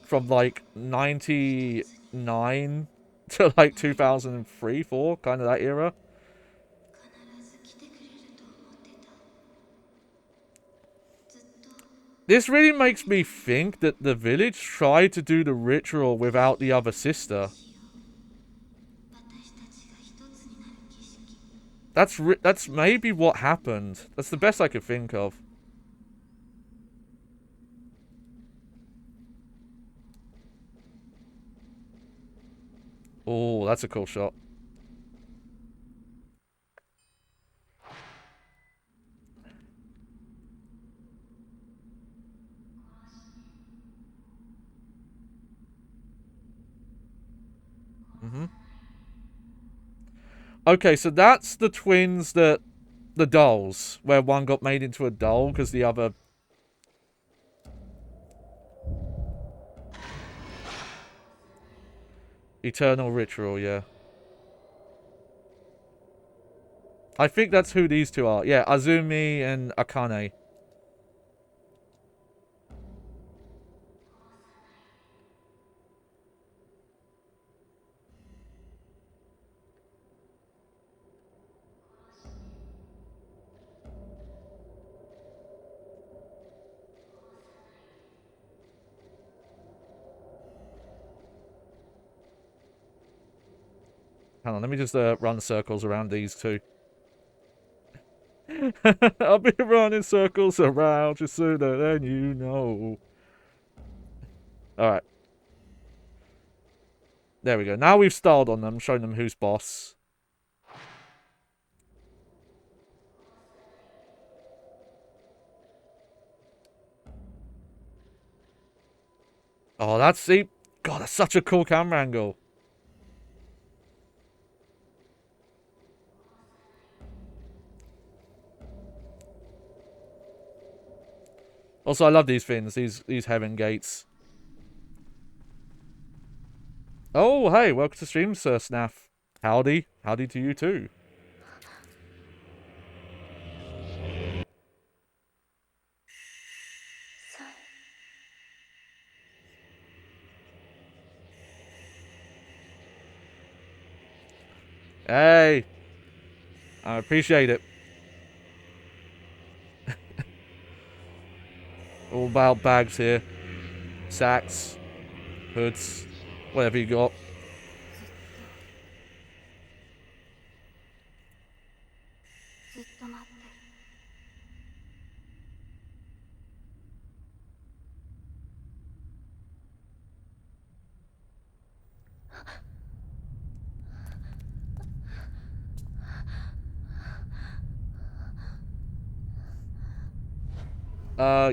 from like 99 to like 2003, 4, kind of that era. This really makes me think that the village tried to do the ritual without the other sister. That's maybe what happened. That's the best I could think of. Oh, that's a cool shot. Okay, so that's the twins that... The dolls, where one got made into a doll because the other... Eternal Ritual, yeah. I think that's who these two are. Yeah, Azumi and Akane. Hang on, let me just run circles around these two. I'll be running circles around you sooner than you know. Alright. There we go. Now we've styled on them, shown them who's boss. Oh, that's... See? God, that's such a cool camera angle. Also, I love these things. These heaven gates. Oh, hey, welcome to stream, Sir Snaff. Howdy. Howdy to you, too. Hey. I appreciate it. All about bags here. Sacks. Hoods. Whatever you got.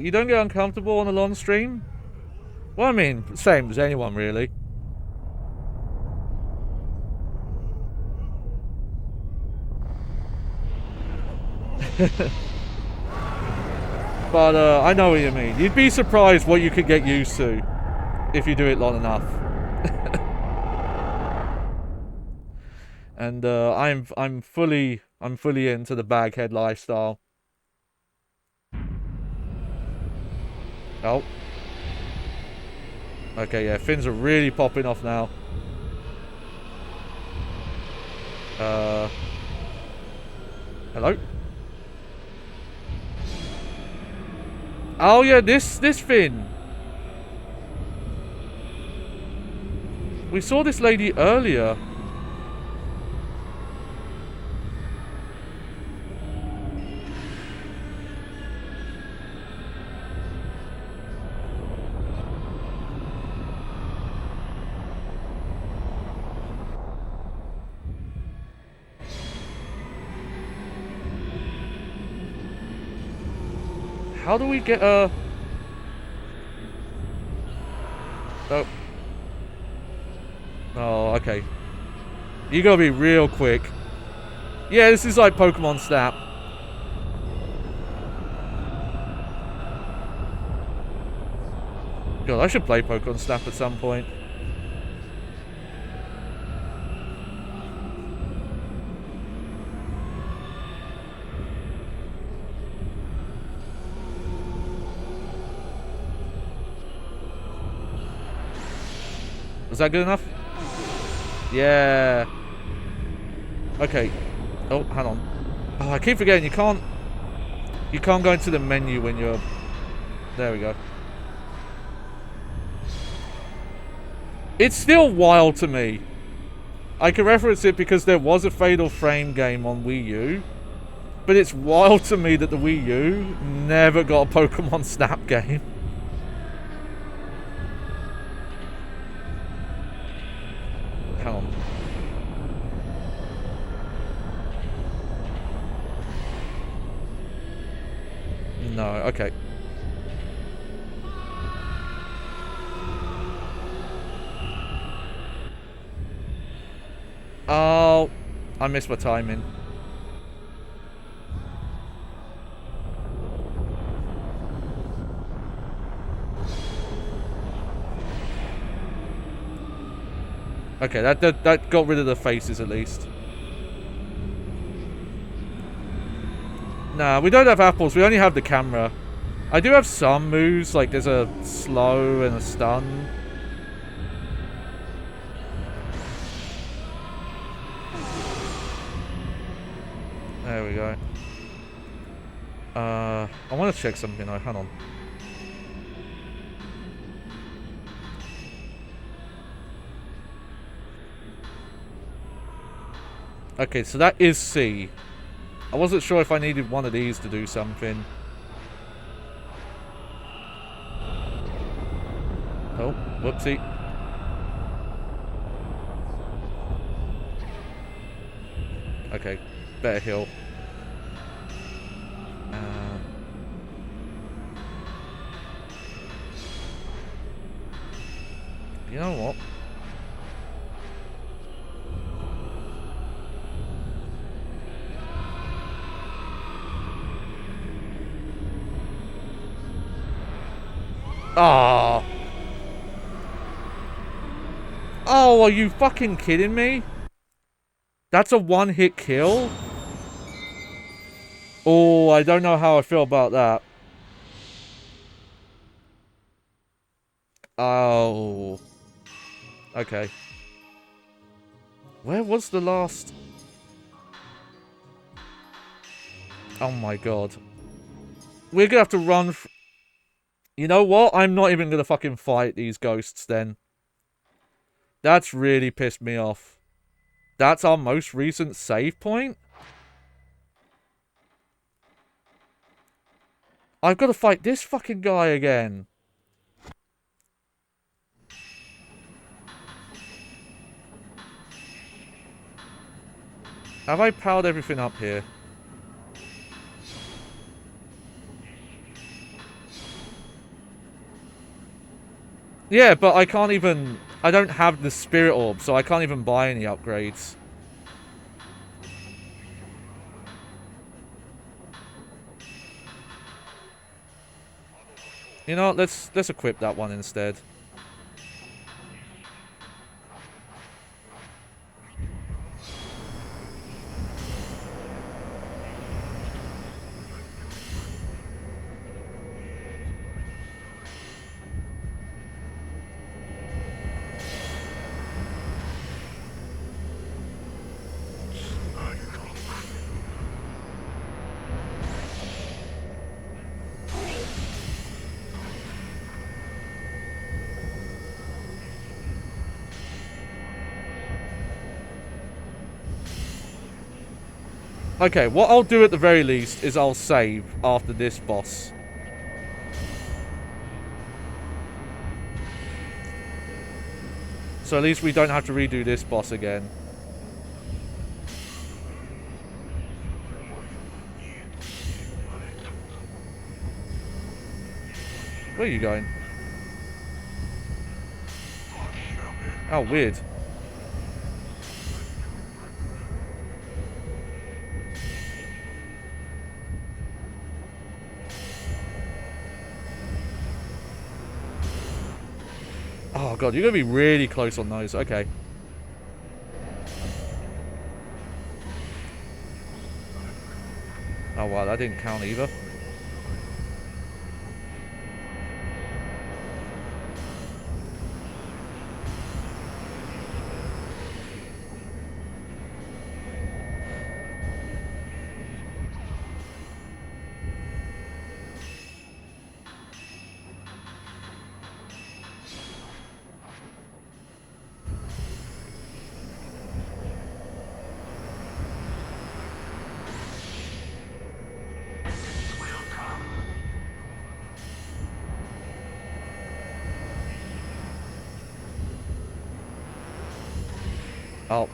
You don't get uncomfortable on a long stream? Well, I mean, same as anyone, really. But, I know what you mean. You'd be surprised what you could get used to if you do it long enough. And, I'm fully into the baghead lifestyle. Oh. Okay, yeah, fins are really popping off now. Hello? Oh yeah, this fin. We saw this lady earlier. How do we get a... Oh. Oh, okay. You gotta be real quick. Yeah, this is like Pokemon Snap. God, I should play Pokemon Snap at some point. Was that good enough? Yeah. Okay. Oh, hang on. Oh, I keep forgetting you can't go into the menu when you're... There we go. It's still wild to me. I can reference it because there was a Fatal Frame game on Wii U. But it's wild to me that the Wii U never got a Pokemon Snap game. Hang on. No, okay. Oh, I missed my timing. Okay, that got rid of the faces at least. Nah, we don't have apples. We only have the camera. I do have some moves, like there's a slow and a stun. There we go. I want to check something. Oh, hang on. Okay, so that is C. I wasn't sure if I needed one of these to do something. Oh, whoopsie. Okay, better heal. You know what? Ah. Oh, are you fucking kidding me? That's a one-hit kill? Oh, I don't know how I feel about that. Oh. Okay. Where was the last... Oh my god. We're gonna have to run... You know what? I'm not even gonna fucking fight these ghosts then. That's really pissed me off. That's our most recent save point? I've got to fight this fucking guy again. Have I powered everything up here? Yeah, but I can't even... I don't have the spirit orb, so I can't even buy any upgrades. You know what, let's equip that one instead. Okay, what I'll do at the very least is I'll save after this boss. So at least we don't have to redo this boss again. Where are you going? Oh, weird. Oh god, you're gonna be really close on those. Okay. Oh wow, that didn't count either. Oh.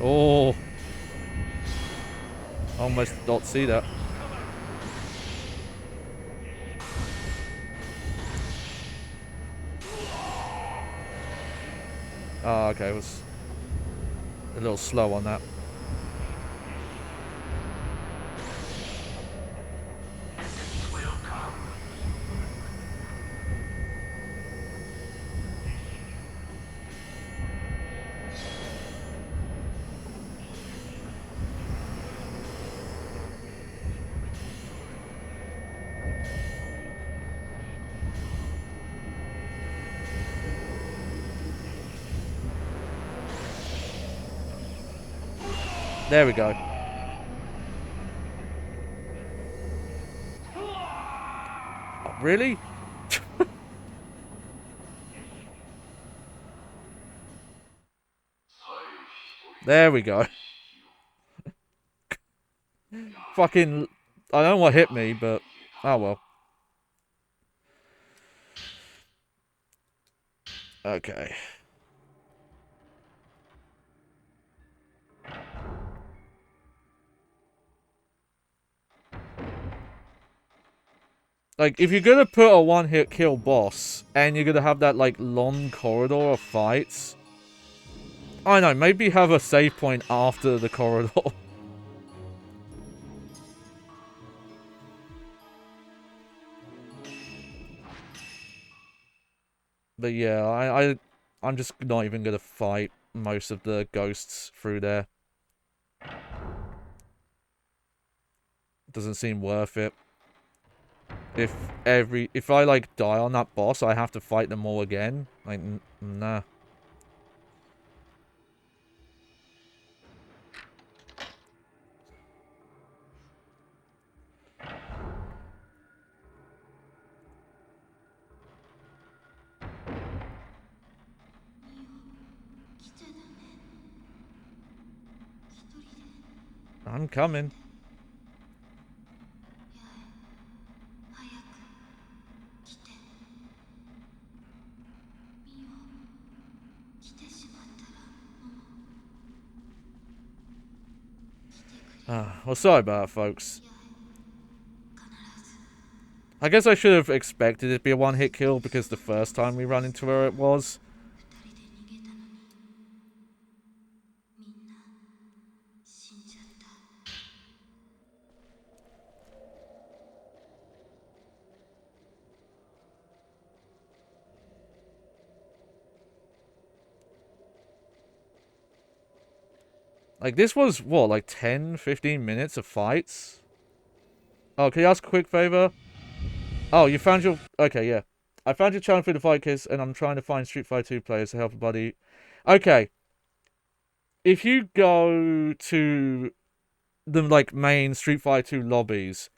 Oh. Almost don't see that. Oh, okay, it was a little slow on that. There we go. Oh, really? There we go. Fucking... I don't know what hit me, but... Oh well. Okay. Like, if you're gonna put a one-hit kill boss, and you're gonna have that, like, long corridor of fights... I don't know, maybe have a save point after the corridor. But yeah, I'm just not even gonna fight most of the ghosts through there. Doesn't seem worth it. If I like die on that boss, I have to fight them all again. Like, nah. I'm coming. Well, sorry about it, folks. I guess I should have expected it to be a one-hit kill because the first time we ran into her it was. Like, this was, what, like 10, 15 minutes of fights? Oh, can you ask a quick favor? Oh, you found your... Okay, yeah. I found your channel through the Fight Kiss, and I'm trying to find Street Fighter 2 players to help a buddy. Okay. If you go to the, like, main Street Fighter 2 lobbies,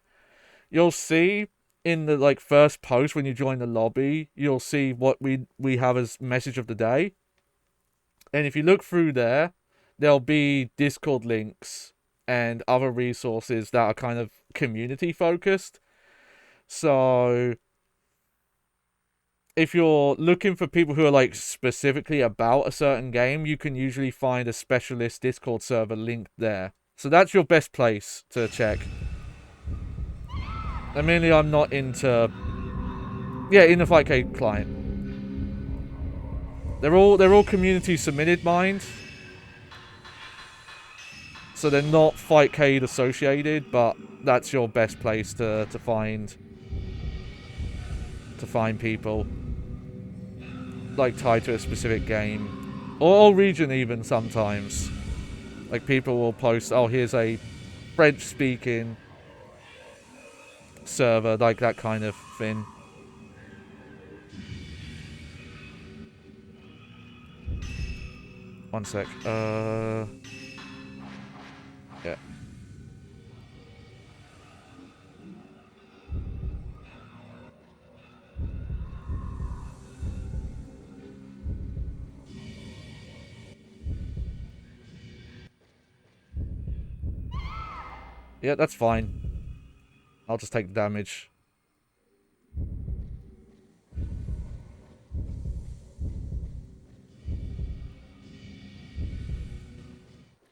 you'll see in the, like, first post when you join the lobby, you'll see what we have as message of the day. And if you look through there, there'll be Discord links and other resources that are kind of community focused. So if you're looking for people who are like specifically about a certain game, you can usually find a specialist Discord server linked there. So that's your best place to check. Mainly I'm not into... Yeah, in the Fightcade client. They're all community submitted mined. So they're not Fightcade associated, but that's your best place to find people like tied to a specific game or region even sometimes. Like people will post, oh, here's a French speaking server, like that kind of thing. One sec. Yeah. Yeah, that's fine. I'll just take the damage.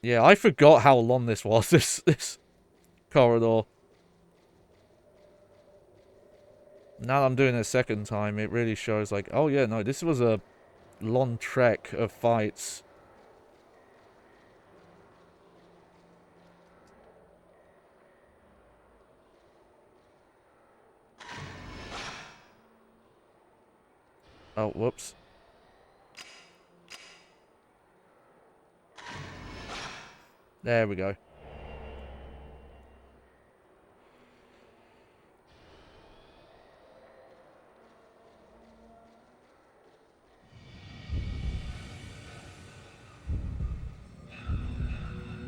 Yeah, I forgot how long this was, this corridor. Now that I'm doing it a second time, it really shows like, oh yeah, no, this was a long trek of fights. Oh, whoops. There we go.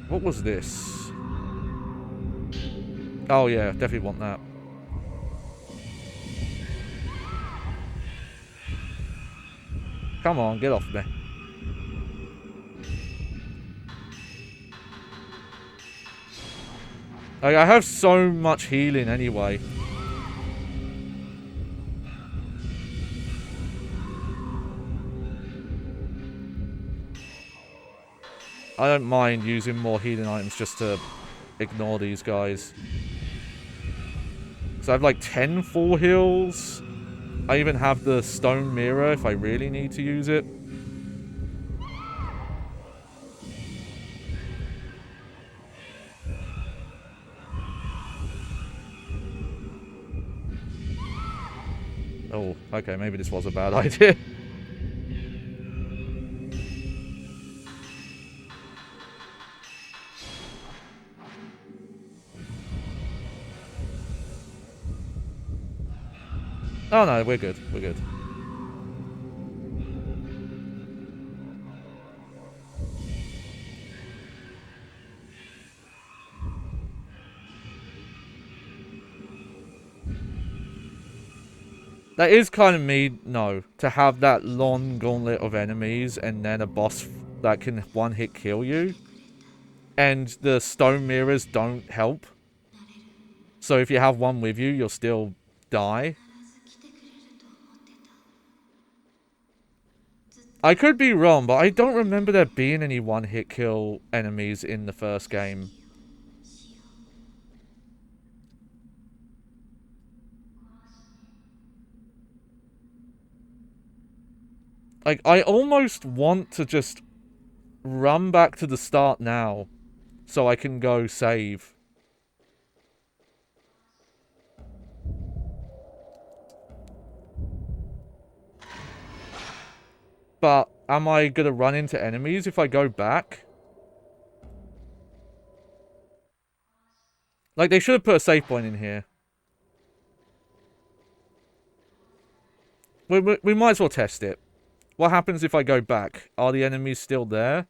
Whoa. what was this? Oh yeah, definitely want that. Come on, get off me. Like, I have so much healing anyway. I don't mind using more healing items just to ignore these guys. So I have like 10 full heals. I even have the stone mirror if I really need to use it. Oh, okay, maybe this was a bad idea. Oh no, we're good. We're good. That is kind of me, no, to have that long gauntlet of enemies and then a boss that can one-hit kill you. And the stone mirrors don't help. So if you have one with you, you'll still die. I could be wrong, but I don't remember there being any one-hit kill enemies in the first game. Like, I almost want to just run back to the start now so I can go save. But am I going to run into enemies if I go back? Like, they should have put a save point in here. We might as well test it. What happens if I go back? Are the enemies still there?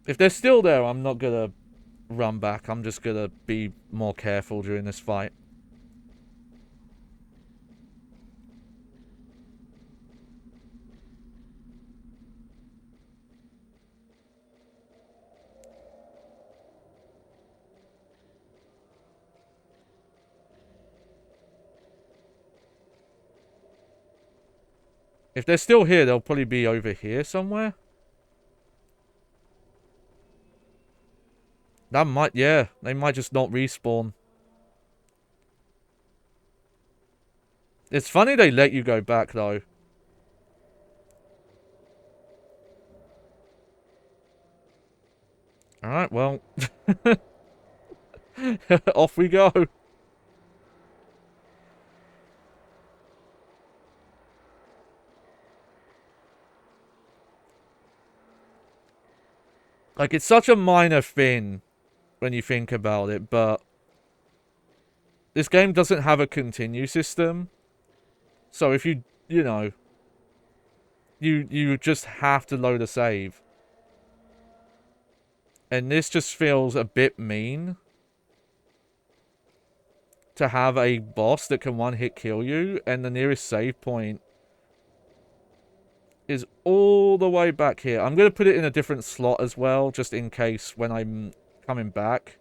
If they're still there, I'm not going to run back. I'm just going to be more careful during this fight. If they're still here, they'll probably be over here somewhere. That might, yeah. They might just not respawn. It's funny they let you go back, though. Alright, well. Off we go. Like, it's such a minor thing when you think about it, but this game doesn't have a continue system. So if you know, you just have to load a save. And this just feels a bit mean to have a boss that can one-hit kill you, and the nearest save point is all the way back here. I'm going to put it in a different slot as well, just in case when I'm coming back.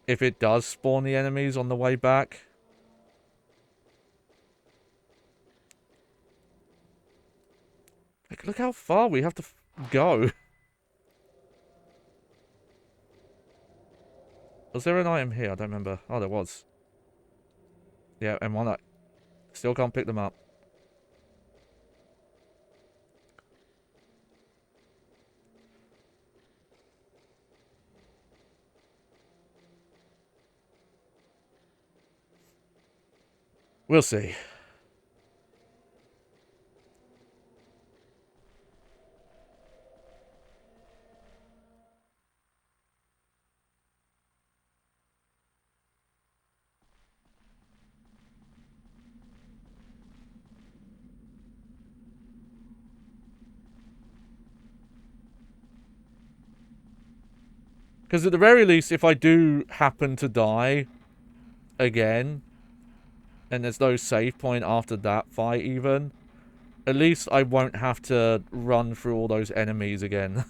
If it does spawn the enemies on the way back. Like, look how far we have to go. Was there an item here? I don't remember. Oh, there was. Yeah, and one I still can't pick them up. We'll see. Because at the very least, if I do happen to die again, and there's no save point after that fight even, at least I won't have to run through all those enemies again.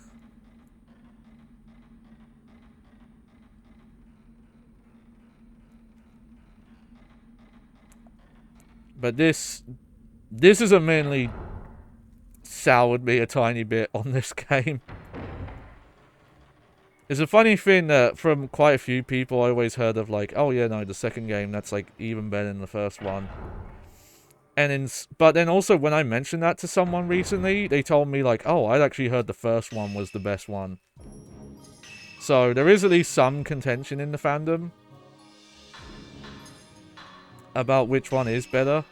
But this has mainly soured me a tiny bit on this game. It's a funny thing that from quite a few people I always heard of, like, oh yeah, no, the second game, that's like even better than the first one. And but then also when I mentioned that to someone recently, they told me like, oh, I'd actually heard the first one was the best one. So there is at least some contention in the fandom about which one is better.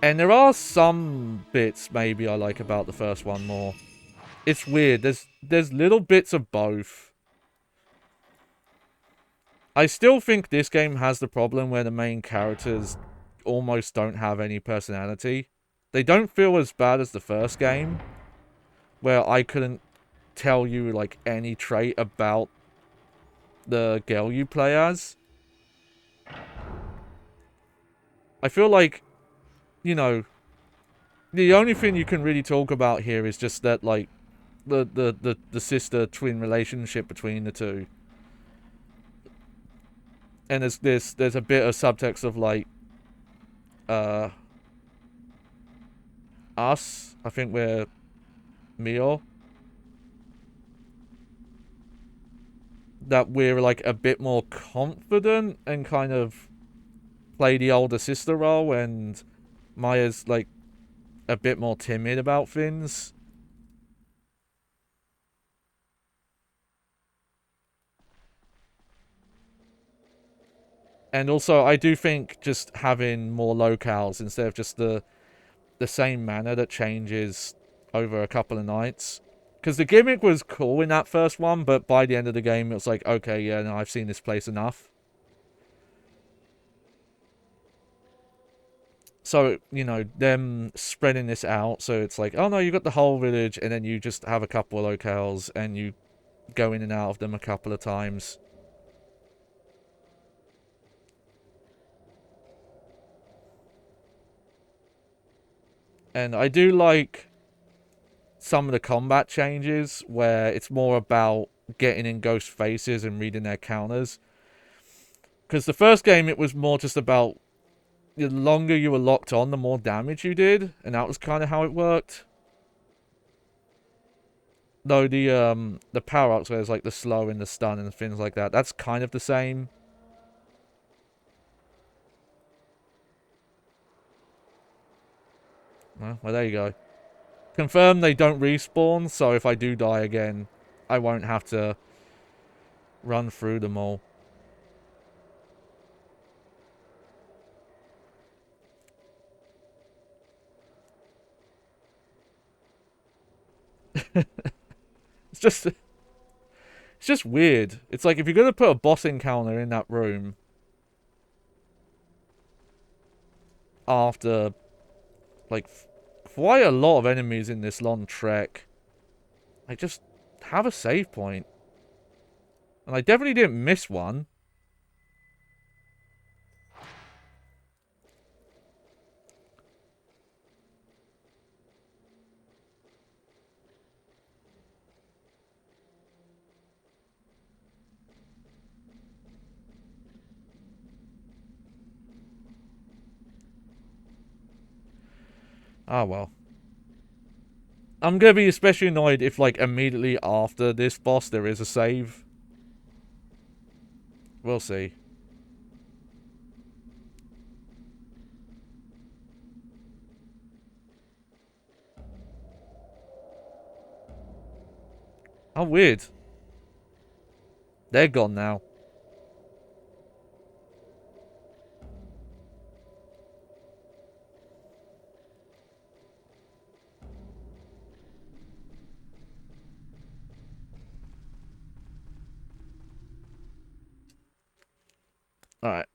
And there are some bits maybe I like about the first one more. It's weird. There's little bits of both. I still think this game has the problem where the main characters almost don't have any personality. They don't feel as bad as the first game, where I couldn't tell you like any trait about the girl you play as. I feel like, you know, the only thing you can really talk about here is just that, like, the sister twin relationship between the two. And there's a bit of subtext of like us. I think we're Mio. That we're like a bit more confident and kind of play the older sister role, and Maya's like a bit more timid about things. And also, I do think just having more locales instead of just the same manner that changes over a couple of nights. Because the gimmick was cool in that first one, but by the end of the game, it was like, okay, yeah, no, I've seen this place enough. So, you know, them spreading this out, so it's like, oh no, you got the whole village, and then you just have a couple of locales, and you go in and out of them a couple of times. And I do like some of the combat changes, where it's more about getting in ghost faces and reading their counters. Because the first game, it was more just about the longer you were locked on, the more damage you did, and that was kind of how it worked. Though the power-ups, where there's like the slow and the stun and things like that, that's kind of the same. Well, there you go. Confirm they don't respawn, so if I do die again, I won't have to run through them all. It's just weird. It's like if you're gonna put a boss encounter in that room after like quite a lot of enemies in this long trek, like just have a save point. And I definitely didn't miss one. Ah, well. I'm gonna be especially annoyed if, like, immediately after this boss there is a save. We'll see. How weird. They're gone now. Alright.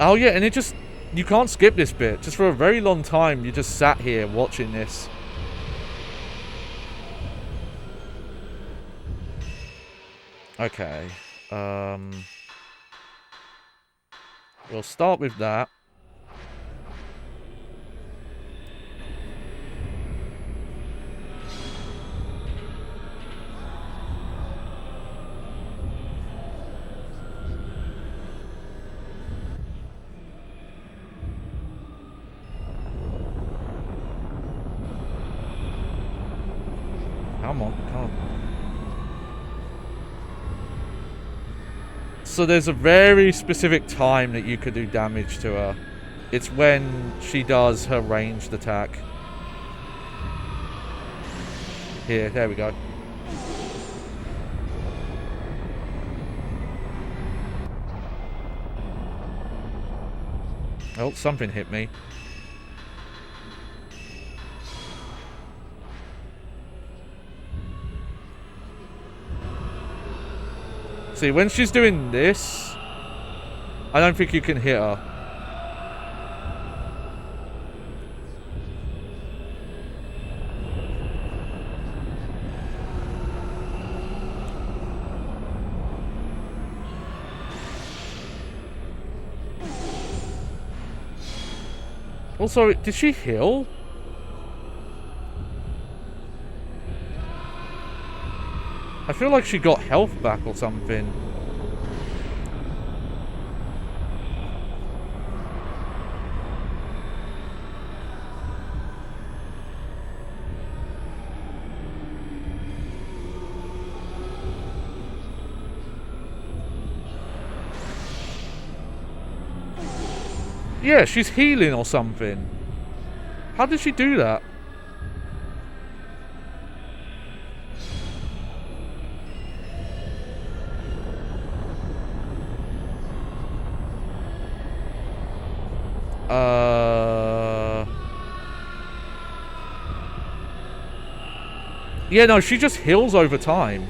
Oh yeah, and it just you can't skip this bit. Just for a very long time, you just sat here watching this. Okay. We'll start with that. Come on, come on. So there's a very specific time that you could do damage to her. It's when she does her ranged attack. Here, there we go. Oh, something hit me. See, when she's doing this, I don't think you can hit her. Also, did she heal? I feel like she got health back or something. Yeah, she's healing or something. How did she do that? Yeah, no, she just heals over time.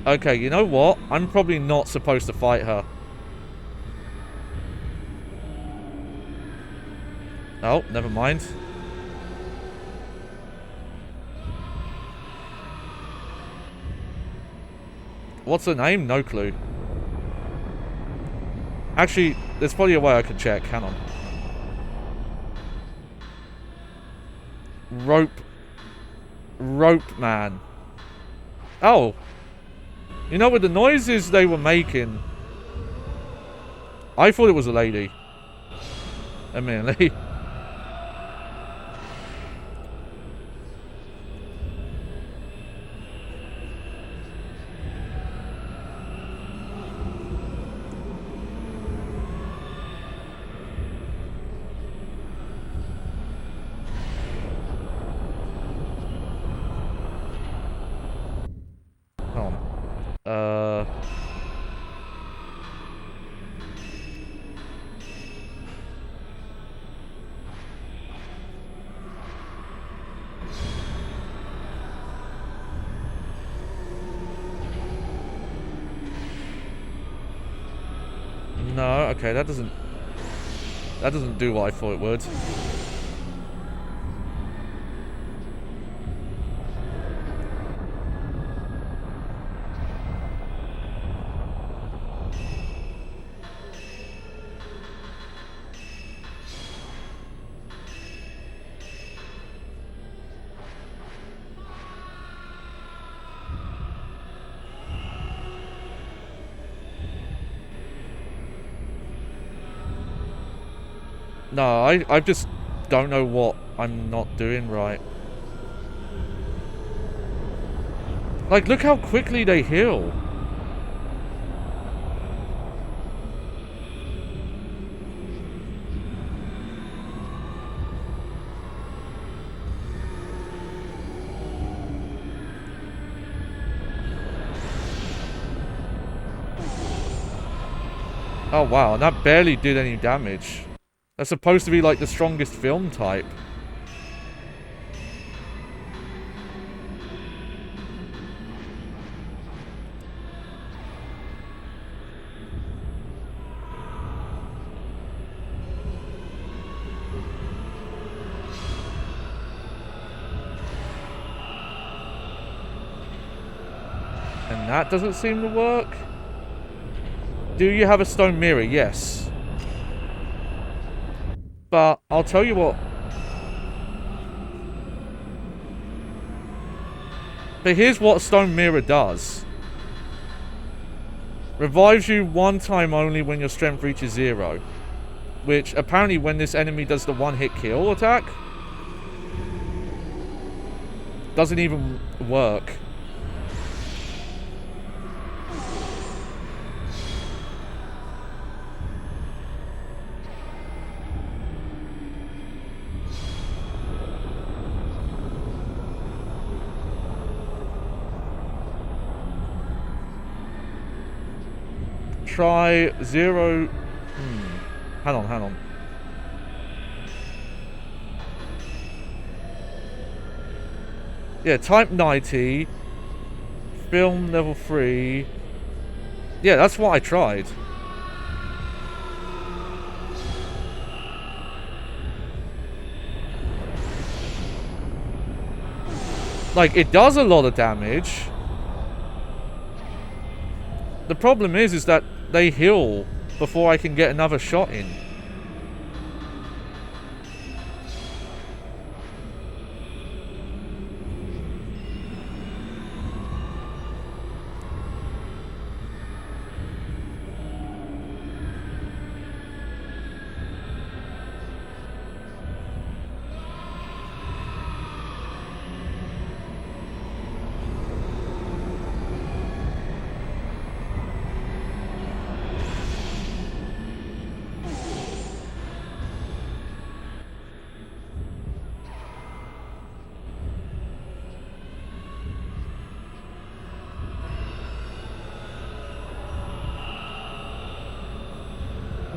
Okay, you know what? I'm probably not supposed to fight her. Oh, never mind. What's her name? No clue. Actually, there's probably a way I could check. Hang on. Rope man. Oh. You know, with the noises they were making, I thought it was a lady. Immediately. No, okay, that doesn't do what I thought it would. No, I just don't know what I'm not doing right. Like, look how quickly they heal. Oh wow, and that barely did any damage. That's supposed to be like the strongest film type. And that doesn't seem to work. Do you have a stone mirror? Yes. But I'll tell you what. But here's what a stone mirror does. Revives you one time only when your strength reaches 0. Which apparently when this enemy does the one-hit kill attack, doesn't even work. Try 0. Hang on. Yeah, type 90. Film level 3. Yeah, that's what I tried. Like, it does a lot of damage. The problem is that they heal before I can get another shot in.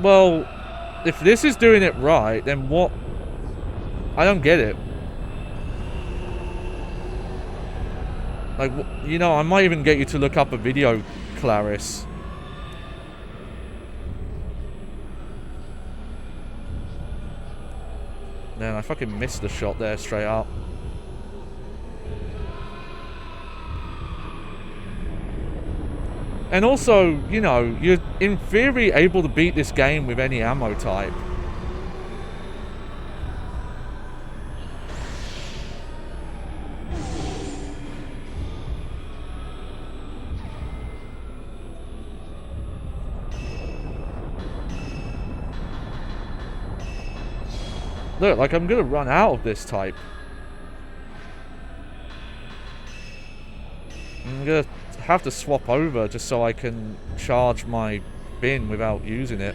Well, if this is doing it right, then what? I don't get it. Like, you know, I might even get you to look up a video, Clarice. Man, I fucking missed the shot there straight up. And also, you know, you're in theory able to beat this game with any ammo type. Look, like I'm gonna run out of this type. I'm gonna have to swap over just so I can charge my bin without using it.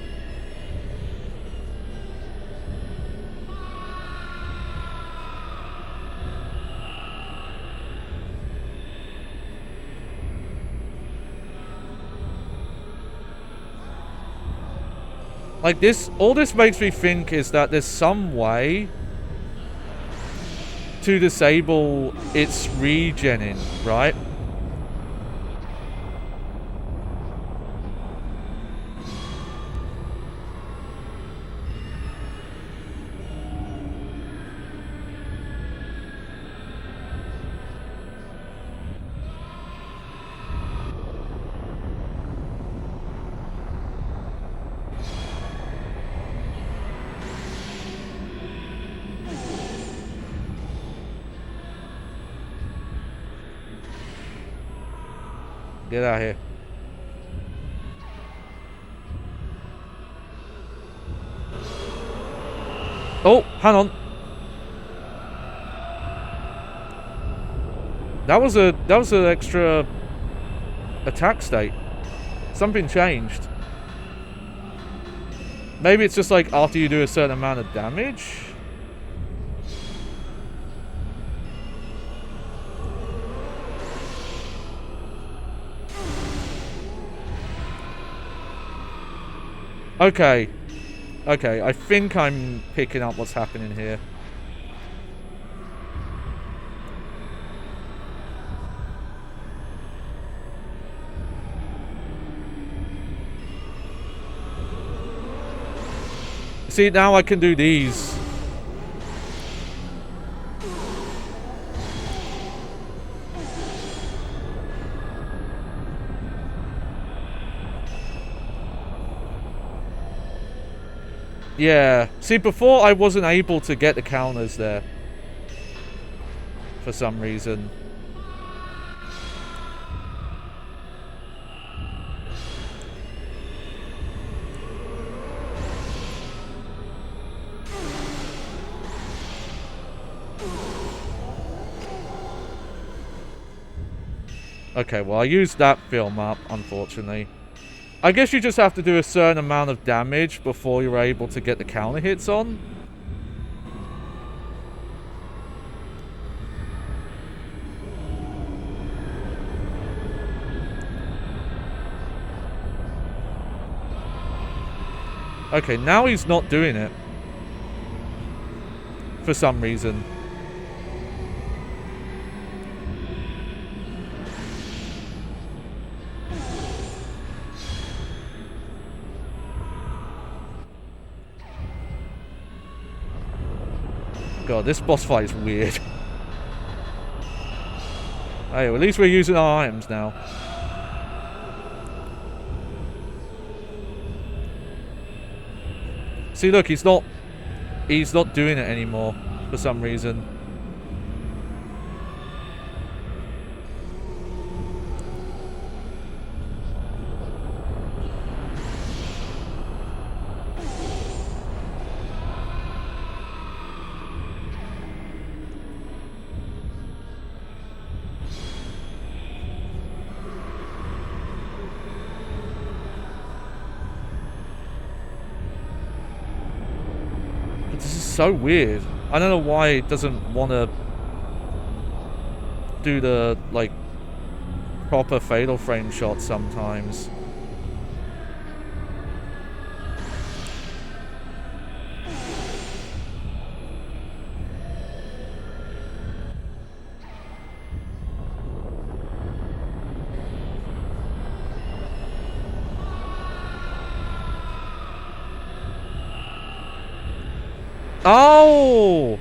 Like this, all this makes me think is that there's some way to disable its regening, right? Get out of here. Oh, hang on. That was an extra attack state. Something changed. Maybe it's just like after you do a certain amount of damage. Okay. Okay, I think I'm picking up what's happening here. See, now I can do these. Yeah. See, before I wasn't able to get the counters there. For some reason. Okay, well, I used that film up, unfortunately. I guess you just have to do a certain amount of damage before you're able to get the counter hits on. Okay, now he's not doing it. For some reason. God, this boss fight is weird. Hey, well, at least we're using our items now. See, look, he's not doing it anymore for some reason. This is so weird. I don't know why it doesn't want to do the, like, proper fatal frame shot sometimes. Oh!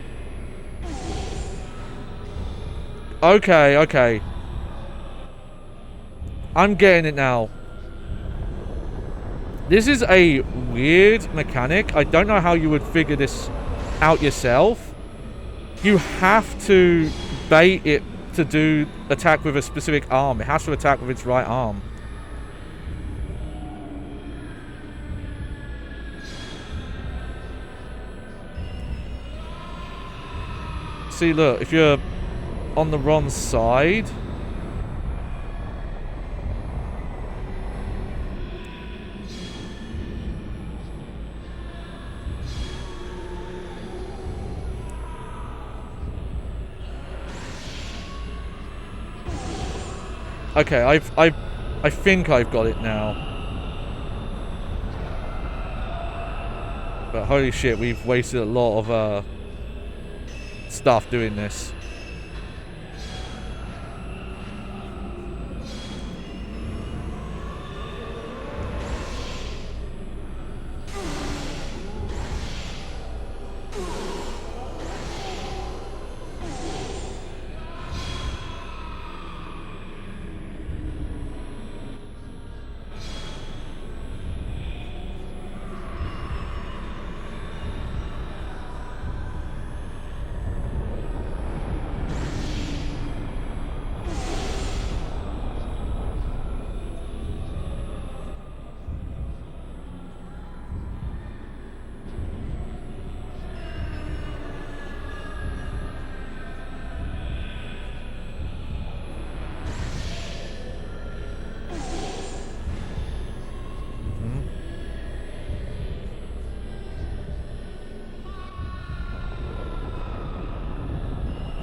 Okay, okay. I'm getting it now. This is a weird mechanic. I don't know how you would figure this out yourself. You have to bait it to do attack with a specific arm. It has to attack with its right arm. See, look, if you're on the wrong side. Okay, I think I've got it now. But holy shit, we've wasted a lot of stuff doing this.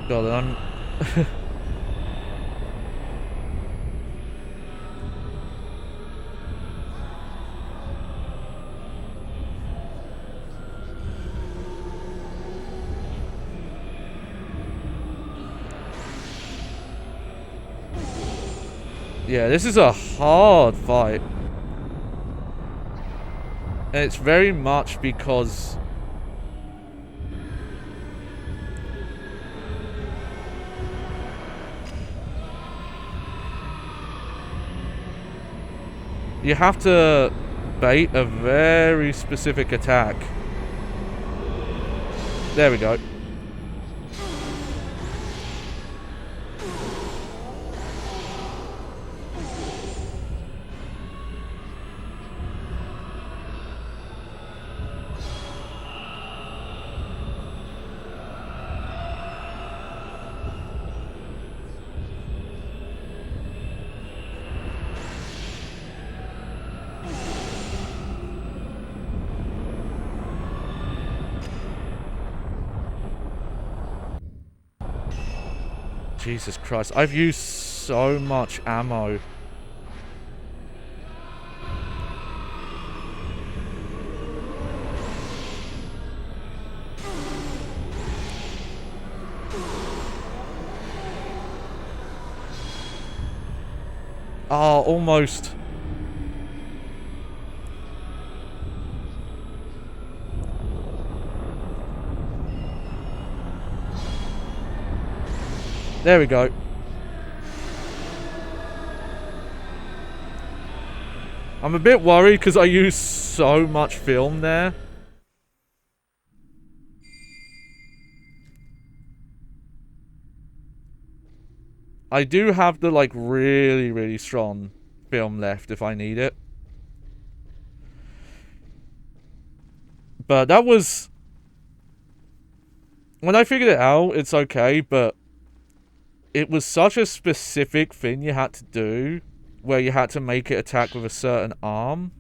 God, I'm... Yeah, this is a hard fight. And it's very much because you have to bait a very specific attack. There we go. Jesus Christ, I've used so much ammo. Oh, almost. There we go. I'm a bit worried because I used so much film there. I do have the, like, really, really strong film left if I need it. But that was... When I figured it out, it's okay, but it was such a specific thing you had to do, where you had to make it attack with a certain arm.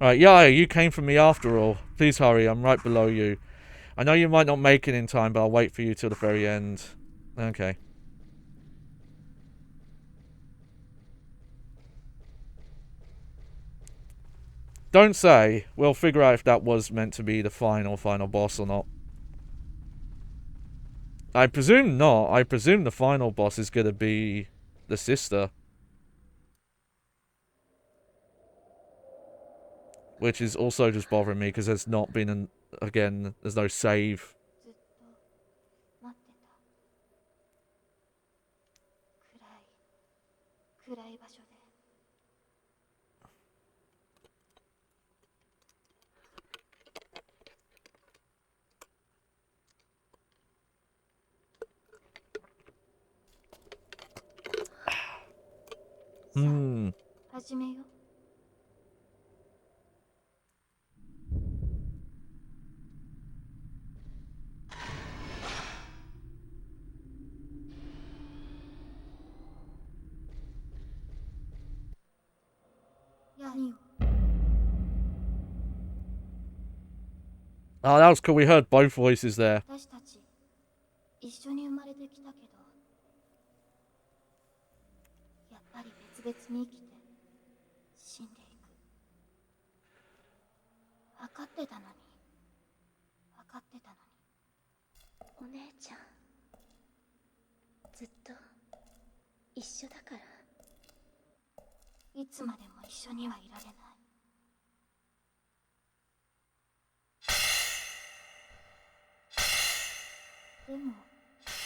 Alright, yeah, you came for me after all. Please hurry, I'm right below you. I know you might not make it in time, but I'll wait for you till the very end. Okay. Don't say. We'll figure out if that was meant to be the final boss or not. I presume not. I presume the final boss is gonna be the sister. Which is also just bothering me because there's not been an... Again, there's no save. Hmm. Oh, that was cool. We heard both voices there.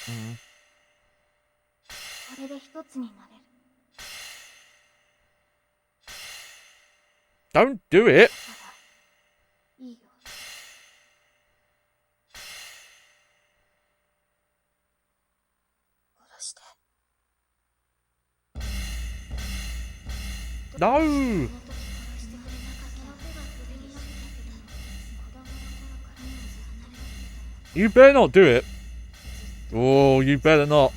Mm. Don't do it. No. You better not do it. Oh, you better not.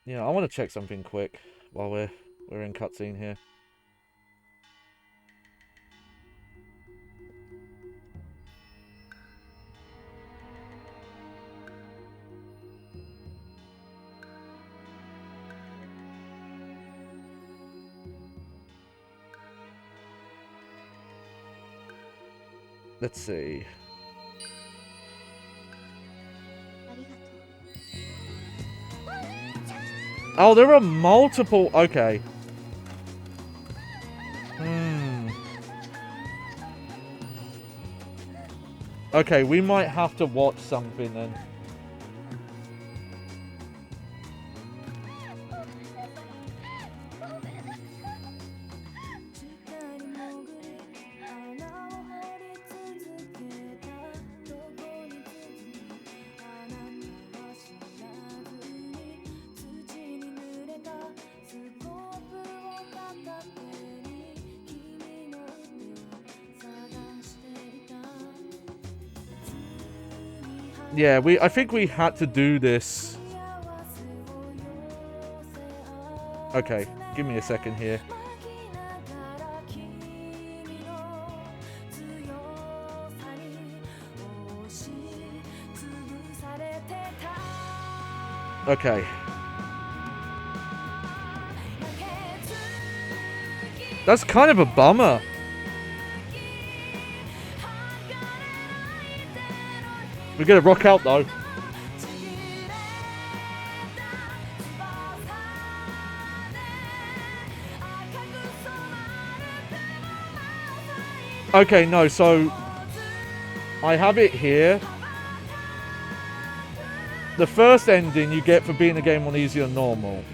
Yeah, I want to check something quick while we're in cutscene here. Let's see. Oh, there are multiple. Okay. Okay, we might have to watch something then. Yeah, I think we had to do this. Okay, give me a second here. Okay. That's kind of a bummer. We're gonna rock out though. Okay, no, so I have it here. The first ending you get for beating the game on easy or normal.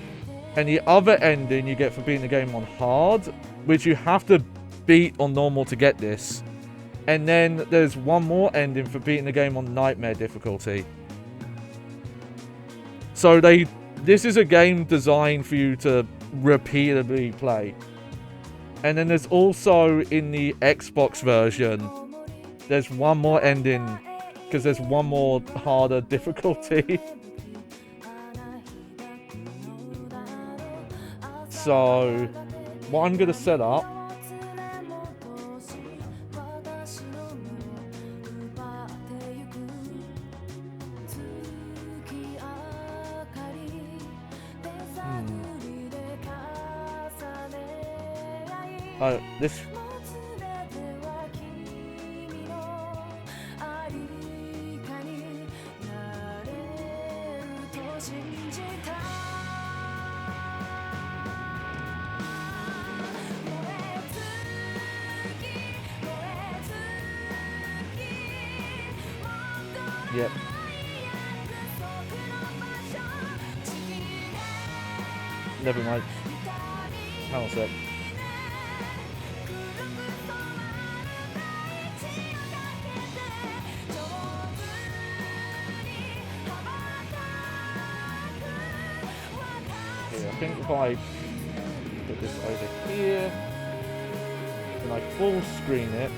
And the other ending you get for beating the game on hard, which you have to beat on normal to get this. And then there's one more ending for beating the game on nightmare difficulty. So this is a game designed for you to repeatedly play. And then there's also in the Xbox version, there's one more ending because there's one more harder difficulty. So what I'm gonna set up this. Yep. Never mind. Hang on a sec. I think if I put this over here and I full screen it,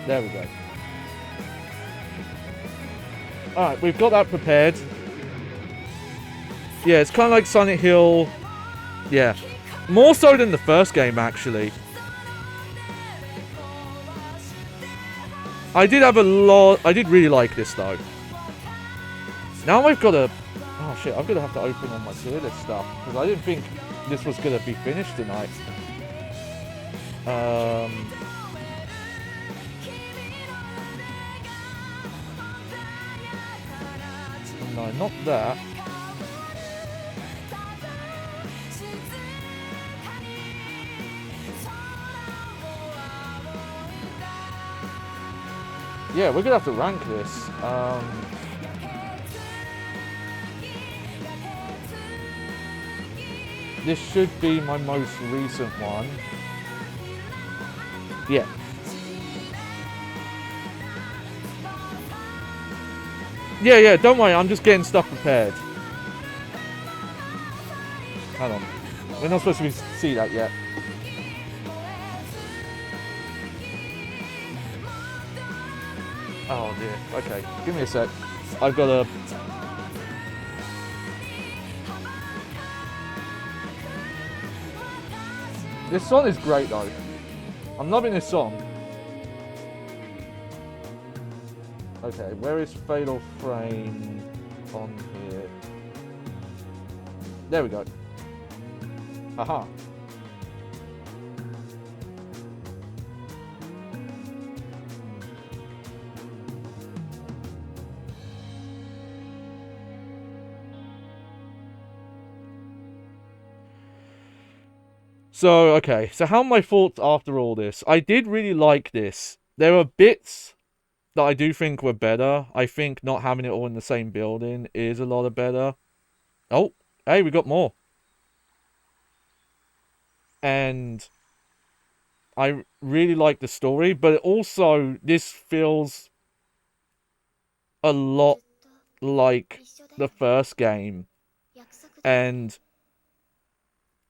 there we go. Alright, we've got that prepared. Yeah, it's kind of like Silent Hill. Yeah, more so than the first game actually. I did really like this though. Now I've got to... Oh shit, I'm going to have to open all my tier list stuff. Because I didn't think this was going to be finished tonight. No, not that. Yeah, we're gonna have to rank this. This should be my most recent one. Yeah. Yeah, don't worry, I'm just getting stuff prepared. Hang on. We're not supposed to see that yet. Oh dear. Okay, give me a sec. I've got a... This song is great though. I'm loving this song. Okay, where is Fatal Frame on here? There we go. Aha. So, okay. So how are my thoughts after all this? I did really like this. There are bits that I do think were better. I think not having it all in the same building is a lot of better. Oh, hey, we got more. And I really like the story, but also this feels a lot like the first game. And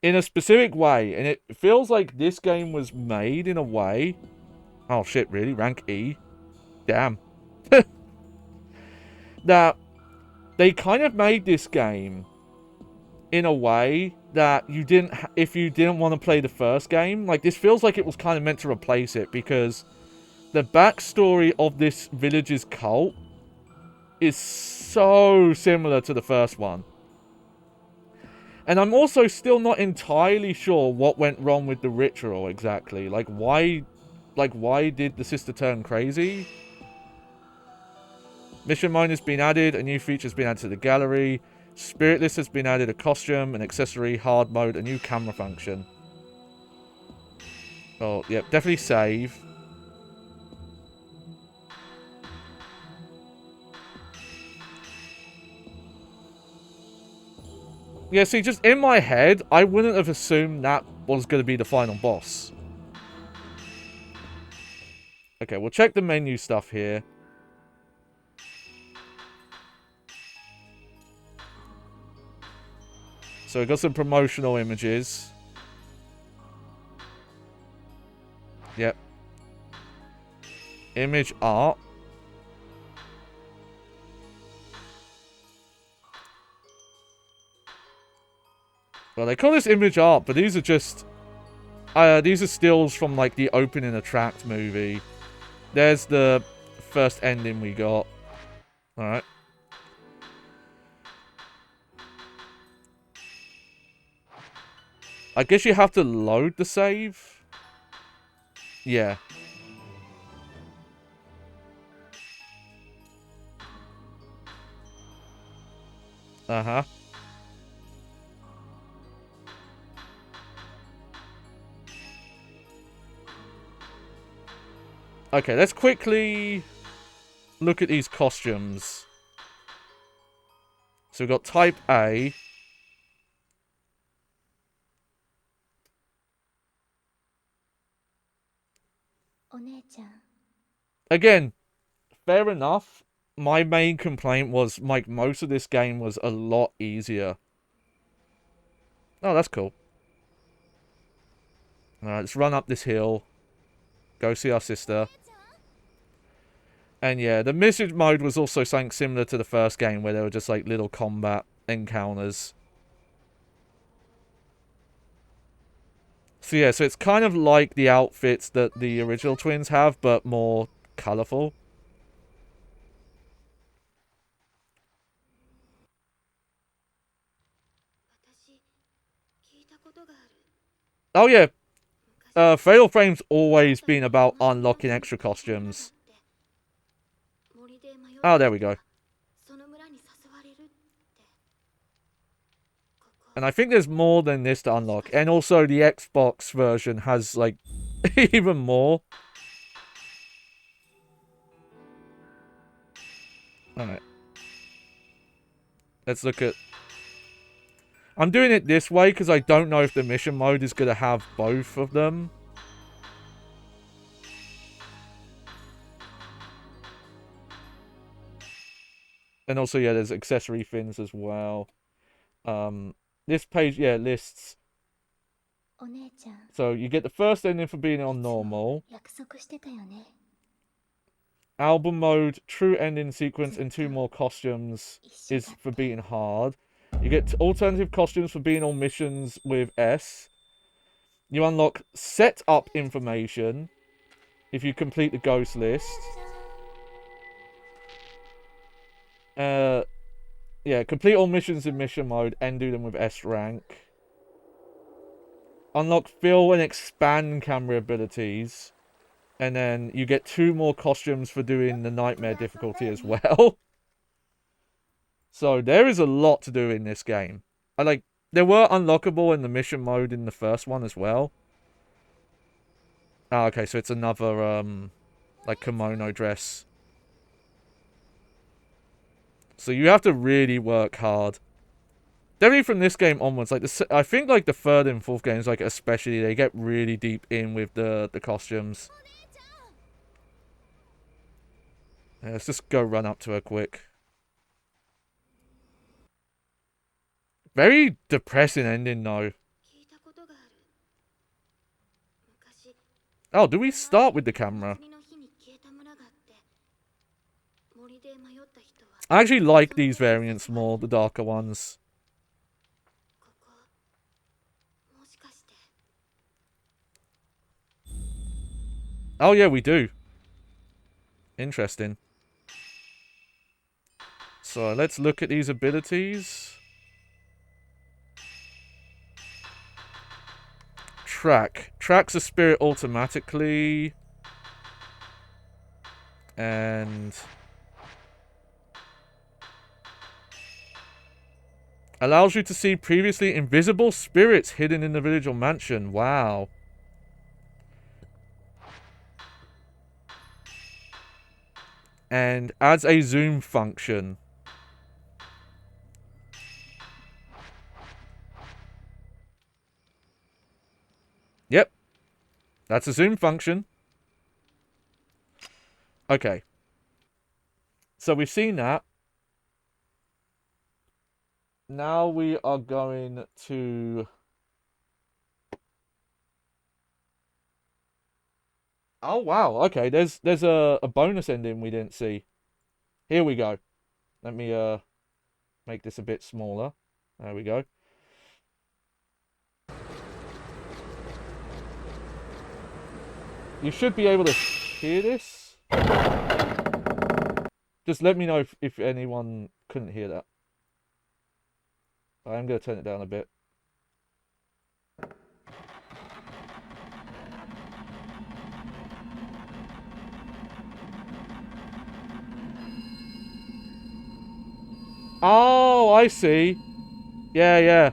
in a specific way. And it feels like this game was made in a way... Oh shit, really? Rank E? Damn. That they kind of made this game in a way that you didn't... If you didn't want to play the first game, like, this feels like it was kind of meant to replace it, because the backstory of this village's cult is so similar to the first one. And I'm also still not entirely sure what went wrong with the ritual exactly. Like, why did the sister turn crazy? Mission mode has been added, a new feature has been added to the gallery. Spirit list has been added, a costume, an accessory, hard mode, a new camera function. Oh, yep, definitely save. Yeah, see, just in my head, I wouldn't have assumed that was going to be the final boss. Okay, we'll check the menu stuff here. So we've got some promotional images. Yep. Image art. Well, they call this image art, but these are just... these are stills from, like, the opening Attract movie. There's the first ending we got. Alright. I guess you have to load the save? Yeah. Uh-huh. Okay, let's quickly look at these costumes. So we've got Type A. Again, fair enough. My main complaint was, like, most of this game was a lot easier. Oh, that's cool. Alright, let's run up this hill. Go see our sister. And yeah, the mission mode was also something similar to the first game, where there were just, like, little combat encounters. So yeah, so it's kind of like the outfits that the original twins have, but more colourful. Oh yeah, Fatal Frame's always been about unlocking extra costumes. Oh, there we go. And I think there's more than this to unlock. And also the Xbox version has, like, even more. Alright. Let's look at... I'm doing it this way because I don't know if the mission mode is going to have both of them. And also, yeah, there's accessory things as well. This page, yeah, lists. So you get the first ending for being on normal. Album mode, true ending sequence, and 2 more costumes is for being hard. You get alternative costumes for being on missions with S. You unlock setup information if you complete the ghost list. Yeah, complete all missions in mission mode and do them with S rank. Unlock fill and expand camera abilities. And then you get 2 more costumes for doing the nightmare difficulty as well. So there is a lot to do in this game. There were unlockable in the mission mode in the first one as well. Ah, okay, so it's another, like, kimono dress. So you have to really work hard. Definitely from this game onwards, like, I think, like, the third and fourth games, like, especially, they get really deep in with the costumes. Yeah, let's just go run up to her quick. Very depressing ending, though. Oh, do we start with the camera? I actually like these variants more, the darker ones. Oh yeah, we do. Interesting. So let's look at these abilities. Track. Tracks a spirit automatically. And allows you to see previously invisible spirits hidden in the village or mansion. Wow. And adds a zoom function. Yep. That's a zoom function. Okay. So we've seen that. Now we are going to... Oh, wow. Okay, there's a bonus ending we didn't see. Here we go. Let me make this a bit smaller. There we go. You should be able to hear this. Just let me know if anyone couldn't hear that. I am going to turn it down a bit. Oh, I see. Yeah, yeah.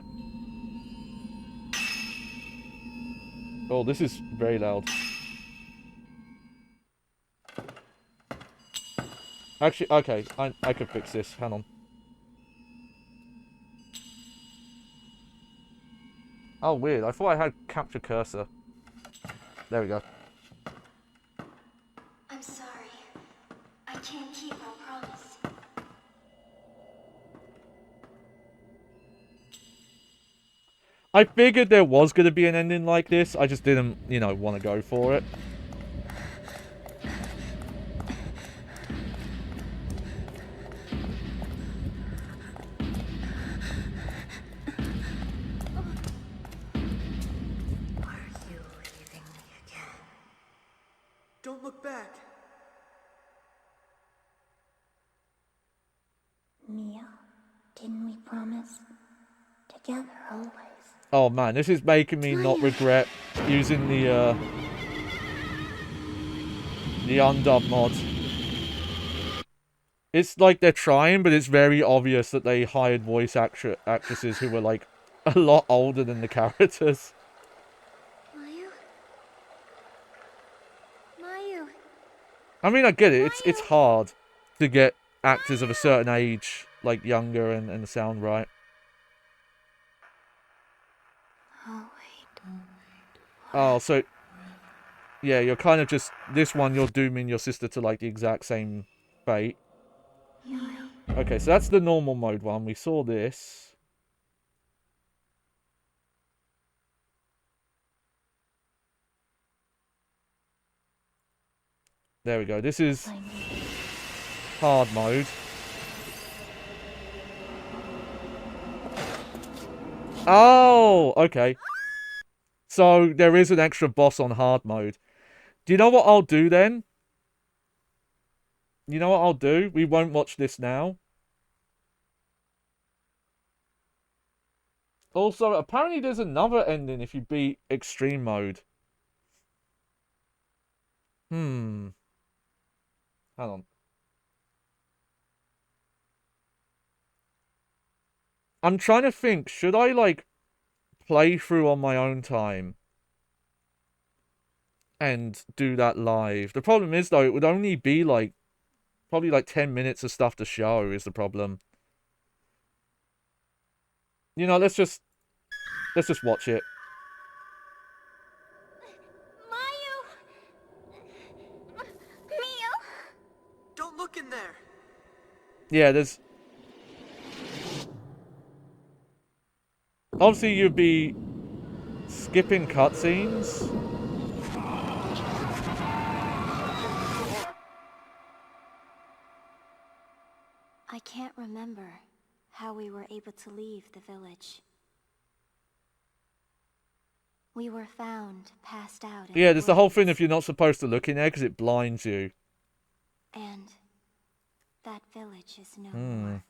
Oh, this is very loud. Actually, okay, I could fix this. Hang on. Oh, weird. I thought I had capture cursor. There we go. I'm sorry. I can't keep our promise. I figured there was going to be an ending like this. I just didn't, you know, want to go for it. Are you leaving me again? Don't look back. Mia, didn't we promise? Together always. Oh man, this is making me not regret using the undub mod. It's like they're trying, but it's very obvious that they hired voice actresses who were like a lot older than the characters. Mayu. I mean, I get it. It's hard to get actors of a certain age, like younger and sound right. Oh wait. Oh, so yeah, you're kind of just this one. You're dooming your sister to like the exact same fate. Okay, so that's the normal mode one. We saw this. There we go. This is hard mode. Oh, okay. So there is an extra boss on hard mode. Do you know what I'll do then? You know what I'll do? We won't watch this now. Also, apparently there's another ending if you beat extreme mode. Hang on. I'm trying to think, should I, like, play through on my own time and do that live? The problem is, though, it would only be, like, probably, like, 10 minutes of stuff to show is the problem. You know, let's just watch it. Don't look in there. Yeah, there's... Obviously, you'd be skipping cutscenes. I can't remember how we were able to leave the village. We were found passed out in Yeah, there's the whole thing woods. if you're not supposed to look in there because it blinds you. And that village is no more.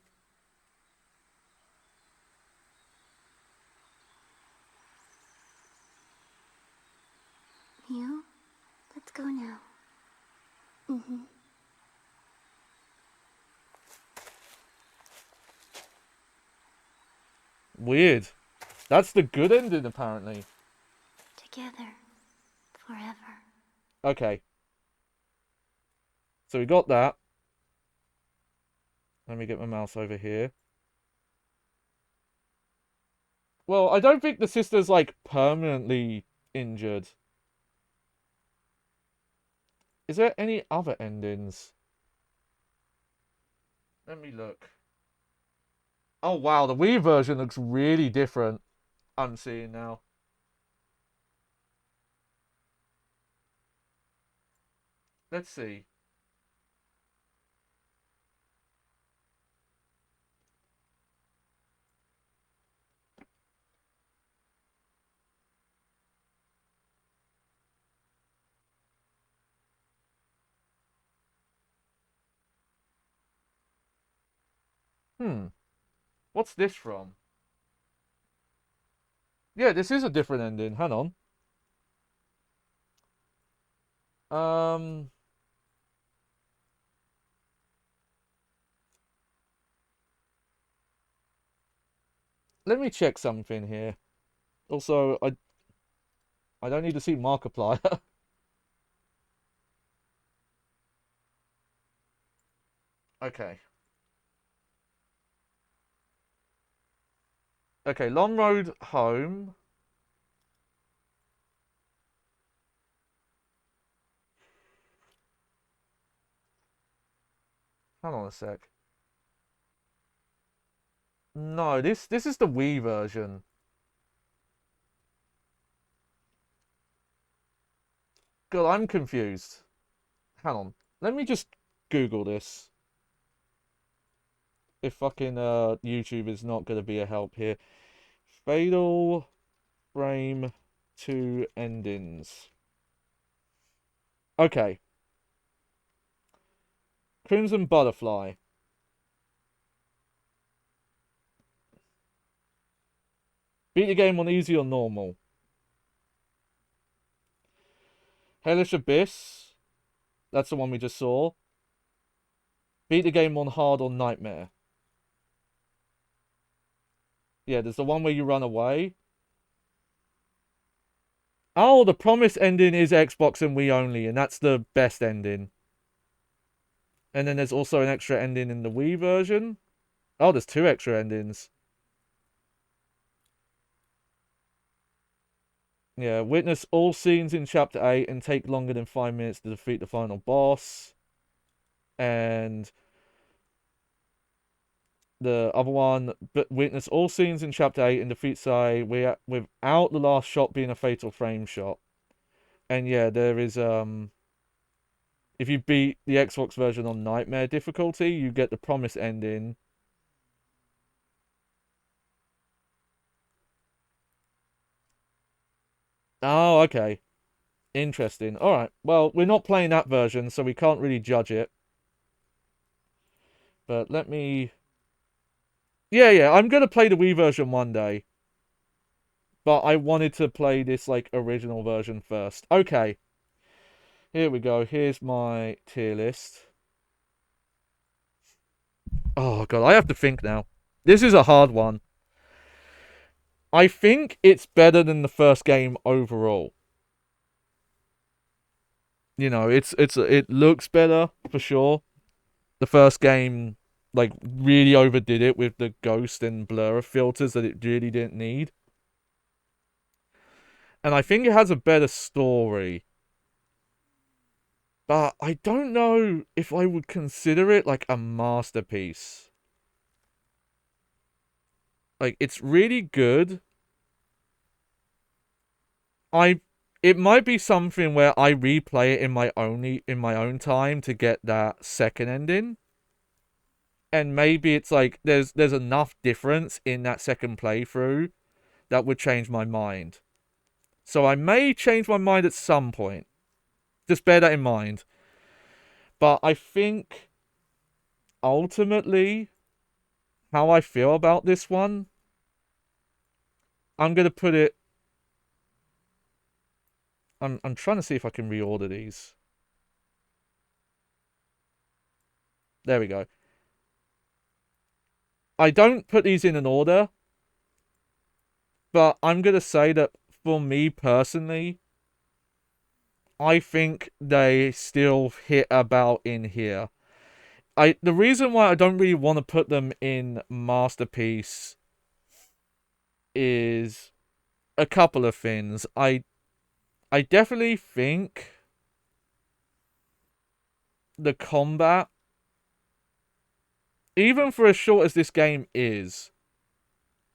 You? Let's go now. Weird. That's the good ending, apparently. Together. Forever. Okay. So we got that. Let me get my mouse over here. Well, I don't think the sister's, like, permanently injured. Is there any other endings? Let me look. Oh, wow, the Wii version looks really different. I'm seeing now. Let's see. What's this from? Yeah, this is a different ending. Hang on. Um... Let me check something here. Also, I don't need to see Markiplier. Okay. Okay, Long Road Home. Hang on a sec. No, this is the Wii version. God, I'm confused. Hang on. Let me just Google this. If fucking YouTube is not gonna be a help here. Fatal Frame 2 endings. Okay. Crimson Butterfly. Beat the game on easy or normal. Hellish Abyss. That's the one we just saw. Beat the game on hard or nightmare. Yeah, there's the one where you run away. Oh, the promise ending is Xbox and Wii only, and that's the best ending. And then there's also an extra ending in the Wii version. Oh, there's 2 extra endings. Yeah, witness all scenes in Chapter 8 and take longer than 5 minutes to defeat the final boss. And the other one, but witness all scenes in Chapter 8 and defeat Sai without the last shot being a fatal frame shot. And yeah, there is, if you beat the Xbox version on Nightmare difficulty, you get the promise ending. Oh, okay. Interesting. Alright, well, we're not playing that version, so we can't really judge it. But let me... Yeah, I'm going to play the Wii version one day. But I wanted to play this, like, original version first. Okay. Here we go. Here's my tier list. Oh, God. I have to think now. This is a hard one. I think it's better than the first game overall. You know, it looks better, for sure. The first game, like, really overdid it with the ghost and blur filters that it really didn't need. And I think it has a better story. But I don't know if I would consider it, like, a masterpiece. Like, it's really good. It might be something where I replay it in my own time to get that second ending. And maybe it's like there's enough difference in that second playthrough that would change my mind. So I may change my mind at some point. Just bear that in mind. But I think ultimately how I feel about this one, I'm gonna put it. I'm trying to see if I can reorder these. There we go. I don't put these in an order, but I'm gonna say that for me personally, I think they still hit about in here. The reason why I don't really want to put them in masterpiece is a couple of things. I definitely think the combat, even for as short as this game is,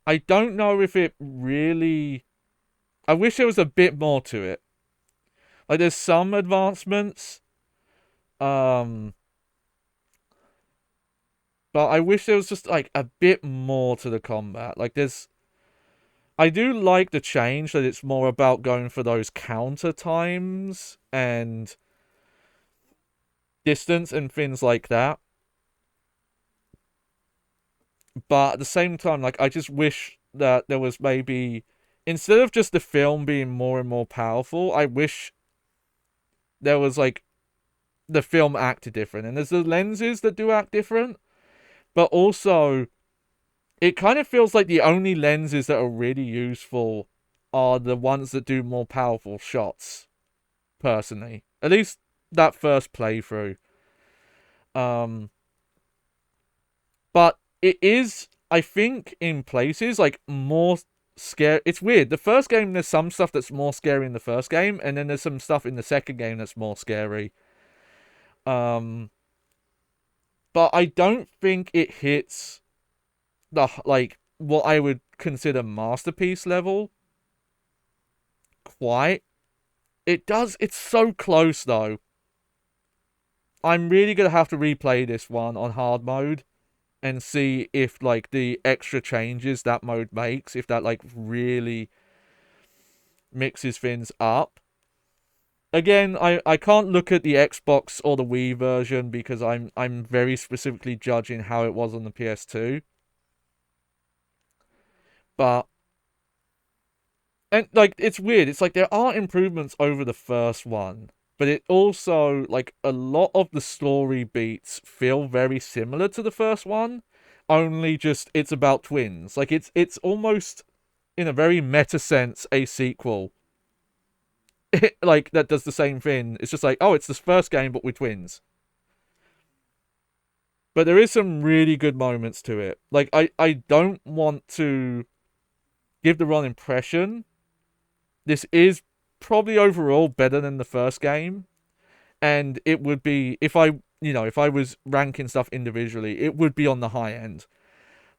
I don't know if it really. I wish there was a bit more to it. Like, there's some advancements, but I wish there was just, like, a bit more to the combat. Like, I do like the change that it's more about going for those counter times and distance and things like that. But at the same time, like, I just wish that there was maybe, instead of just the film being more and more powerful, I wish there was, like, the film acted different. And there's the lenses that do act different, but also it kind of feels like the only lenses that are really useful are the ones that do more powerful shots, personally. At least that first playthrough. But it is, I think, in places, like, more scary. It's weird. The first game, there's some stuff that's more scary in the first game, and then there's some stuff in the second game that's more scary. But I don't think it hits the, like, what I would consider masterpiece level quite. It does. It's so close, though. I'm really gonna have to replay this one on hard mode and see if, like, the extra changes that mode makes, if that, like, really mixes things up. Again, I can't look at the Xbox or the Wii version because I'm very specifically judging how it was on the PS2. But, and, like, it's weird. It's like there are improvements over the first one, but it also, like, a lot of the story beats feel very similar to the first one, only just it's about twins. Like, it's almost, in a very meta sense, a sequel. Like, that does the same thing. It's just like, oh, it's the first game, but with twins. But there is some really good moments to it. Like, I don't want to give the wrong impression. This is probably overall better than the first game. And it would be, if I was ranking stuff individually, it would be on the high end.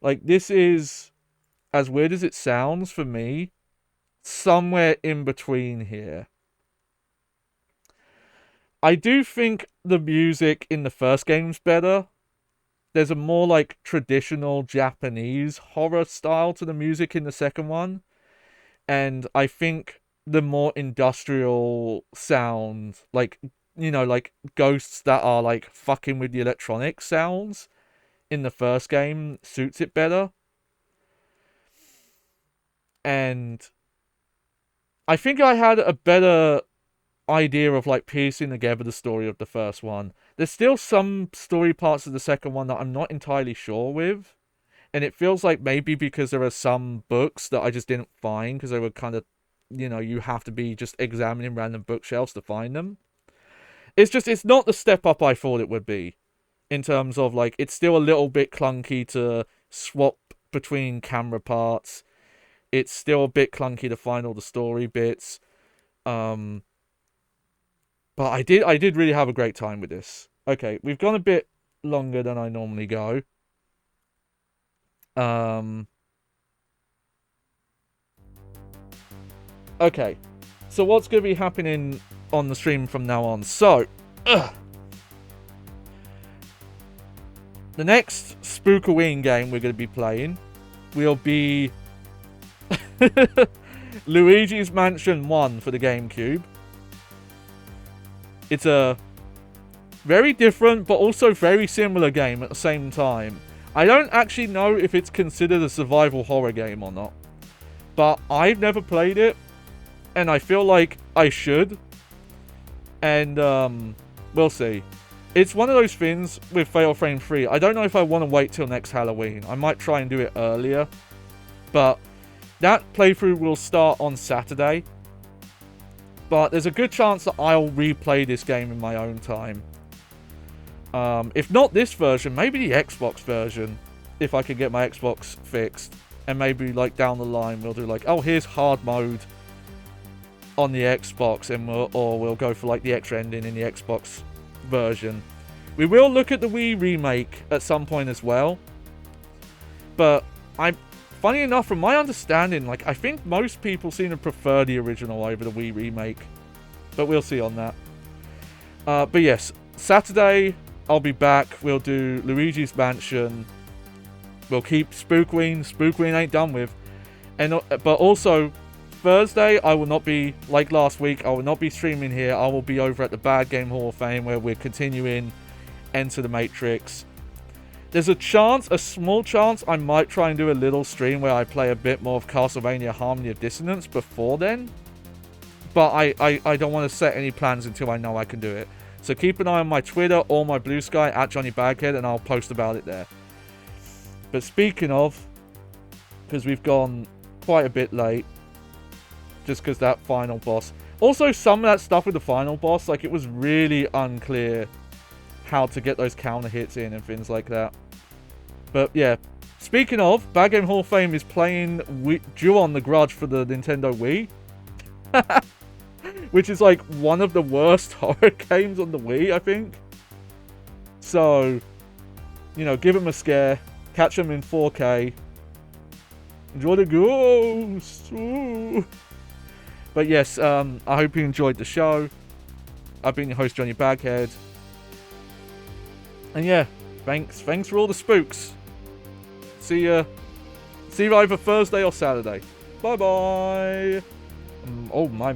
Like, this is, as weird as it sounds for me, somewhere in between here. I do think the music in the first game's better. There's a more, like, traditional Japanese horror style to the music in the second one. And I think the more industrial sound, like, like ghosts that are, like, fucking with the electronic sounds in the first game suits it better. And I think I had a better idea of like piecing together the story of the first one. There's still some story parts of the second one that I'm not entirely sure with. And it feels like maybe because there are some books that I just didn't find because they were kind of, you have to be just examining random bookshelves to find them. It's not the step up I thought it would be. In terms of, like, it's still a little bit clunky to swap between camera parts. It's still a bit clunky to find all the story bits. But I did really have a great time with this. Okay, we've gone a bit longer than I normally go. Okay, so what's going to be happening on the stream from now on? So, the next Spookoween game we're going to be playing will be Luigi's Mansion 1 for the GameCube. It's a very different but also very similar game at the same time. I don't actually know if it's considered a survival horror game or not, but I've never played it, and I feel like I should. And we'll see. It's one of those things with Fatal Frame 3. I don't know if I want to wait till next Halloween. I might try and do it earlier. But that playthrough will start on Saturday. But there's a good chance that I'll replay this game in my own time. If not this version, maybe the Xbox version. If I can get my Xbox fixed. And maybe like down the line we'll do like, oh, here's hard mode on the Xbox. And we'll go for like the extra ending in the Xbox version. We will look at the Wii remake at some point as well. But funny enough, from my understanding, like, I think most people seem to prefer the original over the Wii remake. But we'll see on that. But yes, Saturday I'll be back. We'll do Luigi's Mansion. We'll keep Spookoween. Spookoween ain't done with. But also, Thursday, I will not be, like last week, I will not be streaming here. I will be over at the Bad Game Hall of Fame where we're continuing Enter the Matrix. There's a small chance, I might try and do a little stream where I play a bit more of Castlevania Harmony of Dissonance before then. But I don't want to set any plans until I know I can do it. So keep an eye on my Twitter or my Blue Sky at Johnny Baghead, and I'll post about it there. But speaking of, because we've gone quite a bit late, just because that final boss. Also, some of that stuff with the final boss, like, it was really unclear how to get those counter hits in and things like that. But yeah, speaking of, Bad Game Hall of Fame is playing Ju-On the Grudge for the Nintendo Wii. Which is like one of the worst horror games on the Wii, I think. So, give them a scare. Catch them in 4K. Enjoy the ghosts. Ooh. But yes, I hope you enjoyed the show. I've been your host, Johnny Baghead. And yeah, thanks for all the spooks. See you either Thursday or Saturday. Bye bye. Oh my.